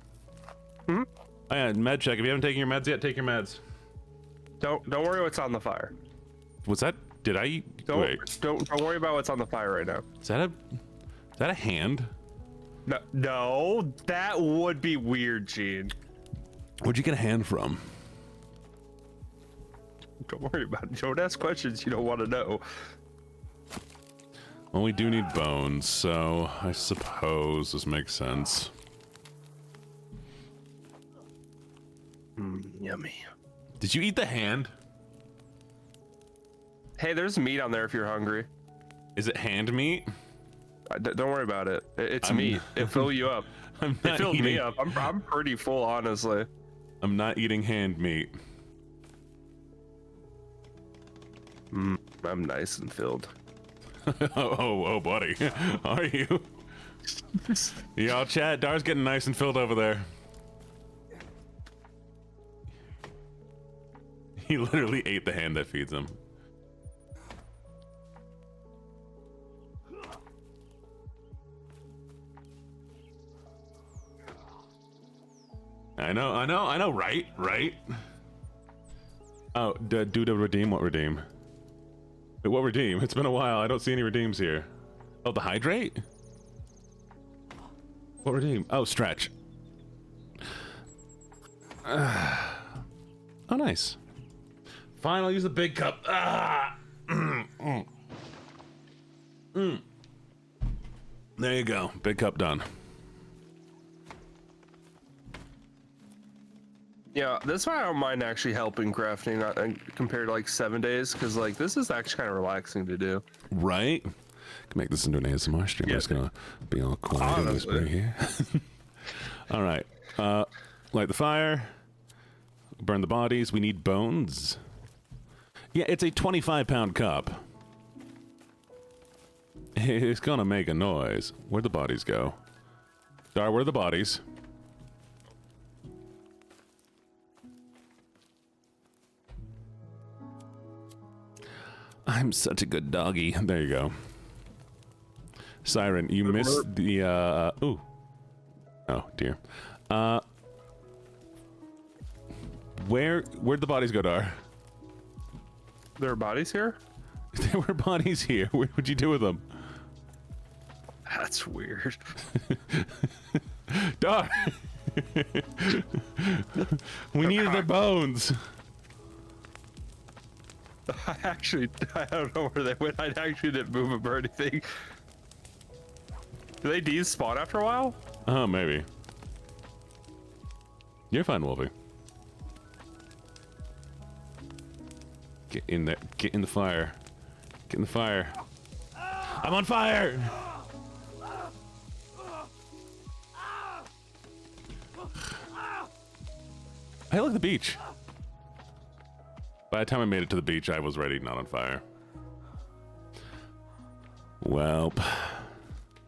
Speaker 2: Hmm?
Speaker 1: Oh yeah, med check. If you haven't taken your meds yet, take your meds.
Speaker 2: Don't worry what's on the fire.
Speaker 1: What's that? Did I eat? Wait.
Speaker 2: Don't worry about what's on the fire right now.
Speaker 1: Is that a hand?
Speaker 2: No, that would be weird, Gene.
Speaker 1: Where'd you get a hand from?
Speaker 2: Don't worry about it. Don't ask questions you don't want to know.
Speaker 1: Well, we do need bones, so I suppose this makes sense.
Speaker 2: Yummy.
Speaker 1: Did you eat the hand?
Speaker 2: Hey, there's meat on there if you're hungry.
Speaker 1: Is it hand meat?
Speaker 2: Don't worry about it. It's meat. It filled you up. It filled me up. I'm pretty full, honestly.
Speaker 1: I'm not eating hand meat.
Speaker 2: I'm nice and filled.
Speaker 1: oh, buddy. Are you? Y'all chat. Dar's getting nice and filled over there. He literally ate the hand that feeds him. I know, right? Oh, do to redeem? What redeem? Wait, what redeem? It's been a while. I don't see any redeems here. Oh, the hydrate? What redeem? Oh, stretch. Oh, nice. Fine, I'll use the big cup. There you go. Big cup done.
Speaker 2: Yeah, that's why I don't mind actually helping crafting compared to like 7 days, because like this is actually kind of relaxing to do.
Speaker 1: Right? Can make this into an ASMR stream. I'm just gonna be all quiet and whisper here. All right. Light the fire. Burn the bodies. We need bones. Yeah, it's a 25-pound cup. It's gonna make a noise. Where'd the bodies go? Dar, where are the bodies? I'm such a good doggy. There you go. Siren, you missed the, ooh. Oh, dear. Where'd the bodies go, Dar?
Speaker 2: There are bodies here?
Speaker 1: There were bodies here. What would you do with them?
Speaker 2: That's weird.
Speaker 1: Dar! We needed their bones.
Speaker 2: I don't know where they went. I actually didn't move them or anything. Do they despawn after a while?
Speaker 1: Oh, maybe. You're fine, Wolfie. Get in there. Get in the fire. Get in the fire. I'm on fire! Hey, look at the beach. By the time I made it to the beach, I was ready, not on fire. Well,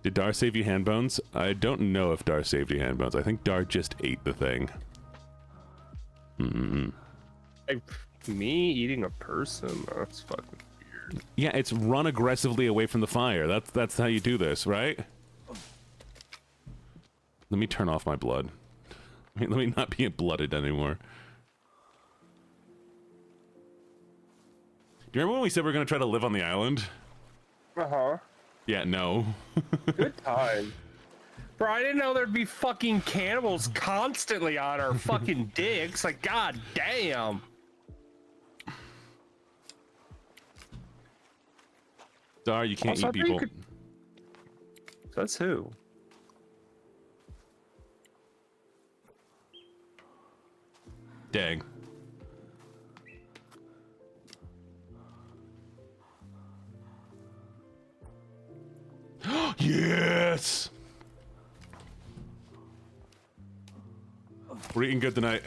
Speaker 1: did Dar save you hand bones? I don't know if Dar saved you hand bones. I think Dar just ate the thing.
Speaker 2: Me eating a person? That's fucking weird.
Speaker 1: Yeah, it's run aggressively away from the fire. That's how you do this, right? Let me turn off my blood. Let me not be blooded anymore. Do you remember when we said we were going to try to live on the island?
Speaker 2: Uh-huh.
Speaker 1: Yeah, no.
Speaker 2: Good time. Bro, I didn't know there'd be fucking cannibals constantly on our fucking dicks. Like, god damn.
Speaker 1: Dar, you can't eat people.
Speaker 2: That's who?
Speaker 1: Dang. Yes! We're eating good tonight.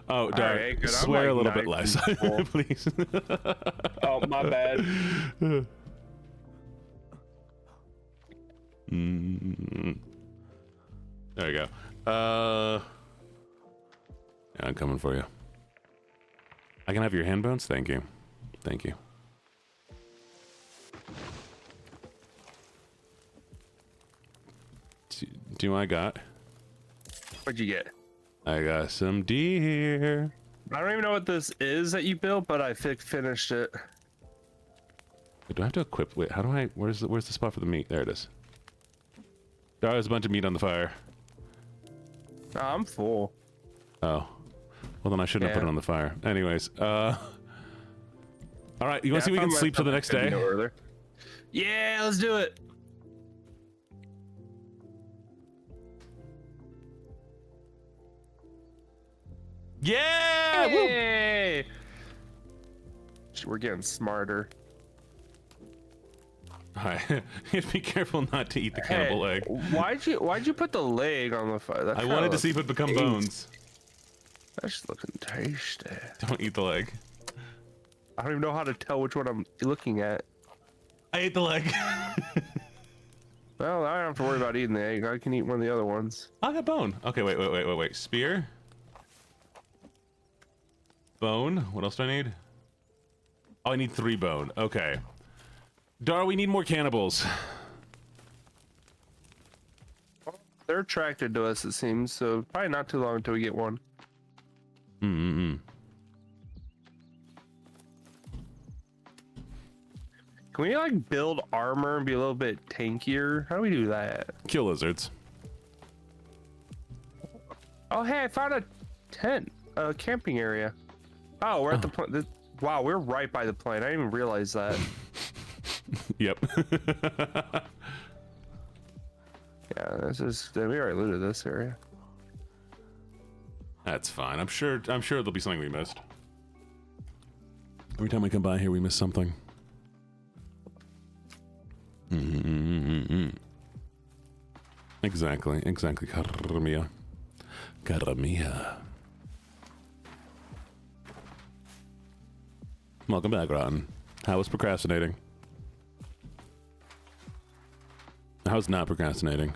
Speaker 1: Oh, Dar,
Speaker 2: right,
Speaker 1: swear a little bit less, please.
Speaker 2: Oh, my bad.
Speaker 1: There you go. Yeah, I'm coming for you. I can have your hand bones? Thank you. Thank you. Do I got?
Speaker 2: What'd you get?
Speaker 1: I got some deer.
Speaker 2: I don't even know what this is that you built, but I finished it.
Speaker 1: Do I have to equip? Wait, how do I? Where's the spot for the meat? There it is. There's a bunch of meat on the fire.
Speaker 2: I'm full.
Speaker 1: Oh, well then I shouldn't have put it on the fire. Anyways, all right. You want to see if we can sleep till the next day?
Speaker 2: Yeah, let's do it.
Speaker 1: Yeah!
Speaker 2: Hey! We're getting smarter.
Speaker 1: Alright, you have to be careful not to eat the cannibal leg.
Speaker 2: Why'd you put the leg on the fire?
Speaker 1: I wanted to see if it become bones.
Speaker 2: That's looking tasty.
Speaker 1: Don't eat the leg.
Speaker 2: I don't even know how to tell which one I'm looking at.
Speaker 1: I ate the leg.
Speaker 2: Well, I don't have to worry about eating the egg. I can eat one of the other ones.
Speaker 1: I got bone. Okay, wait. Spear. Bone. What else do I need? Oh, I need 3 bone. Okay. Dar, we need more cannibals.
Speaker 2: Well, they're attracted to us, it seems, so probably not too long until we get one. Can we like build armor and be a little bit tankier? How do we do that?
Speaker 1: Kill lizards.
Speaker 2: Oh, hey, I found a tent, a camping area. Oh, we're at the plane. Wow, we're right by the plane. I didn't even realize that.
Speaker 1: Yep.
Speaker 2: Yeah, this is. We already looted this area.
Speaker 1: That's fine. I'm sure there'll be something we missed. Every time we come by here, we miss something. Exactly. Karamia. Welcome back, Rotten. How was procrastinating? How's not procrastinating?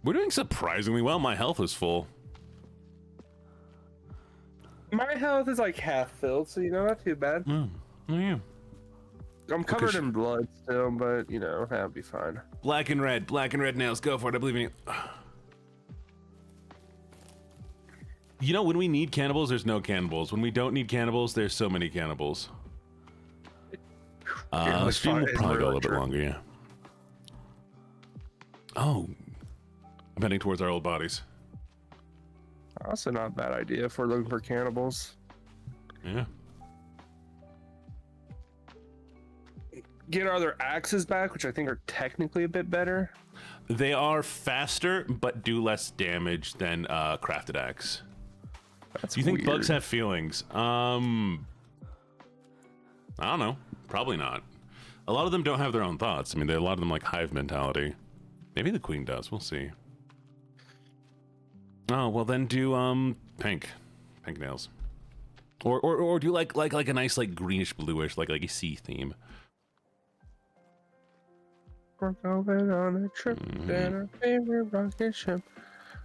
Speaker 1: We're doing surprisingly well. My health is full.
Speaker 2: My health is like half filled, so not too bad.
Speaker 1: Oh yeah.
Speaker 2: I'm covered in blood still, but that'll be fine.
Speaker 1: Black and red nails. Go for it. I believe in you. When we need cannibals, there's no cannibals. When we don't need cannibals, there's so many cannibals. Stream will probably go a little bit longer, yeah. Oh, I'm heading towards our old bodies.
Speaker 2: Also not a bad idea if we're looking for cannibals.
Speaker 1: Yeah.
Speaker 2: Get our other axes back, which I think are technically a bit better.
Speaker 1: They are faster, but do less damage than crafted axe.
Speaker 2: That's
Speaker 1: Do you think
Speaker 2: weird.
Speaker 1: bugs have feelings? I don't know. Probably not. A lot of them don't have their own thoughts. I mean, a lot of them like hive mentality. Maybe the queen does. We'll see. Oh, well then do pink nails. Or do like a nice like greenish bluish like a sea theme.
Speaker 2: We're going on a trip in our favorite rocket ship.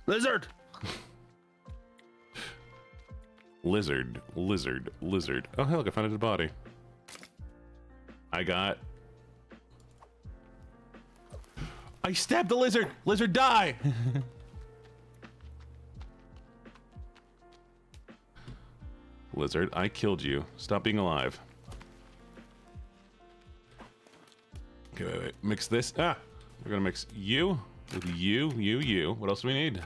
Speaker 2: Lizard.
Speaker 1: Lizard. Oh, hey, look, I found a dead body. I stabbed the lizard! Lizard, die! Lizard, I killed you. Stop being alive. Okay, wait. Mix this. We're gonna mix you with you. What else do we need?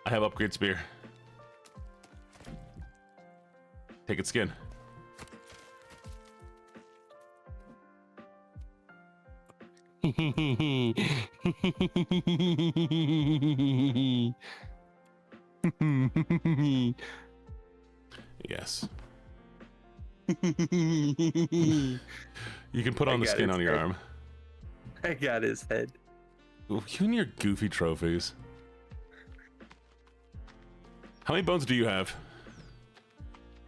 Speaker 1: I have upgrade spear. Take its skin. Yes. You can put on the skin on your arm.
Speaker 2: I got his head.
Speaker 1: Ooh, you and your goofy trophies. How many bones do you have?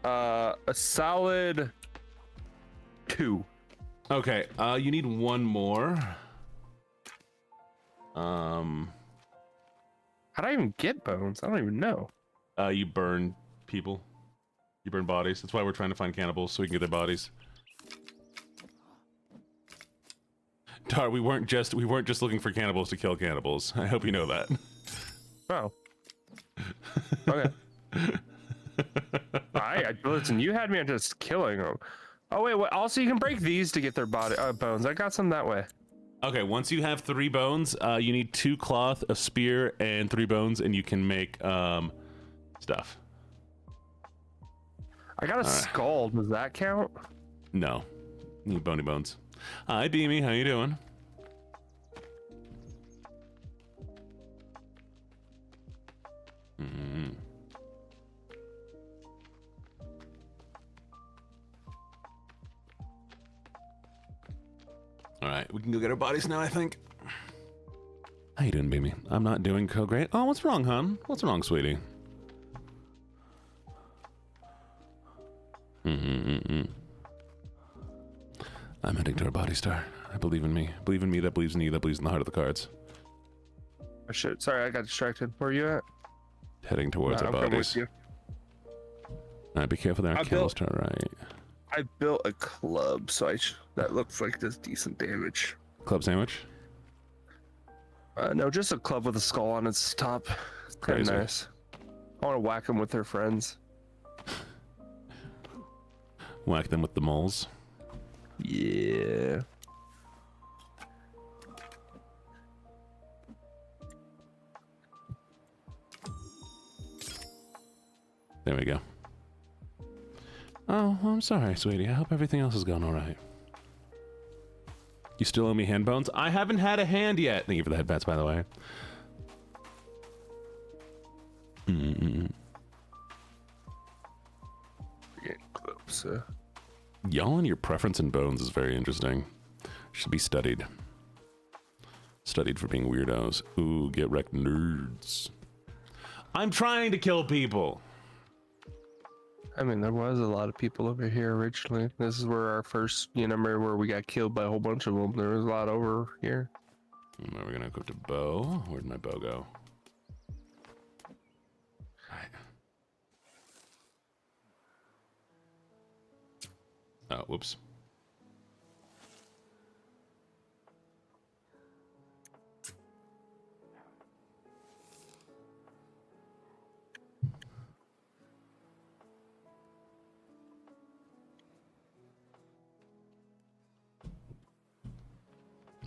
Speaker 2: A solid 2.
Speaker 1: Okay, you need one more.
Speaker 2: How do I even get bones? I don't even know.
Speaker 1: You burn people. You burn bodies. That's why we're trying to find cannibals so we can get their bodies. Dar, we weren't just looking for cannibals to kill cannibals. I hope you know that.
Speaker 2: Oh. Okay. Listen, you had me at just killing them. Oh wait, what? Also you can break these to get their body bones. I got some that way.
Speaker 1: Okay, once you have 3 bones, you need 2 cloth, a spear, and 3 bones, and you can make stuff.
Speaker 2: I got a skull. Does that count?
Speaker 1: No, you need bony bones. Hi, Deemy. How you doing? All right, we can go get our bodies now, I think. How you doing, baby? I'm not doing so great. Oh, what's wrong, hon? What's wrong, sweetie? I'm heading to our body star. I believe in me. Believe in me that believes in you, that believes in the heart of the cards.
Speaker 2: Oh shit, sorry, I got distracted. Where are you at?
Speaker 1: Heading towards our
Speaker 2: I'm coming
Speaker 1: bodies.
Speaker 2: with you.
Speaker 1: All right, be careful there. Kills to our right.
Speaker 2: I built a club, so that looks like does decent damage.
Speaker 1: Club sandwich?
Speaker 2: No, just a club with a skull on its top. It's kind of
Speaker 1: Crazy.
Speaker 2: nice. I want to whack them with their friends.
Speaker 1: Whack them with the moles.
Speaker 2: Yeah.
Speaker 1: There we go. Oh, I'm sorry, sweetie. I hope everything else is going all right. You still owe me hand bones? I haven't had a hand yet. Thank you for the head pats, by the way.
Speaker 2: Getting close.
Speaker 1: Y'all and your preference in bones is very interesting. Should be studied. Studied for being weirdos. Ooh, get wrecked, nerds. I'm trying to kill people.
Speaker 2: I mean, there was a lot of people over here originally. This is where our first, remember where we got killed by a whole bunch of them. There was a lot over here.
Speaker 1: Now we're gonna equip the bow. Where'd my bow go? Alright. Oh, whoops.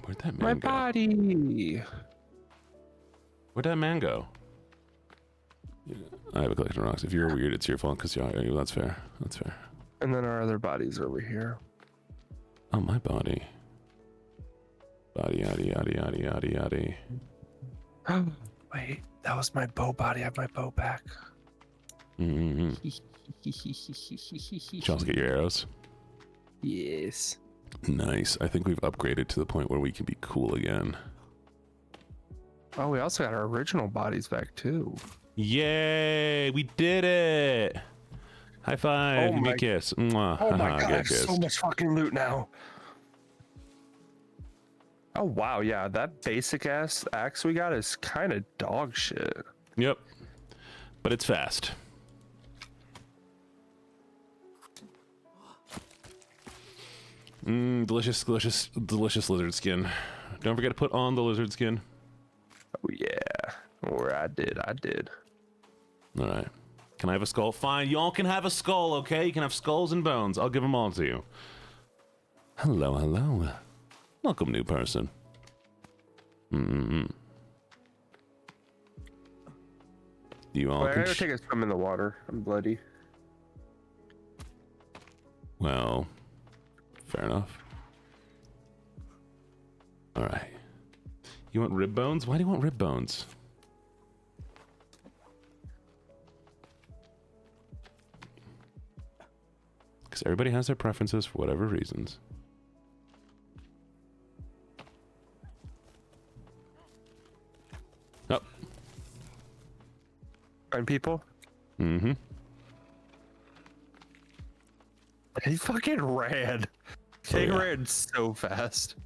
Speaker 1: Where'd that man go?
Speaker 2: My body.
Speaker 1: Where'd that man go? Yeah, I have a collection of rocks. If you're weird, it's your fault, because that's fair. That's fair.
Speaker 2: And then our other bodies over here.
Speaker 1: Oh, my body. Body, yaddy, yaddy, yaddy, yaddy, yaddy.
Speaker 2: Wait, that was my bow body. I have my bow back.
Speaker 1: Mm-hmm. Charles, get your arrows.
Speaker 2: Yes.
Speaker 1: Nice. I think we've upgraded to the point where we can be cool again.
Speaker 2: Oh, we also got our original bodies back too.
Speaker 1: Yay! We did it! High five!
Speaker 2: Oh
Speaker 1: Give me
Speaker 2: my-
Speaker 1: a kiss. Mwah.
Speaker 2: Oh my
Speaker 1: Haha,
Speaker 2: god, I
Speaker 1: get
Speaker 2: have so
Speaker 1: kissed.
Speaker 2: much fucking loot now. Oh wow, yeah, that basic ass axe we got is kind of dog shit.
Speaker 1: Yep. But it's fast. Delicious, delicious, delicious lizard skin. Don't forget to put on the lizard skin.
Speaker 2: Oh yeah, or I did.
Speaker 1: All right. Can I have a skull? Fine, y'all can have a skull, okay? You can have skulls and bones. I'll give them all to you. Hello, hello. Welcome, new person. You all
Speaker 2: Wait, I
Speaker 1: can...
Speaker 2: gotta take a swim in the water. I'm bloody.
Speaker 1: Well, fair enough. All right. You want rib bones? Why do you want rib bones? Because everybody has their preferences for whatever reasons. Oh.
Speaker 2: Find people?
Speaker 1: Mm-hmm.
Speaker 2: He fucking ran. He
Speaker 1: yeah.
Speaker 2: ran so fast.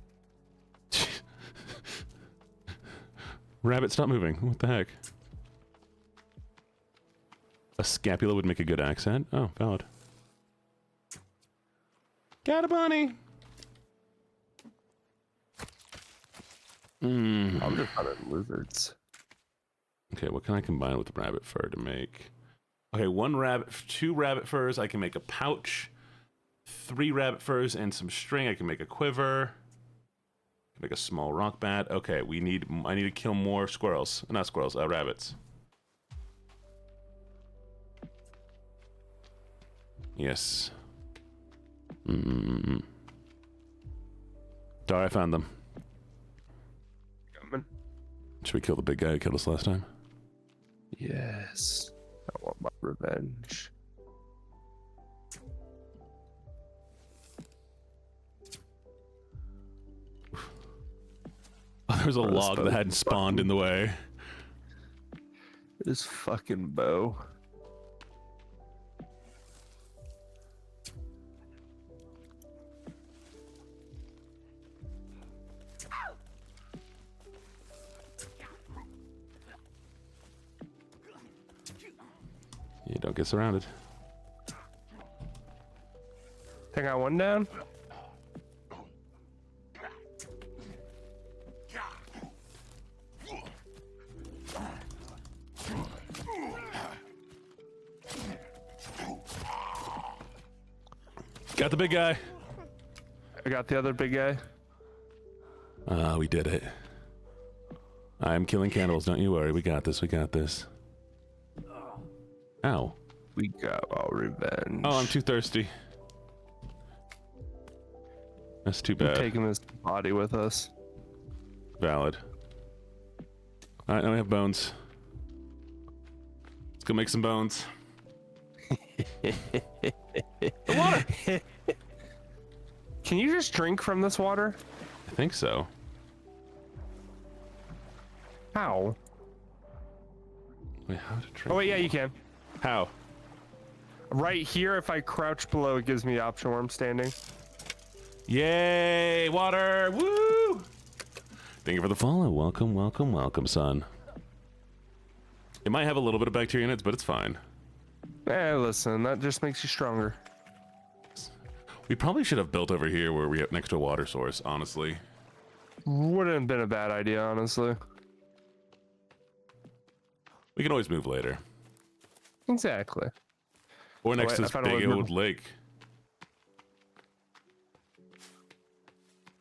Speaker 1: Rabbit, stop moving. What the heck? A scapula would make a good accent. Oh, valid. Got a bunny.
Speaker 2: I'm just hunting lizards.
Speaker 1: Okay, what can I combine with rabbit fur to make? Okay, 2 rabbit furs. I can make a pouch. 3 rabbit furs and some string. I can make a quiver. I can make a small rock bat. Okay, I need to kill more squirrels. Not squirrels, rabbits. Yes. Dar, I found them.
Speaker 2: Coming.
Speaker 1: Should we kill the big guy who killed us last time?
Speaker 2: Yes. I want my revenge.
Speaker 1: there was a log that hadn't spawned in the way.
Speaker 2: This fucking bow.
Speaker 1: You don't get surrounded.
Speaker 2: Think I got one down?
Speaker 1: Got the big guy.
Speaker 2: I got the other big guy.
Speaker 1: We did it. I'm killing cannibals, don't you worry. We got this, we got this. Ow.
Speaker 2: We got our revenge.
Speaker 1: Oh, I'm too thirsty. That's too
Speaker 2: We're
Speaker 1: bad.
Speaker 2: taking this body with us.
Speaker 1: Valid. Alright, now we have bones. Let's go make some bones. The water!
Speaker 2: Can you just drink from this water?
Speaker 1: I think so.
Speaker 2: How?
Speaker 1: Wait, how to drink?
Speaker 2: Oh wait, yeah, you can.
Speaker 1: How?
Speaker 2: Right here, if I crouch below, it gives me the option where I'm standing.
Speaker 1: Yay! Water! Woo! Thank you for the follow. Welcome, welcome, welcome, son. It might have a little bit of bacteria in it, but it's fine.
Speaker 2: Eh, listen, that just makes you stronger.
Speaker 1: We probably should have built over here where we have next to a water source, honestly.
Speaker 2: Wouldn't have been a bad idea, honestly.
Speaker 1: We can always move later.
Speaker 2: Exactly.
Speaker 1: Or next to
Speaker 2: I
Speaker 1: this
Speaker 2: found a
Speaker 1: big
Speaker 2: way to
Speaker 1: old lake.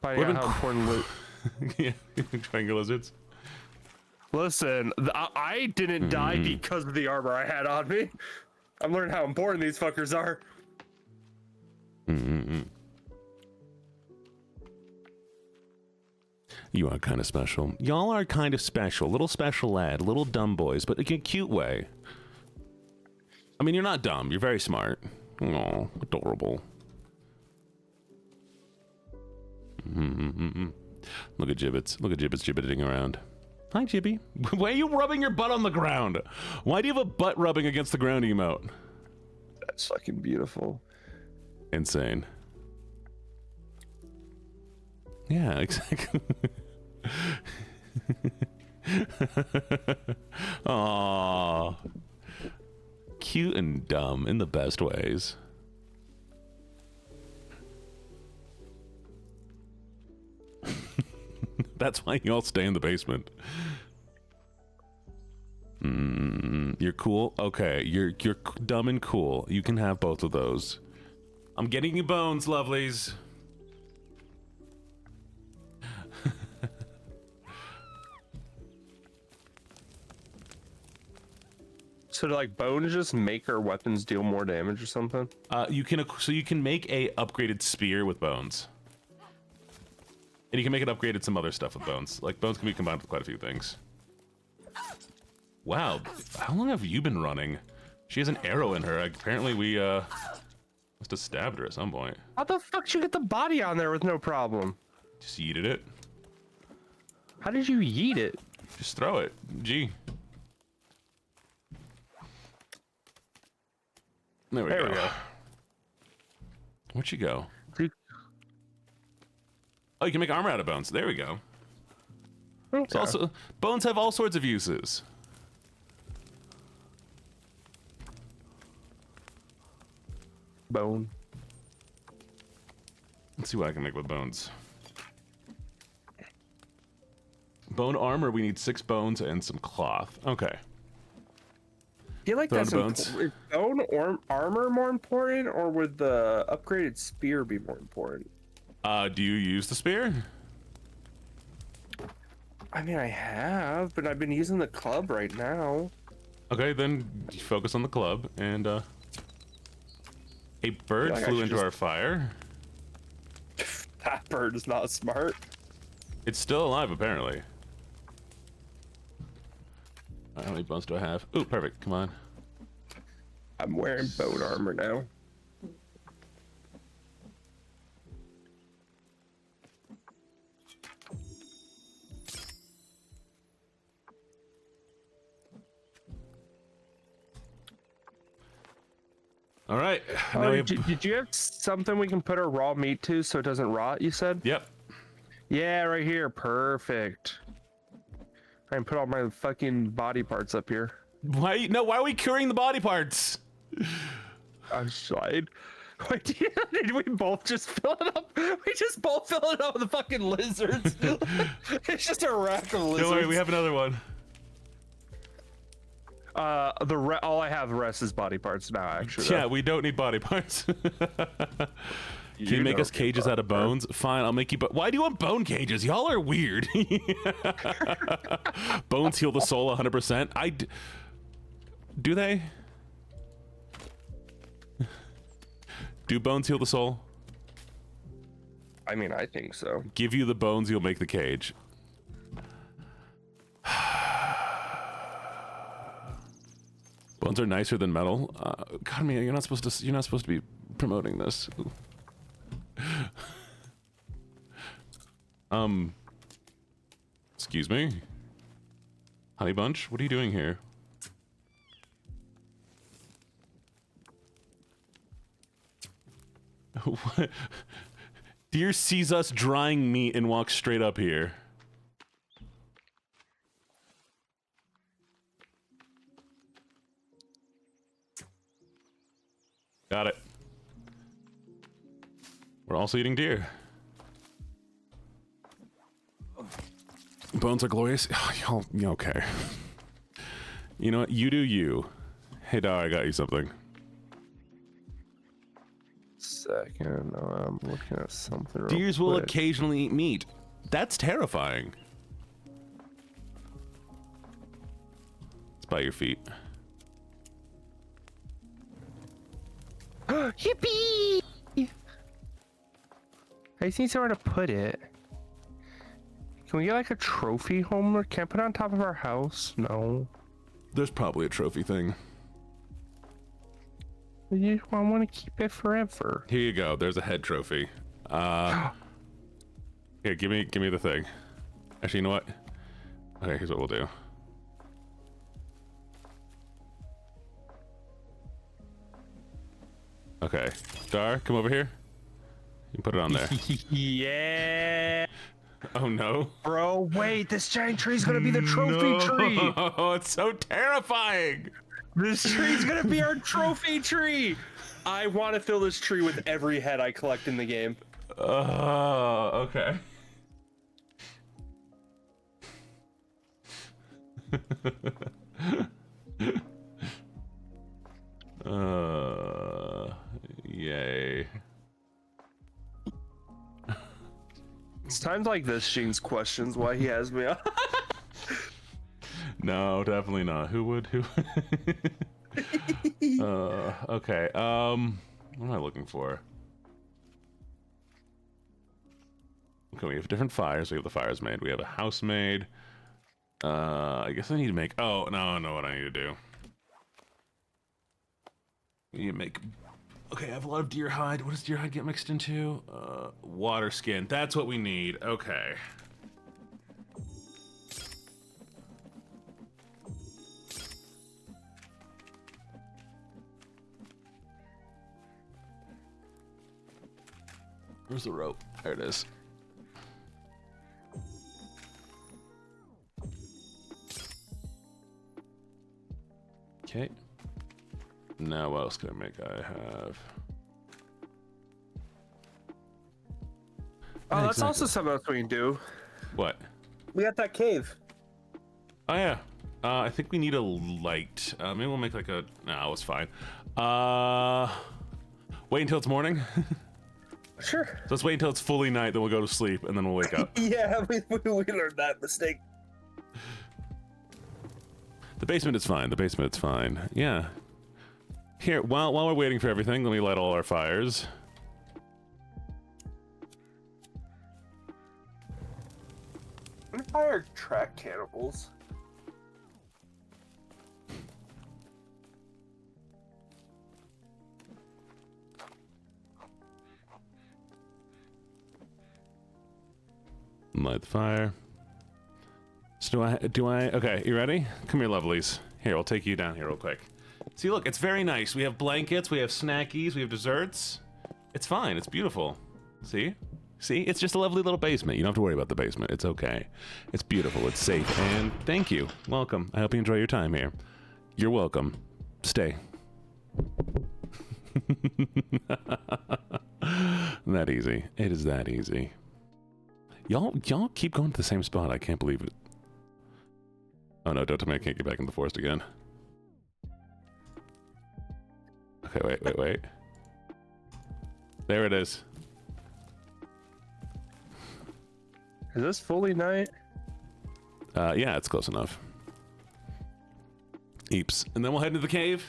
Speaker 2: Finding out
Speaker 1: Would've
Speaker 2: how
Speaker 1: been
Speaker 2: important.
Speaker 1: Yeah, triangle lizards.
Speaker 2: Listen, I didn't die because of the armor I had on me. I'm learning how important these fuckers are.
Speaker 1: You are kind of special. Y'all are kind of special. Little special lad. Little dumb boys, but in a cute way. I mean, you're not dumb. You're very smart. Oh, adorable. Look at Gibbets. Look at Gibbets gibbeting around. Hi, Gibby. Why are you rubbing your butt on the ground? Why do you have a butt rubbing against the ground emote?
Speaker 2: That's fucking beautiful.
Speaker 1: Insane. Yeah, exactly. Aww. Cute and dumb in the best ways. That's why you all stay in the basement. You're cool? Okay, you're dumb and cool. You can have both of those. I'm getting you bones, lovelies.
Speaker 2: So do like bones just make our weapons deal more damage or something?
Speaker 1: You can make a upgraded spear with bones. And you can make it upgraded some other stuff with bones. Like bones can be combined with quite a few things. Wow, how long have you been running? She has an arrow in her. Apparently we must have stabbed her at some point.
Speaker 2: How the fuck did you get the body on there with no problem?
Speaker 1: Just yeeted it.
Speaker 2: How did you yeet it?
Speaker 1: Just throw it. G. There we go. Where'd she go?
Speaker 2: Dude.
Speaker 1: Oh, you can make armor out of bones. There we go.
Speaker 2: Okay.
Speaker 1: It's also bones have all sorts of uses.
Speaker 2: Bone.
Speaker 1: Let's see what I can make with bones. Bone armor, we need 6 bones and some cloth. Okay.
Speaker 2: I feel like
Speaker 1: Throw
Speaker 2: that's
Speaker 1: the bones.
Speaker 2: Is bone or armor more important, or would the upgraded spear be more important?
Speaker 1: Do you use the spear?
Speaker 2: I mean, I have, but I've been using the club right now.
Speaker 1: Okay, then focus on the club. And a bird
Speaker 2: like I
Speaker 1: flew
Speaker 2: should
Speaker 1: into
Speaker 2: just-
Speaker 1: our fire.
Speaker 2: That bird is not smart.
Speaker 1: It's still alive, apparently. How many bones do I have? Ooh, perfect. Come on.
Speaker 2: I'm wearing bone armor now.
Speaker 1: All right. Now
Speaker 2: Oh,
Speaker 1: we have...
Speaker 2: did you have something we can put our raw meat to so it doesn't rot, you said?
Speaker 1: Yep.
Speaker 2: Yeah, right here. Perfect. I can put all my fucking body parts up here.
Speaker 1: Why are we curing the body parts?
Speaker 2: I'm slide. Wait, did we both just fill it up? We just both fill it up with the fucking lizards. It's just a rack of lizards.
Speaker 1: Don't worry, we have another one.
Speaker 2: All I have the rest is body parts now, actually.
Speaker 1: Yeah, we don't need body parts. Can you make us cages out of bones? Fine, I'll make you. Why do you want bone cages? Y'all are weird. Bones heal the soul 100%. Do they? Do bones heal the soul?
Speaker 2: I mean, I think so.
Speaker 1: Give you the bones, you'll make the cage. Bones are nicer than metal. God, man, you're not supposed to be promoting this. Excuse me, Honey Bunch. What are you doing here? Deer sees us drying meat and walks straight up here. Got it. We're also eating deer. Bones are glorious. Oh, y'all, okay. You know what? You do you. Hey, Dar, I got you something.
Speaker 2: Second, I'm looking at something.
Speaker 1: Deers will occasionally eat meat. That's terrifying. It's by your feet.
Speaker 2: Yippee! I just need somewhere to put it. Can we get like a trophy home or can I put it on top of our house? No.
Speaker 1: There's probably a trophy thing.
Speaker 2: I want to keep it forever.
Speaker 1: Here you go. There's a head trophy. Here, give me the thing. Actually, you know what? Okay, here's what we'll do. Okay, Dar, come over here. You can put it on there.
Speaker 2: Yeah.
Speaker 1: Oh no.
Speaker 2: Bro, wait, this giant tree's gonna be the trophy tree.
Speaker 1: Oh, it's so terrifying.
Speaker 2: This tree's gonna be our trophy tree. I want to fill this tree with every head I collect in the game.
Speaker 1: Okay. Yay.
Speaker 2: It's times like this Gene's questions why he has me on.
Speaker 1: No, definitely not. Who would? Okay. What am I looking for? Okay, we have different fires. We have the fires made. We have a house made. I guess I need to make. Oh no, I know what I need to do. We need to make. Okay, I have a lot of deer hide. What does deer hide get mixed into? Water skin. That's what we need. Okay. Where's the rope? There it is. Okay. Now what else can I make? I have...
Speaker 2: Oh, that's also something else we can do.
Speaker 1: What?
Speaker 2: We got that cave.
Speaker 1: Oh yeah. I think we need a light. Maybe we'll make like a... No, it's fine. Wait until it's morning.
Speaker 2: Sure.
Speaker 1: So let's wait until it's fully night, then we'll go to sleep, and then we'll wake up.
Speaker 2: Yeah, we learned that mistake.
Speaker 1: The basement is fine. The basement is fine. Yeah. Here, while we're waiting for everything, let me light all our fires.
Speaker 2: Fire track cannibals.
Speaker 1: Light the fire. So do I, okay, you ready? Come here, lovelies. Here, I'll take you down here real quick. See, look, it's very nice. We have blankets, we have snackies, we have desserts. It's fine. It's beautiful. See? See? It's just a lovely little basement. You don't have to worry about the basement. It's okay. It's beautiful. It's safe. And thank you. Welcome. I hope you enjoy your time here. You're welcome. Stay. That easy. It is that easy. Y'all keep going to the same spot. I can't believe it. Oh no, don't tell me I can't get back in the forest again. Okay, wait. There it is.
Speaker 2: Is this fully night?
Speaker 1: Yeah, it's close enough. Eeps. And then we'll head into the cave.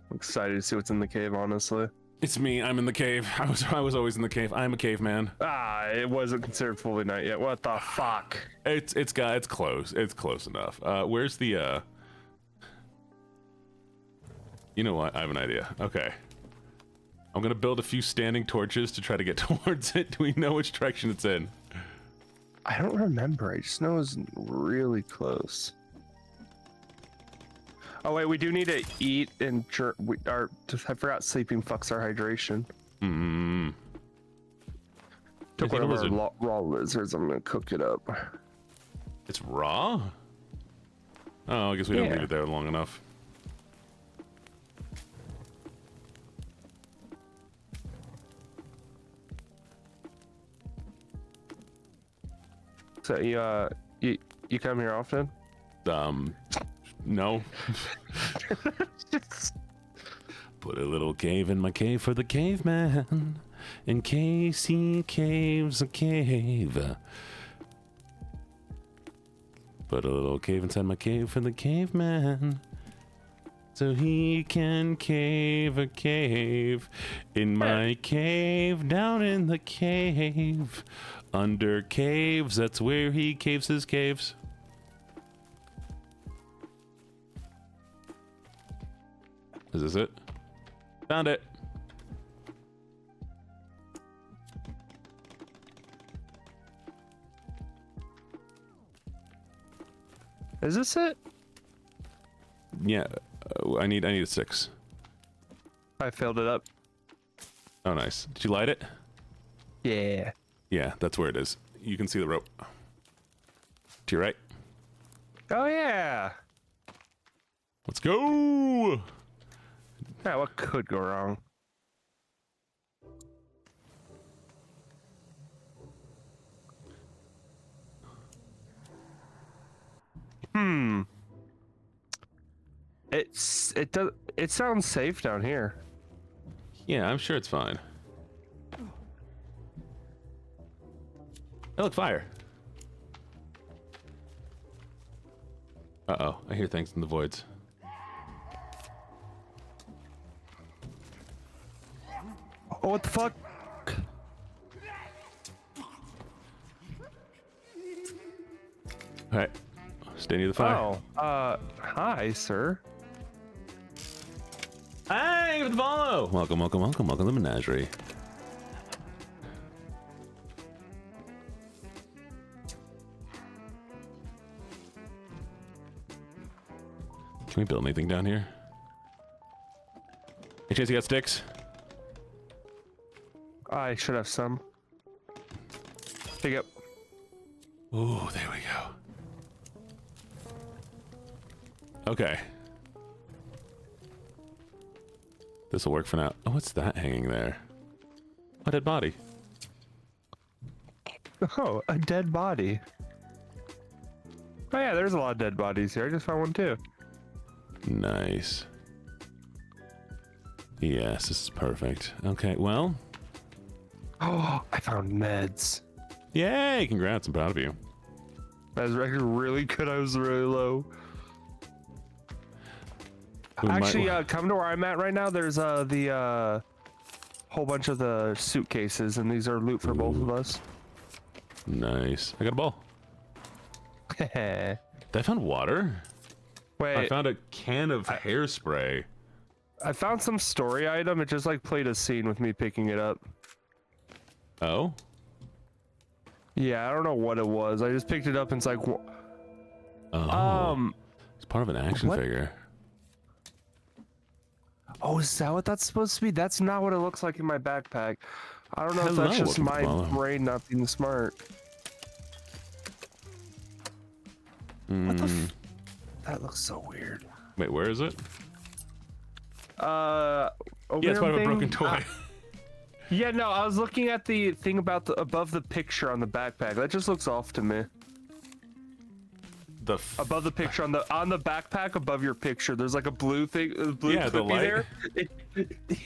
Speaker 2: I'm excited to see what's in the cave, honestly.
Speaker 1: It's me. I'm in the cave. I was always in the cave. I'm a caveman.
Speaker 2: It wasn't considered fully night yet. What the fuck?
Speaker 1: It's close. It's close enough. Where's the You know what? I have an idea. Okay. I'm gonna build a few standing torches to try to get towards it. Do we know which direction it's in?
Speaker 2: I don't remember. I just know it's really close. Oh wait, we do need to eat and I forgot sleeping fucks our hydration. Took one of our raw lizards. I'm gonna cook it up.
Speaker 1: It's raw? Oh, I guess we don't leave it there long enough.
Speaker 2: So you come here often?
Speaker 1: No. Put a little cave in my cave for the caveman, in case he caves a cave. Put a little cave inside my cave for the caveman, so he can cave a cave in my cave, down in the cave. Under caves, that's where he caves his caves. Is this it? Found it.
Speaker 2: Is this it?
Speaker 1: Yeah, I need a 6.
Speaker 2: I filled it up.
Speaker 1: Oh, nice. Did you light it?
Speaker 2: Yeah.
Speaker 1: Yeah, that's where it is. You can see the rope. To your right.
Speaker 2: Oh yeah.
Speaker 1: Let's go.
Speaker 2: Yeah, what could go wrong? It sounds safe down here.
Speaker 1: Yeah, I'm sure it's fine. Oh, look, fire. Uh-oh, I hear things in the voids.
Speaker 2: Oh, what the fuck?
Speaker 1: All right, stay near the fire.
Speaker 2: Oh, hi, sir.
Speaker 1: Hey, with the follow. Welcome to the menagerie. Can we build anything down here? Any chance you got sticks?
Speaker 2: I should have some. Pick up.
Speaker 1: Ooh, there we go. Okay. This'll work for now. Oh, what's that hanging there? A dead body.
Speaker 2: Oh, a dead body. Oh yeah, there's a lot of dead bodies here. I just found one too.
Speaker 1: Nice. Yes, this is perfect. Okay, well.
Speaker 2: Oh, I found meds.
Speaker 1: Yay! Congrats, I'm proud of you.
Speaker 2: That was actually really good. I was really low. Actually, come to where I'm at right now. There's the whole bunch of the suitcases, and these are loot for both of us.
Speaker 1: Nice. I got a ball.
Speaker 2: Wait,
Speaker 1: I found water. I found a can of hairspray.
Speaker 2: I found some story item. It just like played a scene with me picking it up.
Speaker 1: Oh?
Speaker 2: Yeah, I don't know what it was. I just picked it up and it's like,
Speaker 1: Oh. It's part of an action
Speaker 2: What?
Speaker 1: figure.
Speaker 2: Oh, is that what that's supposed to be? That's not what it looks like in my backpack. I don't know if
Speaker 1: Hello,
Speaker 2: that's just
Speaker 1: welcome to
Speaker 2: my
Speaker 1: follow.
Speaker 2: brain not being smart. What the that looks so weird.
Speaker 1: Wait, where is it?
Speaker 2: Open
Speaker 1: Yeah, it's part of a
Speaker 2: thing?
Speaker 1: broken toy.
Speaker 2: Yeah, no, I was looking at the thing about the above the picture on the backpack. That just looks off to me. Above the picture on the backpack above your picture, there's like a blue thing,
Speaker 1: Yeah, the
Speaker 2: clippy
Speaker 1: light.
Speaker 2: there.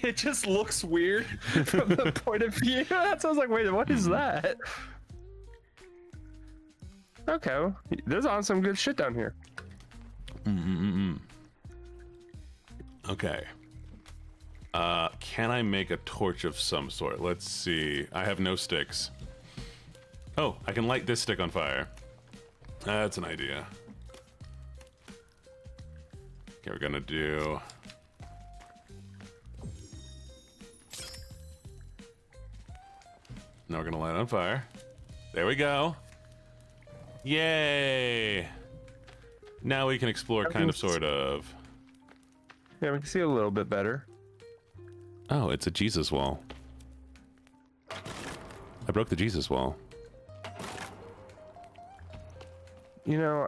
Speaker 2: It just looks weird from the point of view. That's why I was like, wait, what is that? Okay, well, there's on some good shit down here.
Speaker 1: Okay. Can I make a torch of some sort? Let's see. I have no sticks. Oh, I can light this stick on fire. That's an idea. Okay, we're gonna do... Now we're gonna light it on fire. There we go. Yay! Now we can explore, kind of, sort of.
Speaker 2: Yeah, we can see a little bit better.
Speaker 1: Oh, it's a Jesus wall. I broke the Jesus wall.
Speaker 2: You know,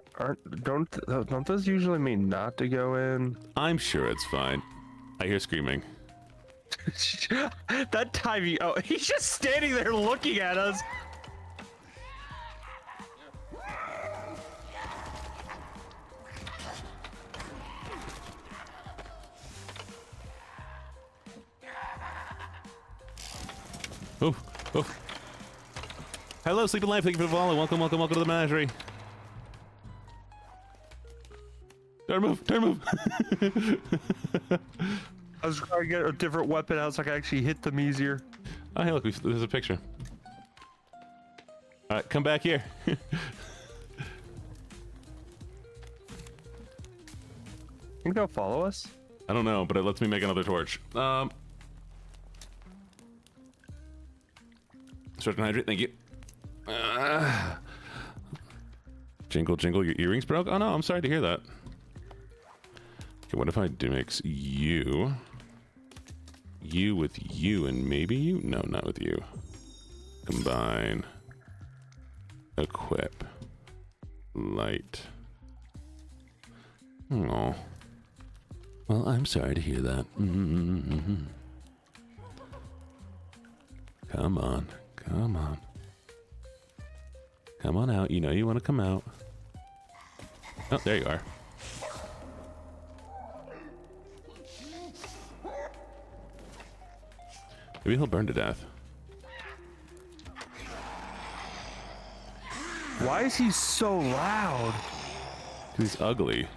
Speaker 2: don't those usually mean not to go in?
Speaker 1: I'm sure it's fine. I hear screaming.
Speaker 2: That time he's just standing there looking at us.
Speaker 1: Oof, oof. Hello, Sleep and Life. Thank you for the follow. Welcome, welcome, welcome to the menagerie. Don't move, don't move.
Speaker 2: I was trying to get a different weapon out so I could actually hit them easier.
Speaker 1: Oh, hey, look, there's a picture. All right, come back here.
Speaker 2: You can go follow us.
Speaker 1: I don't know, but it lets me make another torch. Start and hydrate, thank you. Jingle, jingle, your earrings broke? Oh no, I'm sorry to hear that. Okay, what if I do mix you with you and maybe you? No, not with you. Combine. Equip. Light. Oh. Well, I'm sorry to hear that. Come on. Come on. Come on out. You know you want to come out. Oh, there you are. Maybe he'll burn to death.
Speaker 2: Why is he so loud?
Speaker 1: He's ugly.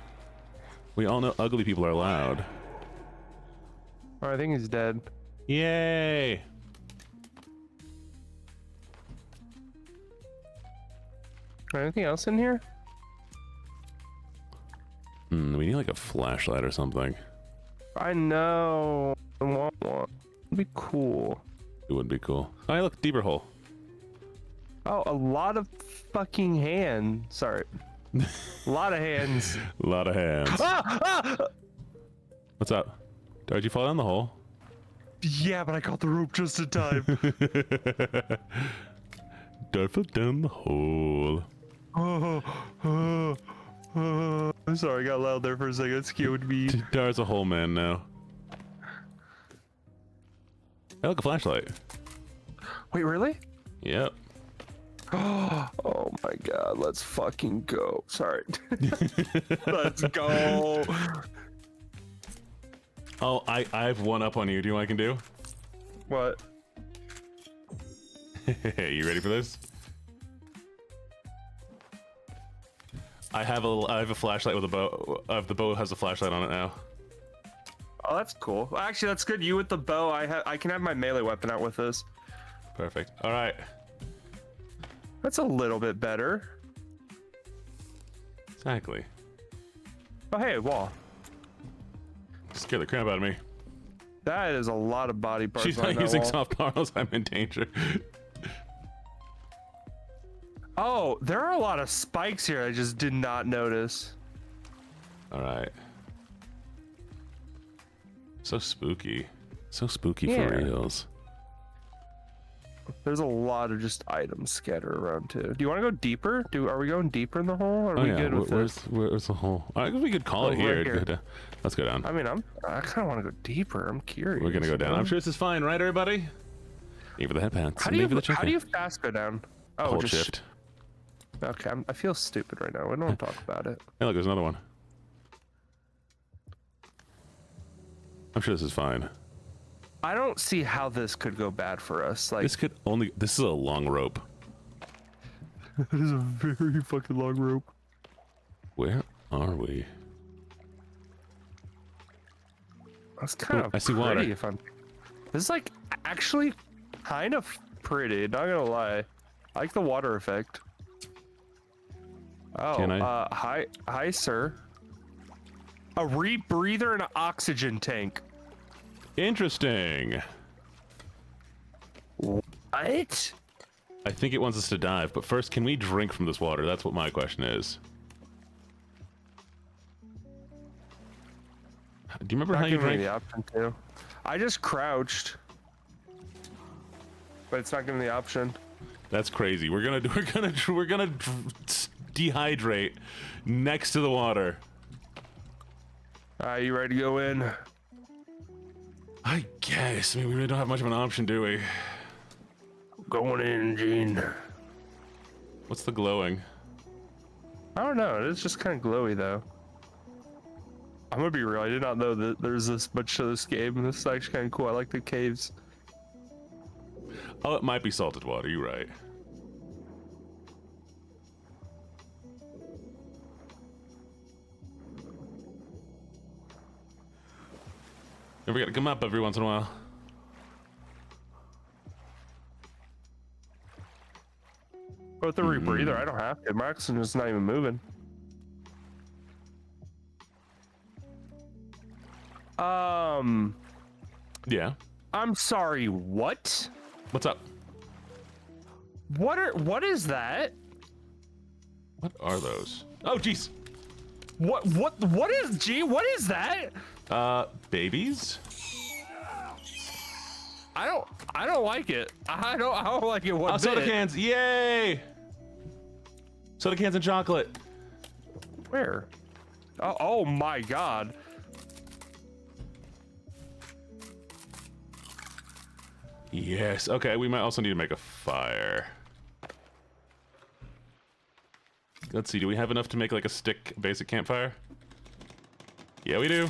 Speaker 1: We all know ugly people are loud.
Speaker 2: Oh, I think he's dead.
Speaker 1: Yay!
Speaker 2: Anything else in here?
Speaker 1: We need like a flashlight or something.
Speaker 2: I know. I want one. It'd be cool.
Speaker 1: It would be cool. Oh, hey, look, deeper hole.
Speaker 2: Oh, a lot of fucking hands. Sorry. A lot of hands.
Speaker 1: A lot of hands. What's up? Did you fall down the hole?
Speaker 2: Yeah, but I caught the rope just in time.
Speaker 1: Dart fell down the hole.
Speaker 2: I'm sorry, I got loud there for a second. It scared me.
Speaker 1: Dar's a hole man now. Hey, look, a flashlight.
Speaker 2: Wait, really?
Speaker 1: Yep.
Speaker 2: Oh my god, let's fucking go. Sorry. Let's go.
Speaker 1: Oh, I have one up on you. Do you know what I can do?
Speaker 2: What?
Speaker 1: Hey, you ready for this? I have a flashlight with a bow. The bow has a flashlight on it now.
Speaker 2: Oh, that's cool. Well, actually, that's good. You with the bow. I can have my melee weapon out with this.
Speaker 1: Perfect. All right.
Speaker 2: That's a little bit better.
Speaker 1: Exactly.
Speaker 2: Oh, hey, wall.
Speaker 1: Scare the crap out of me.
Speaker 2: That is a lot of body parts.
Speaker 1: She's
Speaker 2: on
Speaker 1: not
Speaker 2: that
Speaker 1: using
Speaker 2: wall.
Speaker 1: soft portals. I'm in danger.
Speaker 2: Oh, there are a lot of spikes here. I just did not notice.
Speaker 1: All right. So spooky. So spooky
Speaker 2: Yeah.
Speaker 1: for reals.
Speaker 2: There's a lot of just items scattered around too. Do you want to go deeper? Are we going deeper in the hole? Or are we good with this?
Speaker 1: Where's the hole? I guess we could call it
Speaker 2: right
Speaker 1: here.
Speaker 2: here.
Speaker 1: Let's go down.
Speaker 2: I mean, I kind of want to go deeper. I'm curious.
Speaker 1: We're gonna go down.
Speaker 2: you know?
Speaker 1: I'm sure this is fine, right, everybody? Aim for the headpants.
Speaker 2: How do
Speaker 1: Aim for the
Speaker 2: you
Speaker 1: chicken.
Speaker 2: fast go down? Oh,
Speaker 1: Hold
Speaker 2: just
Speaker 1: shift.
Speaker 2: Okay, I feel stupid right now. We don't want to talk about it.
Speaker 1: Hey, look, there's another one. I'm sure this is fine.
Speaker 2: I don't see how this could go bad for us. Like,
Speaker 1: This is a long rope.
Speaker 2: this is a very fucking long rope.
Speaker 1: Where are we?
Speaker 2: That's kind of
Speaker 1: I see
Speaker 2: pretty.
Speaker 1: water.
Speaker 2: This is like actually kind of pretty. Not gonna lie, I like the water effect. Oh,
Speaker 1: Can
Speaker 2: hi, sir. A rebreather and an oxygen tank.
Speaker 1: Interesting.
Speaker 2: What?
Speaker 1: I think it wants us to dive, but first, can we drink from this water? That's what my question is. Do you remember how you
Speaker 2: Not giving
Speaker 1: drank?
Speaker 2: me the option to. I just crouched, but it's not giving me the option.
Speaker 1: That's crazy. We're gonna dehydrate next to the water.
Speaker 2: You ready to go in?
Speaker 1: I guess. I mean, we really don't have much of an option, do we?
Speaker 2: Going in, Gene.
Speaker 1: What's the glowing?
Speaker 2: I don't know. It's just kind of glowy though. I'm gonna be real. I did not know that there's this much to this game. This is actually kind of cool. I like the caves.
Speaker 1: Oh, it might be salted water. You're right. And we gotta come up every once in a while.
Speaker 2: But with the rebreather, I don't have to. My oxygen is not even moving.
Speaker 1: Yeah.
Speaker 2: I'm sorry. What?
Speaker 1: What's up?
Speaker 2: What is that?
Speaker 1: What are those? Oh, jeez.
Speaker 2: What is G? What is that?
Speaker 1: Babies?
Speaker 2: I don't like it. I don't like it one
Speaker 1: Oh, soda
Speaker 2: bit.
Speaker 1: cans! Yay! Soda cans and chocolate.
Speaker 2: Where? Oh my god.
Speaker 1: Yes. Okay, we might also need to make a fire. Let's see, do we have enough to make like a stick basic campfire? Yeah, we do.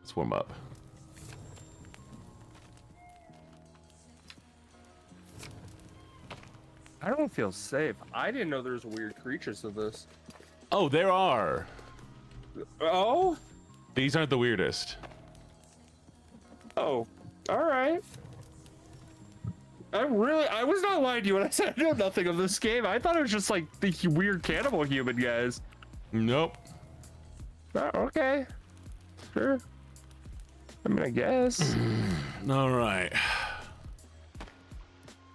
Speaker 1: Let's warm up.
Speaker 2: I don't feel safe. I didn't know there was weird creatures of this.
Speaker 1: Oh, there are.
Speaker 2: Oh?
Speaker 1: These aren't the weirdest.
Speaker 2: Oh. Alright. I was not lying to you when I said I know nothing of this game. I thought it was just like the weird cannibal human guys.
Speaker 1: Nope.
Speaker 2: Oh, okay. Sure. I mean, I guess.
Speaker 1: All right.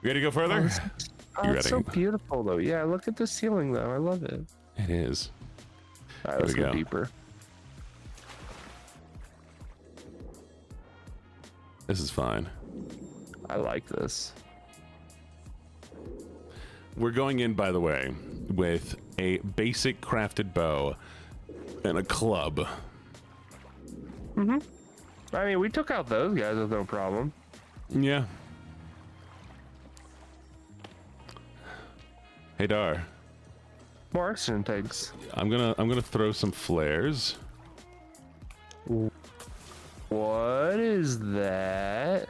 Speaker 1: You ready to go further?
Speaker 2: Oh,
Speaker 1: You
Speaker 2: it's
Speaker 1: ready?
Speaker 2: so beautiful, though. Yeah, look at the ceiling, though. I love it.
Speaker 1: It is.
Speaker 2: All right, let's
Speaker 1: we
Speaker 2: go
Speaker 1: go.
Speaker 2: deeper.
Speaker 1: This is fine.
Speaker 2: I like this.
Speaker 1: We're going in, by the way, with a basic crafted bow and a club.
Speaker 2: I mean, we took out those guys with no problem.
Speaker 1: Yeah. Hey Dar,
Speaker 2: More oxygen tanks.
Speaker 1: I'm gonna throw some flares.
Speaker 2: What is that?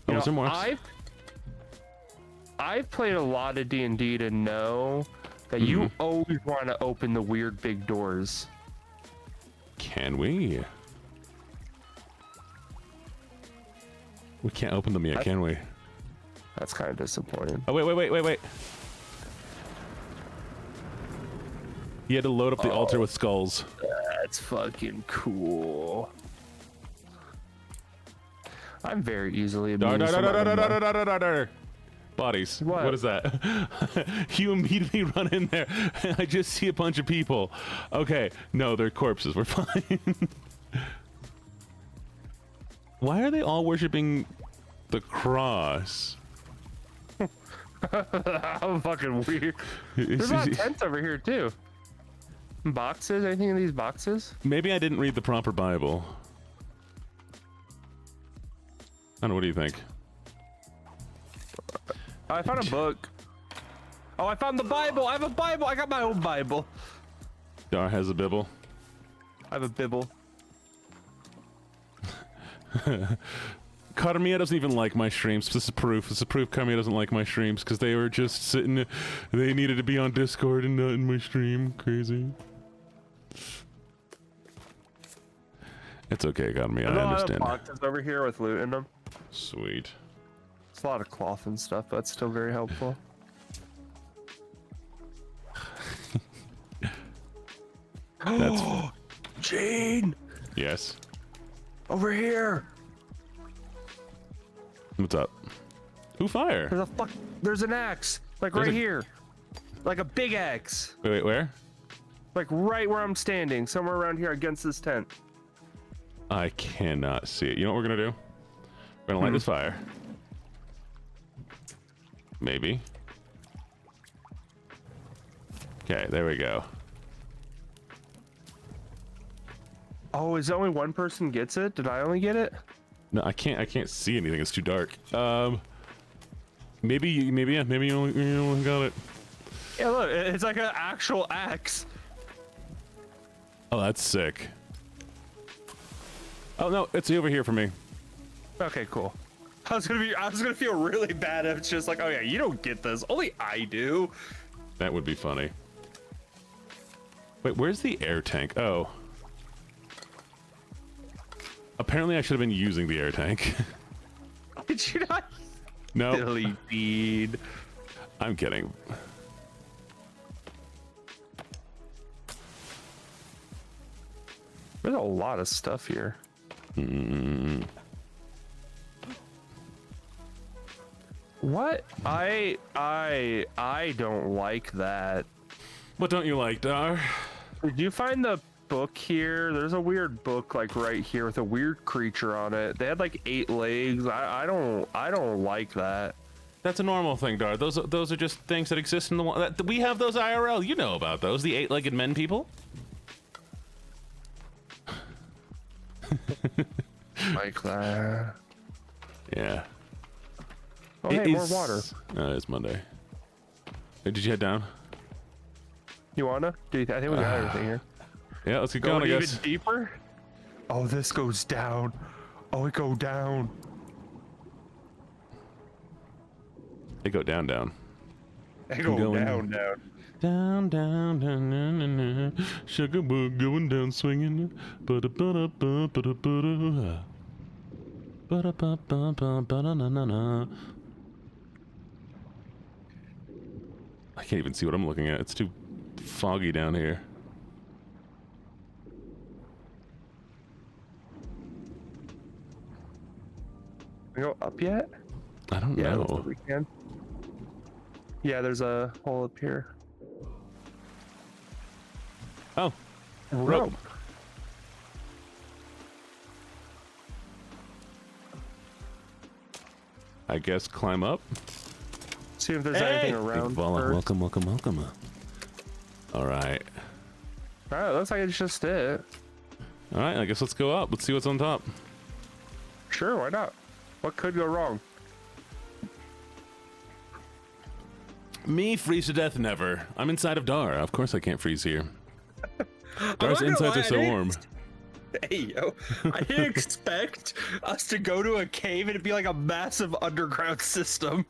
Speaker 1: Oh,
Speaker 2: You
Speaker 1: is there
Speaker 2: know,
Speaker 1: more?
Speaker 2: I've played a lot of D&D to know that you always want to open the weird big doors.
Speaker 1: Can we? We can't open them yet, can we?
Speaker 2: That's kind of disappointing.
Speaker 1: Oh, wait. You had to load up the altar with skulls.
Speaker 2: That's fucking cool. I'm very easily amused.
Speaker 1: Dar. Bodies.
Speaker 2: What?
Speaker 1: What is that? You immediately run in there. I just see a bunch of people. Okay. No, they're corpses. We're fine. Why are they all worshiping the cross?
Speaker 2: How fucking weird. There's a lot of tents over here too. Boxes? Anything in these boxes?
Speaker 1: Maybe I didn't read the proper Bible. I don't know. What do you think?
Speaker 2: I found a book. Oh, I found the Bible. I have a Bible. I got my own Bible.
Speaker 1: Dar has a Bible.
Speaker 2: I have a Bible.
Speaker 1: Carmia doesn't even like my streams. This is proof. This is proof Carmia doesn't like my streams because they were just sitting. They needed to be on Discord and not in my stream. Crazy. It's okay, Carmia. I understand.
Speaker 2: Boxes over here with loot in them.
Speaker 1: Sweet.
Speaker 2: It's a lot of cloth and stuff, but it's still very helpful.
Speaker 1: That's
Speaker 2: Jene!
Speaker 1: yes.
Speaker 2: Over here!
Speaker 1: What's up? Who fire?
Speaker 2: There's an axe! Like
Speaker 1: There's
Speaker 2: right
Speaker 1: a-
Speaker 2: here! Like a big axe!
Speaker 1: Wait, where?
Speaker 2: Like right where I'm standing, somewhere around here against this tent.
Speaker 1: I cannot see it. You know what we're gonna do? We're gonna light this fire. Maybe. Okay, there we go.
Speaker 2: Oh, is it only one person gets it? Did I only get it?
Speaker 1: No, I can't see anything. It's too dark. Maybe you only got it.
Speaker 2: Yeah, look, it's like an actual axe.
Speaker 1: Oh, that's sick. Oh no, it's over here for me.
Speaker 2: Okay, cool. I was gonna feel really bad if it's just like, oh yeah, you don't get this. Only I do.
Speaker 1: That would be funny. Wait, where's the air tank? Oh. Apparently I should have been using the air tank.
Speaker 2: Did you not?
Speaker 1: No.
Speaker 2: Silly bead.
Speaker 1: I'm kidding.
Speaker 2: There's a lot of stuff here. What? I don't like that.
Speaker 1: What don't you like, Dar?
Speaker 2: Did you find the book here? There's a weird book like right here with a weird creature on it. They had like 8 legs. I don't like that.
Speaker 1: That's a normal thing, Dar. Those are just things that exist in the one. We have those IRL. You know about those. The 8-legged men people.
Speaker 2: Like that.
Speaker 1: Yeah.
Speaker 2: Oh, hey, more water.
Speaker 1: It's Monday. Hey, did you head down?
Speaker 2: You wanna? Dude, I think we got everything here.
Speaker 1: Yeah, let's get going, I guess.
Speaker 2: Even deeper? Oh, this goes down. Oh, it go down.
Speaker 1: They go down.
Speaker 2: It go
Speaker 1: going-
Speaker 2: down.
Speaker 1: Down, down, down, down, down, down. Sugar bug going down swinging. Ba-da-ba-da-ba, ba-da-ba-da. Ba-da-ba-ba-ba, ba-da-na-na-na. I can't even see what I'm looking at. It's too foggy down here.
Speaker 2: We go up yet?
Speaker 1: I don't
Speaker 2: Yeah, looks
Speaker 1: know.
Speaker 2: like we can. Yeah, there's a hole up here.
Speaker 1: Oh,
Speaker 2: Rope.
Speaker 1: I guess climb up.
Speaker 2: See if there's anything around.
Speaker 1: Voila,
Speaker 2: first.
Speaker 1: welcome. All right.
Speaker 2: Alright, looks like it's just it.
Speaker 1: All right, I guess let's go up. Let's see what's on top.
Speaker 2: Sure, why not? What could go wrong?
Speaker 1: Me freeze to death never. I'm inside of Dar. Of course I can't freeze here. Dar's
Speaker 2: not gonna
Speaker 1: insides
Speaker 2: lie,
Speaker 1: are so
Speaker 2: I didn't
Speaker 1: warm.
Speaker 2: Hey, yo, I didn't expect us to go to a cave and it'd be like a massive underground system.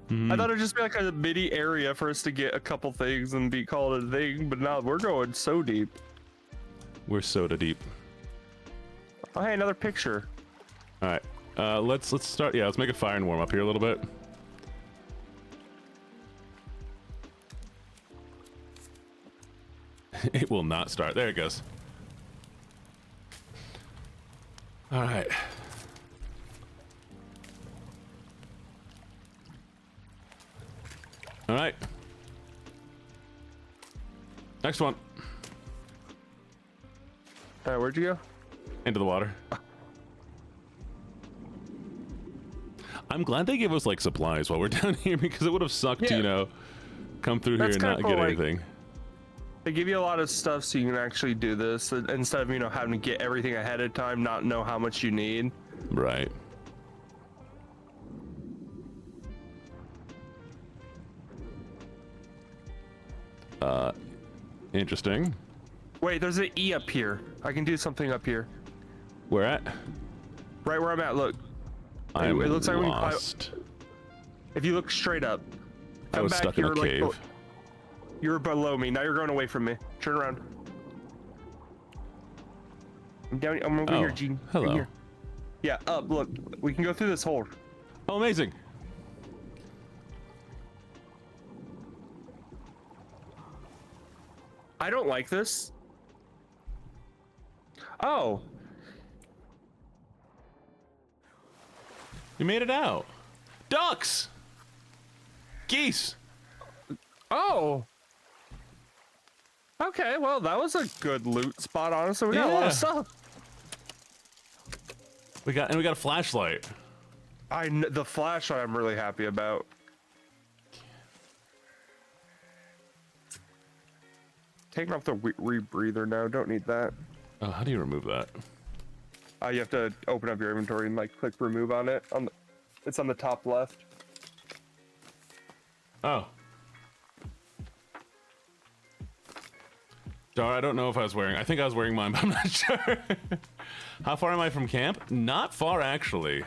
Speaker 2: I thought it'd just be like a mini area for us to get a couple things and be called a thing, but now we're going so deep.
Speaker 1: We're soda deep.
Speaker 2: Oh, hey, another picture.
Speaker 1: All right, let's start. Yeah, let's make a fire and warm up here a little bit. It will not start. There it goes. All right. All right. Next one.
Speaker 2: Where'd you go?
Speaker 1: Into the water. I'm glad they gave us like supplies while we're down here because it would have sucked to,
Speaker 2: Yeah.
Speaker 1: you know, come through here
Speaker 2: That's
Speaker 1: and
Speaker 2: kinda
Speaker 1: not
Speaker 2: cool,
Speaker 1: get
Speaker 2: like-
Speaker 1: anything.
Speaker 2: They give you a lot of stuff so you can actually do this instead of, you know, having to get everything ahead of time, not know how much you need.
Speaker 1: Right. Interesting.
Speaker 2: Wait, there's an E up here. I can do something up here.
Speaker 1: Where at?
Speaker 2: Right where I'm at, look.
Speaker 1: I'm
Speaker 2: it looks like we can
Speaker 1: lost.
Speaker 2: If you look straight up.
Speaker 1: I
Speaker 2: Come
Speaker 1: was
Speaker 2: back,
Speaker 1: stuck in a
Speaker 2: you're like,
Speaker 1: cave.
Speaker 2: you're below me. Now you're going away from me. Turn around. I'm over here, Gene. Right
Speaker 1: hello.
Speaker 2: here. Yeah, up, look. We can go through this hole.
Speaker 1: Oh, amazing.
Speaker 2: I don't like this. Oh.
Speaker 1: You made it out. Ducks. Geese.
Speaker 2: Oh. Okay, well, that was a good loot spot, honestly. We got a lot
Speaker 1: Yeah.
Speaker 2: of stuff.
Speaker 1: We got a flashlight.
Speaker 2: The flashlight I'm really happy about. Taking off the rebreather now. Don't need that.
Speaker 1: Oh, how do you remove that?
Speaker 2: You have to open up your inventory and like click remove on it. It's on the top left.
Speaker 1: Oh. Dar, I don't know if I was wearing. I think I was wearing mine, but I'm not sure. How far am I from camp? Not far, actually.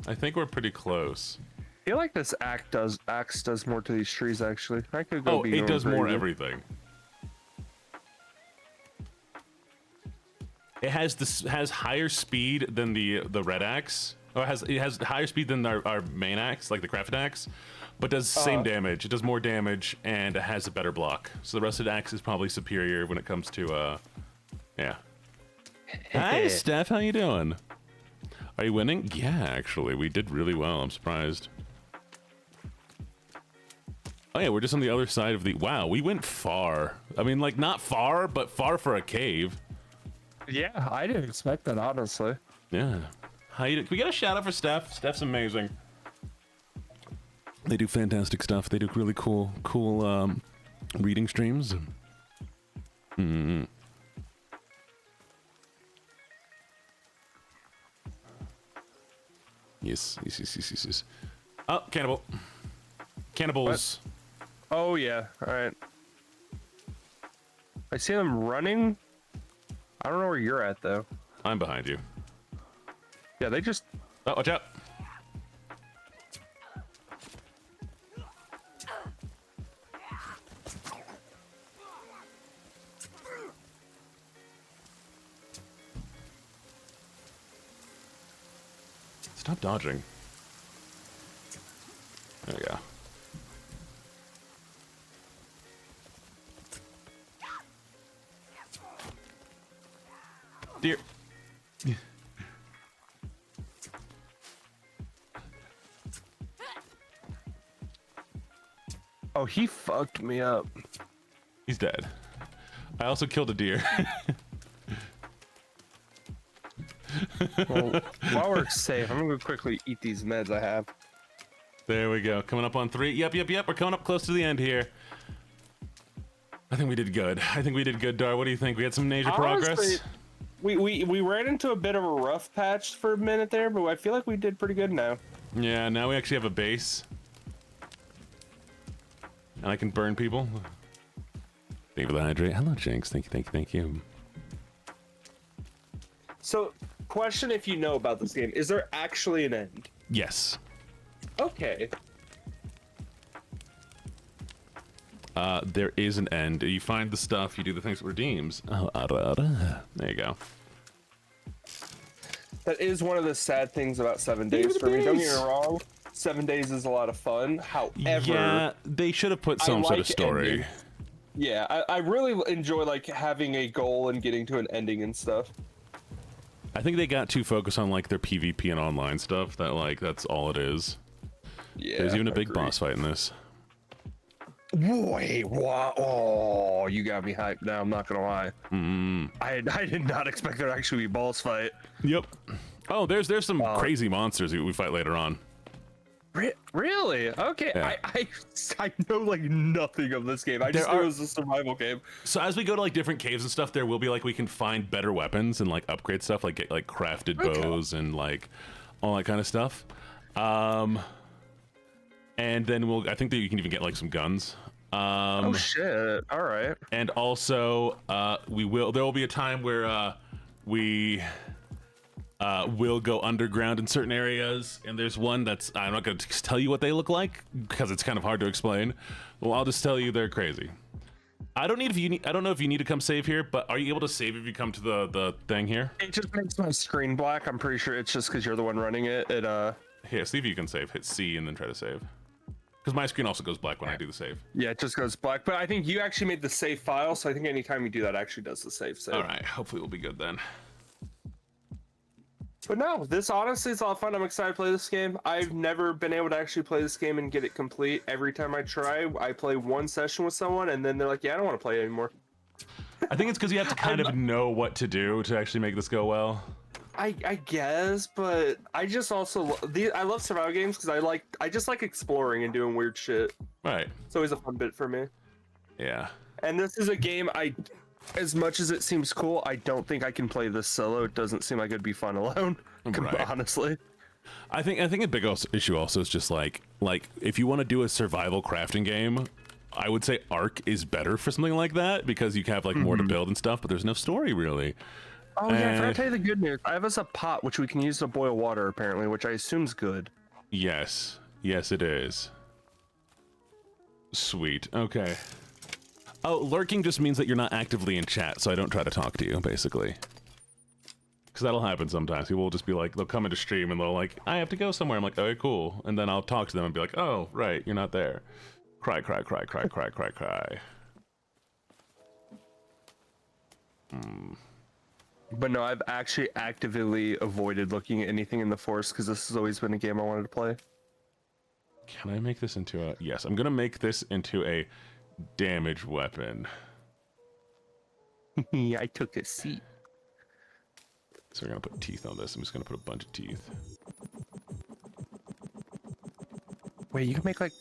Speaker 1: I think we're pretty close.
Speaker 2: I feel like this axe does more to these trees. Actually, I could go.
Speaker 1: Oh,
Speaker 2: be
Speaker 1: it does more
Speaker 2: crazy.
Speaker 1: everything. It has higher speed than the red axe. Oh, it has higher speed than our main axe, like the crafted axe, but does the same damage. It does more damage and it has a better block. So the rest of the axe is probably superior when it comes to yeah. Hi, Steph. How you doing? Are you winning? Yeah, actually, we did really well. I'm surprised. Oh yeah, we're just on the other side of the. Wow, we went far. I mean, like not far, but far for a cave.
Speaker 2: Yeah, I didn't expect that, honestly.
Speaker 1: Yeah. How you? Can we get a shout out for Steph? Steph's amazing. They do fantastic stuff. They do really cool reading streams. Yes. Oh, cannibals.
Speaker 2: Oh yeah. All right. I see them running. I don't know where you're at though.
Speaker 1: I'm behind you.
Speaker 2: Yeah, they just.
Speaker 1: Oh, watch out. Stop dodging. There we go. Deer.
Speaker 2: Oh, he fucked me up.
Speaker 1: He's dead. I also killed a deer.
Speaker 2: Well, while we're safe, I'm gonna go quickly eat these meds I have.
Speaker 1: There we go. Coming up on 3. Yep. We're coming up close to the end here. I think we did good. Dar. What do you think? We had some major progress?
Speaker 2: Honestly, we ran into a bit of a rough patch for a minute there, but I feel like we did pretty good now.
Speaker 1: Yeah, now we actually have a base. And I can burn people. Thank you for the hydrate. Hello, Jinx. Thank you.
Speaker 2: So, question if you know about this game. Is there actually an end?
Speaker 1: Yes.
Speaker 2: Okay.
Speaker 1: There is an end. You find the stuff, you do the things that redeems. Oh, there you go.
Speaker 2: That is one of the sad things about 7
Speaker 1: Thank you
Speaker 2: days
Speaker 1: for
Speaker 2: for
Speaker 1: the
Speaker 2: me. Don't get
Speaker 1: base.
Speaker 2: me wrong. 7 days is a lot of fun. However,
Speaker 1: Yeah, they should have put some sort of
Speaker 2: like
Speaker 1: story.
Speaker 2: endings. Yeah, I really enjoy like having a goal and getting to an ending and stuff.
Speaker 1: I think they got too focused on like their PvP and online stuff that like that's all it is.
Speaker 2: Yeah.
Speaker 1: There's even a big
Speaker 2: agreed.
Speaker 1: boss fight in this.
Speaker 2: Wait, what? Oh, you got me hyped now. I'm not gonna lie. I did not expect there to actually be boss fight.
Speaker 1: Yep. Oh, there's some crazy monsters we fight later on.
Speaker 2: Really? Okay.
Speaker 1: Yeah.
Speaker 2: I know like nothing of this game. I just knew it was a survival game.
Speaker 1: So as we go to like different caves and stuff, there will be like we can find better weapons and like upgrade stuff, like get like crafted bows and like all that kind of stuff. And then I think that you can even get like some guns.
Speaker 2: Oh shit! All right.
Speaker 1: And also, there will be a time where we will go underground in certain areas, and there's one that's I'm not going to tell you what they look like because it's kind of hard to explain. Well, I'll just tell you they're crazy. I don't know if you need to come save here, but are you able to save if you come to the thing here?
Speaker 2: It just makes my screen black. I'm pretty sure it's just because you're the one running it.
Speaker 1: Here, see if you can save. Hit C and then try to save. Because my screen also goes black when I do the save.
Speaker 2: Yeah, it just goes black. But I think you actually made the save file, so I think anytime you do that, it actually does the save.
Speaker 1: All right, hopefully we'll be good then.
Speaker 2: But no, this honestly is a lot of fun. I'm excited to play this game. I've never been able to actually play this game and get it complete. Every time I try, I play one session with someone, and then they're like, yeah, I don't want to play it anymore.
Speaker 1: I think it's because you have to kind of know what to do to actually make this go well.
Speaker 2: I guess, but I just also I love survival games because I just like exploring and doing weird shit.
Speaker 1: Right.
Speaker 2: It's always a fun bit for me.
Speaker 1: Yeah.
Speaker 2: And this is a game as much as it seems cool, I don't think I can play this solo. It doesn't seem like it'd be fun alone.
Speaker 1: Right.
Speaker 2: Honestly.
Speaker 1: I think a big issue also is just like if you want to do a survival crafting game, I would say Ark is better for something like that because you can have like more to build and stuff, but there's no story really.
Speaker 2: Oh yeah, I forgot to tell you the good news. I have us a pot which we can use to boil water apparently, which I assume is good.
Speaker 1: Yes. Yes, it is. Sweet. Okay. Oh, lurking just means that you're not actively in chat, so I don't try to talk to you, basically. Because that'll happen sometimes. People will just be like, they'll come into stream and they'll like, I have to go somewhere. I'm like, okay, cool. And then I'll talk to them and be like, oh, right, you're not there. Cry, cry, cry, cry, cry, cry, cry.
Speaker 2: But no, I've actually actively avoided looking at anything in the forest because this has always been a game I wanted to play.
Speaker 1: Can I make this into a... Yes, I'm going to make this into a damage weapon.
Speaker 2: I took a seat.
Speaker 1: So we're going to put teeth on this. I'm just going to put a bunch of teeth.
Speaker 2: Wait, you can make like...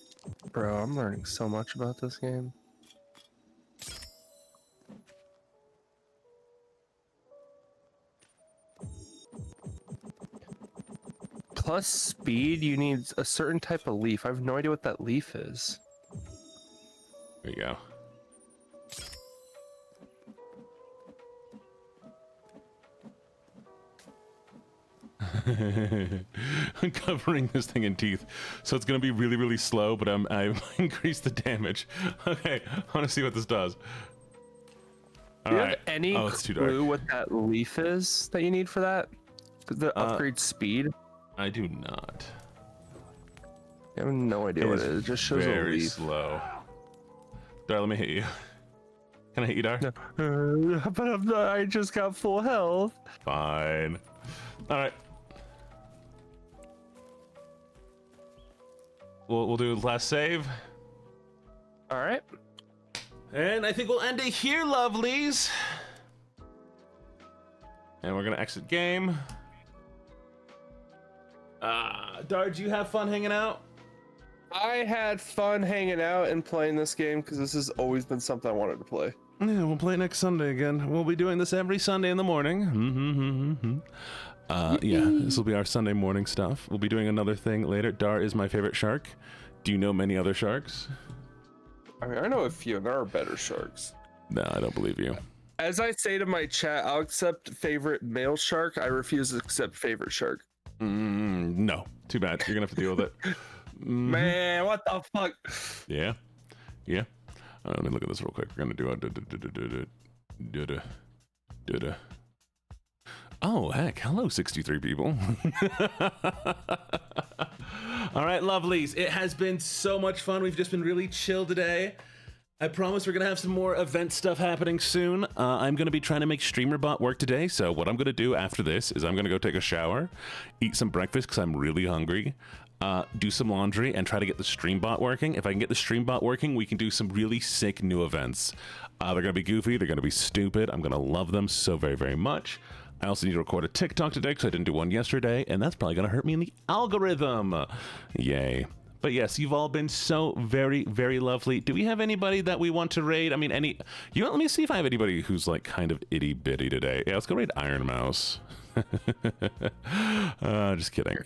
Speaker 2: Bro, I'm learning so much about this game. Plus speed, you need a certain type of leaf. I have no idea what that leaf is.
Speaker 1: There you go. I'm covering this thing in teeth, so it's gonna be really, really slow. But I've increased the damage. Okay, I want to see what this does. All right.
Speaker 2: Have any
Speaker 1: it's too
Speaker 2: clue
Speaker 1: dark.
Speaker 2: what that leaf is that you need for that? The upgrade speed?
Speaker 1: I do not.
Speaker 2: I have no idea what it is. It just shows a
Speaker 1: very
Speaker 2: leaf.
Speaker 1: slow. Dar, let me hit you. Can I hit you, Dar?
Speaker 2: But I'm not, I just got full health.
Speaker 1: Fine. All right. We'll do the last save.
Speaker 2: All right.
Speaker 1: And I think we'll end it here, lovelies. And we're gonna exit game. Dar, did you have fun hanging out?
Speaker 2: I had fun hanging out and playing this game because this has always been something I wanted to play.
Speaker 1: Yeah, we'll play next Sunday again. We'll be doing this every Sunday in the morning. Yeah, this will be our Sunday morning stuff. We'll be doing another thing later. Dar is my favorite shark. Do you know many other sharks?
Speaker 2: I mean, I know a few, and there are better sharks.
Speaker 1: No, I don't believe you.
Speaker 2: As I say to my chat, I'll accept favorite male shark. I refuse to accept favorite shark.
Speaker 1: No, too bad. You're gonna have to deal with it.
Speaker 2: Man, what the fuck?
Speaker 1: Yeah. Let me look at this real quick. We're gonna do a Oh heck! Hello, 63 people. All right, lovelies. It has been so much fun. We've just been really chill today. I promise we're gonna have some more event stuff happening soon. I'm gonna be trying to make StreamerBot work today. So what I'm gonna do after this is I'm gonna go take a shower, eat some breakfast because I'm really hungry. do some laundry, and try to get the stream bot working. If I can get the stream bot working, we can do some really sick new events. They're going to be goofy. They're going to be stupid. I'm going to love them so very, very much. I also need to record a TikTok today because I didn't do one yesterday, and that's probably going to hurt me in the algorithm. Yay. But yes, you've all been so very, very lovely. Do we have anybody that we want to raid? I mean, let me see if I have anybody who's like kind of itty bitty today. Yeah, let's go raid Iron Mouse. Just kidding.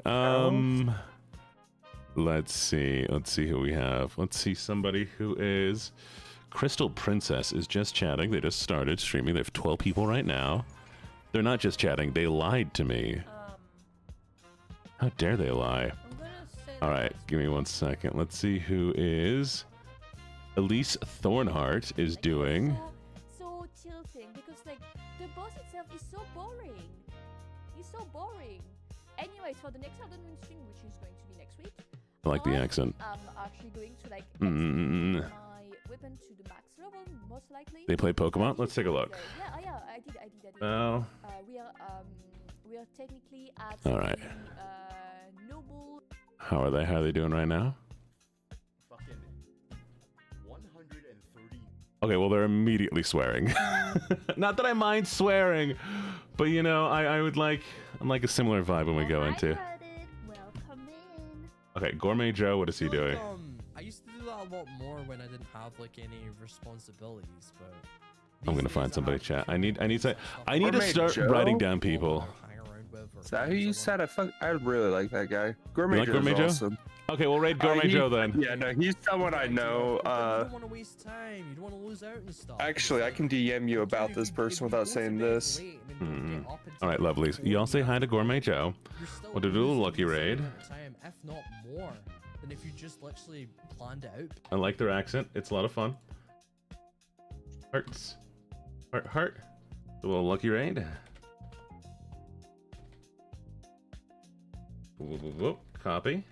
Speaker 1: Let's see who we have. Let's see somebody who is Crystal Princess is just chatting. They just started streaming. They have 12 people right now. They're not just chatting. They lied to me. How dare they lie? All right, give me 1 second. Let's see who is Elise Thornhart is doing.
Speaker 5: So tilting because like the boss itself is so boring. It's so boring. Anyways, for the next afternoon stream, which is going to be next week,
Speaker 1: I like the accent.
Speaker 5: I'm actually going to like my weapon to the max level, most likely.
Speaker 1: They play Pokemon? Let's take a look.
Speaker 5: Yeah, I did.
Speaker 1: Well,
Speaker 5: we are technically at
Speaker 1: all right.
Speaker 5: noble.
Speaker 1: How are they doing right now?
Speaker 6: Fucking 130.
Speaker 1: Okay, well, they're immediately swearing. Not that I mind swearing, but you know, I'm like a similar vibe when we go into.
Speaker 5: Welcome in.
Speaker 1: Okay, Gourmet Joe, what is he doing?
Speaker 7: I used to do that a lot more when I didn't have like any responsibilities, but
Speaker 1: I'm gonna find somebody chat. I need to
Speaker 2: Gourmet
Speaker 1: start
Speaker 2: Joe?
Speaker 1: writing down people.
Speaker 2: Is that who you said? I really like that guy. Gourmet
Speaker 1: You like Gourmet Joe?
Speaker 2: awesome.
Speaker 1: Okay, we'll raid Gourmet Joe then.
Speaker 2: Yeah, no, he's someone I know.
Speaker 7: You don't want to waste time. You don't want to lose out and stuff.
Speaker 2: Actually, I can DM you about this person without saying this.
Speaker 1: All right, lovelies. Y'all say hi to Gourmet Joe. We'll do a little lucky raid.
Speaker 7: Time, if not more, than if you just literally planned it out.
Speaker 1: I like their accent. It's a lot of fun. Hearts. Heart. A little lucky raid. Whoop. Copy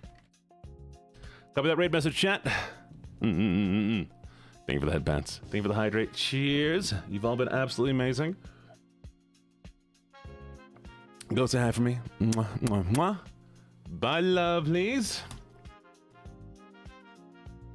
Speaker 1: that raid message, chat. Thank you for the headbands. Thank you for the hydrate. Cheers. You've all been absolutely amazing. Go say hi for me. Mwah, mwah, mwah. Bye, lovelies.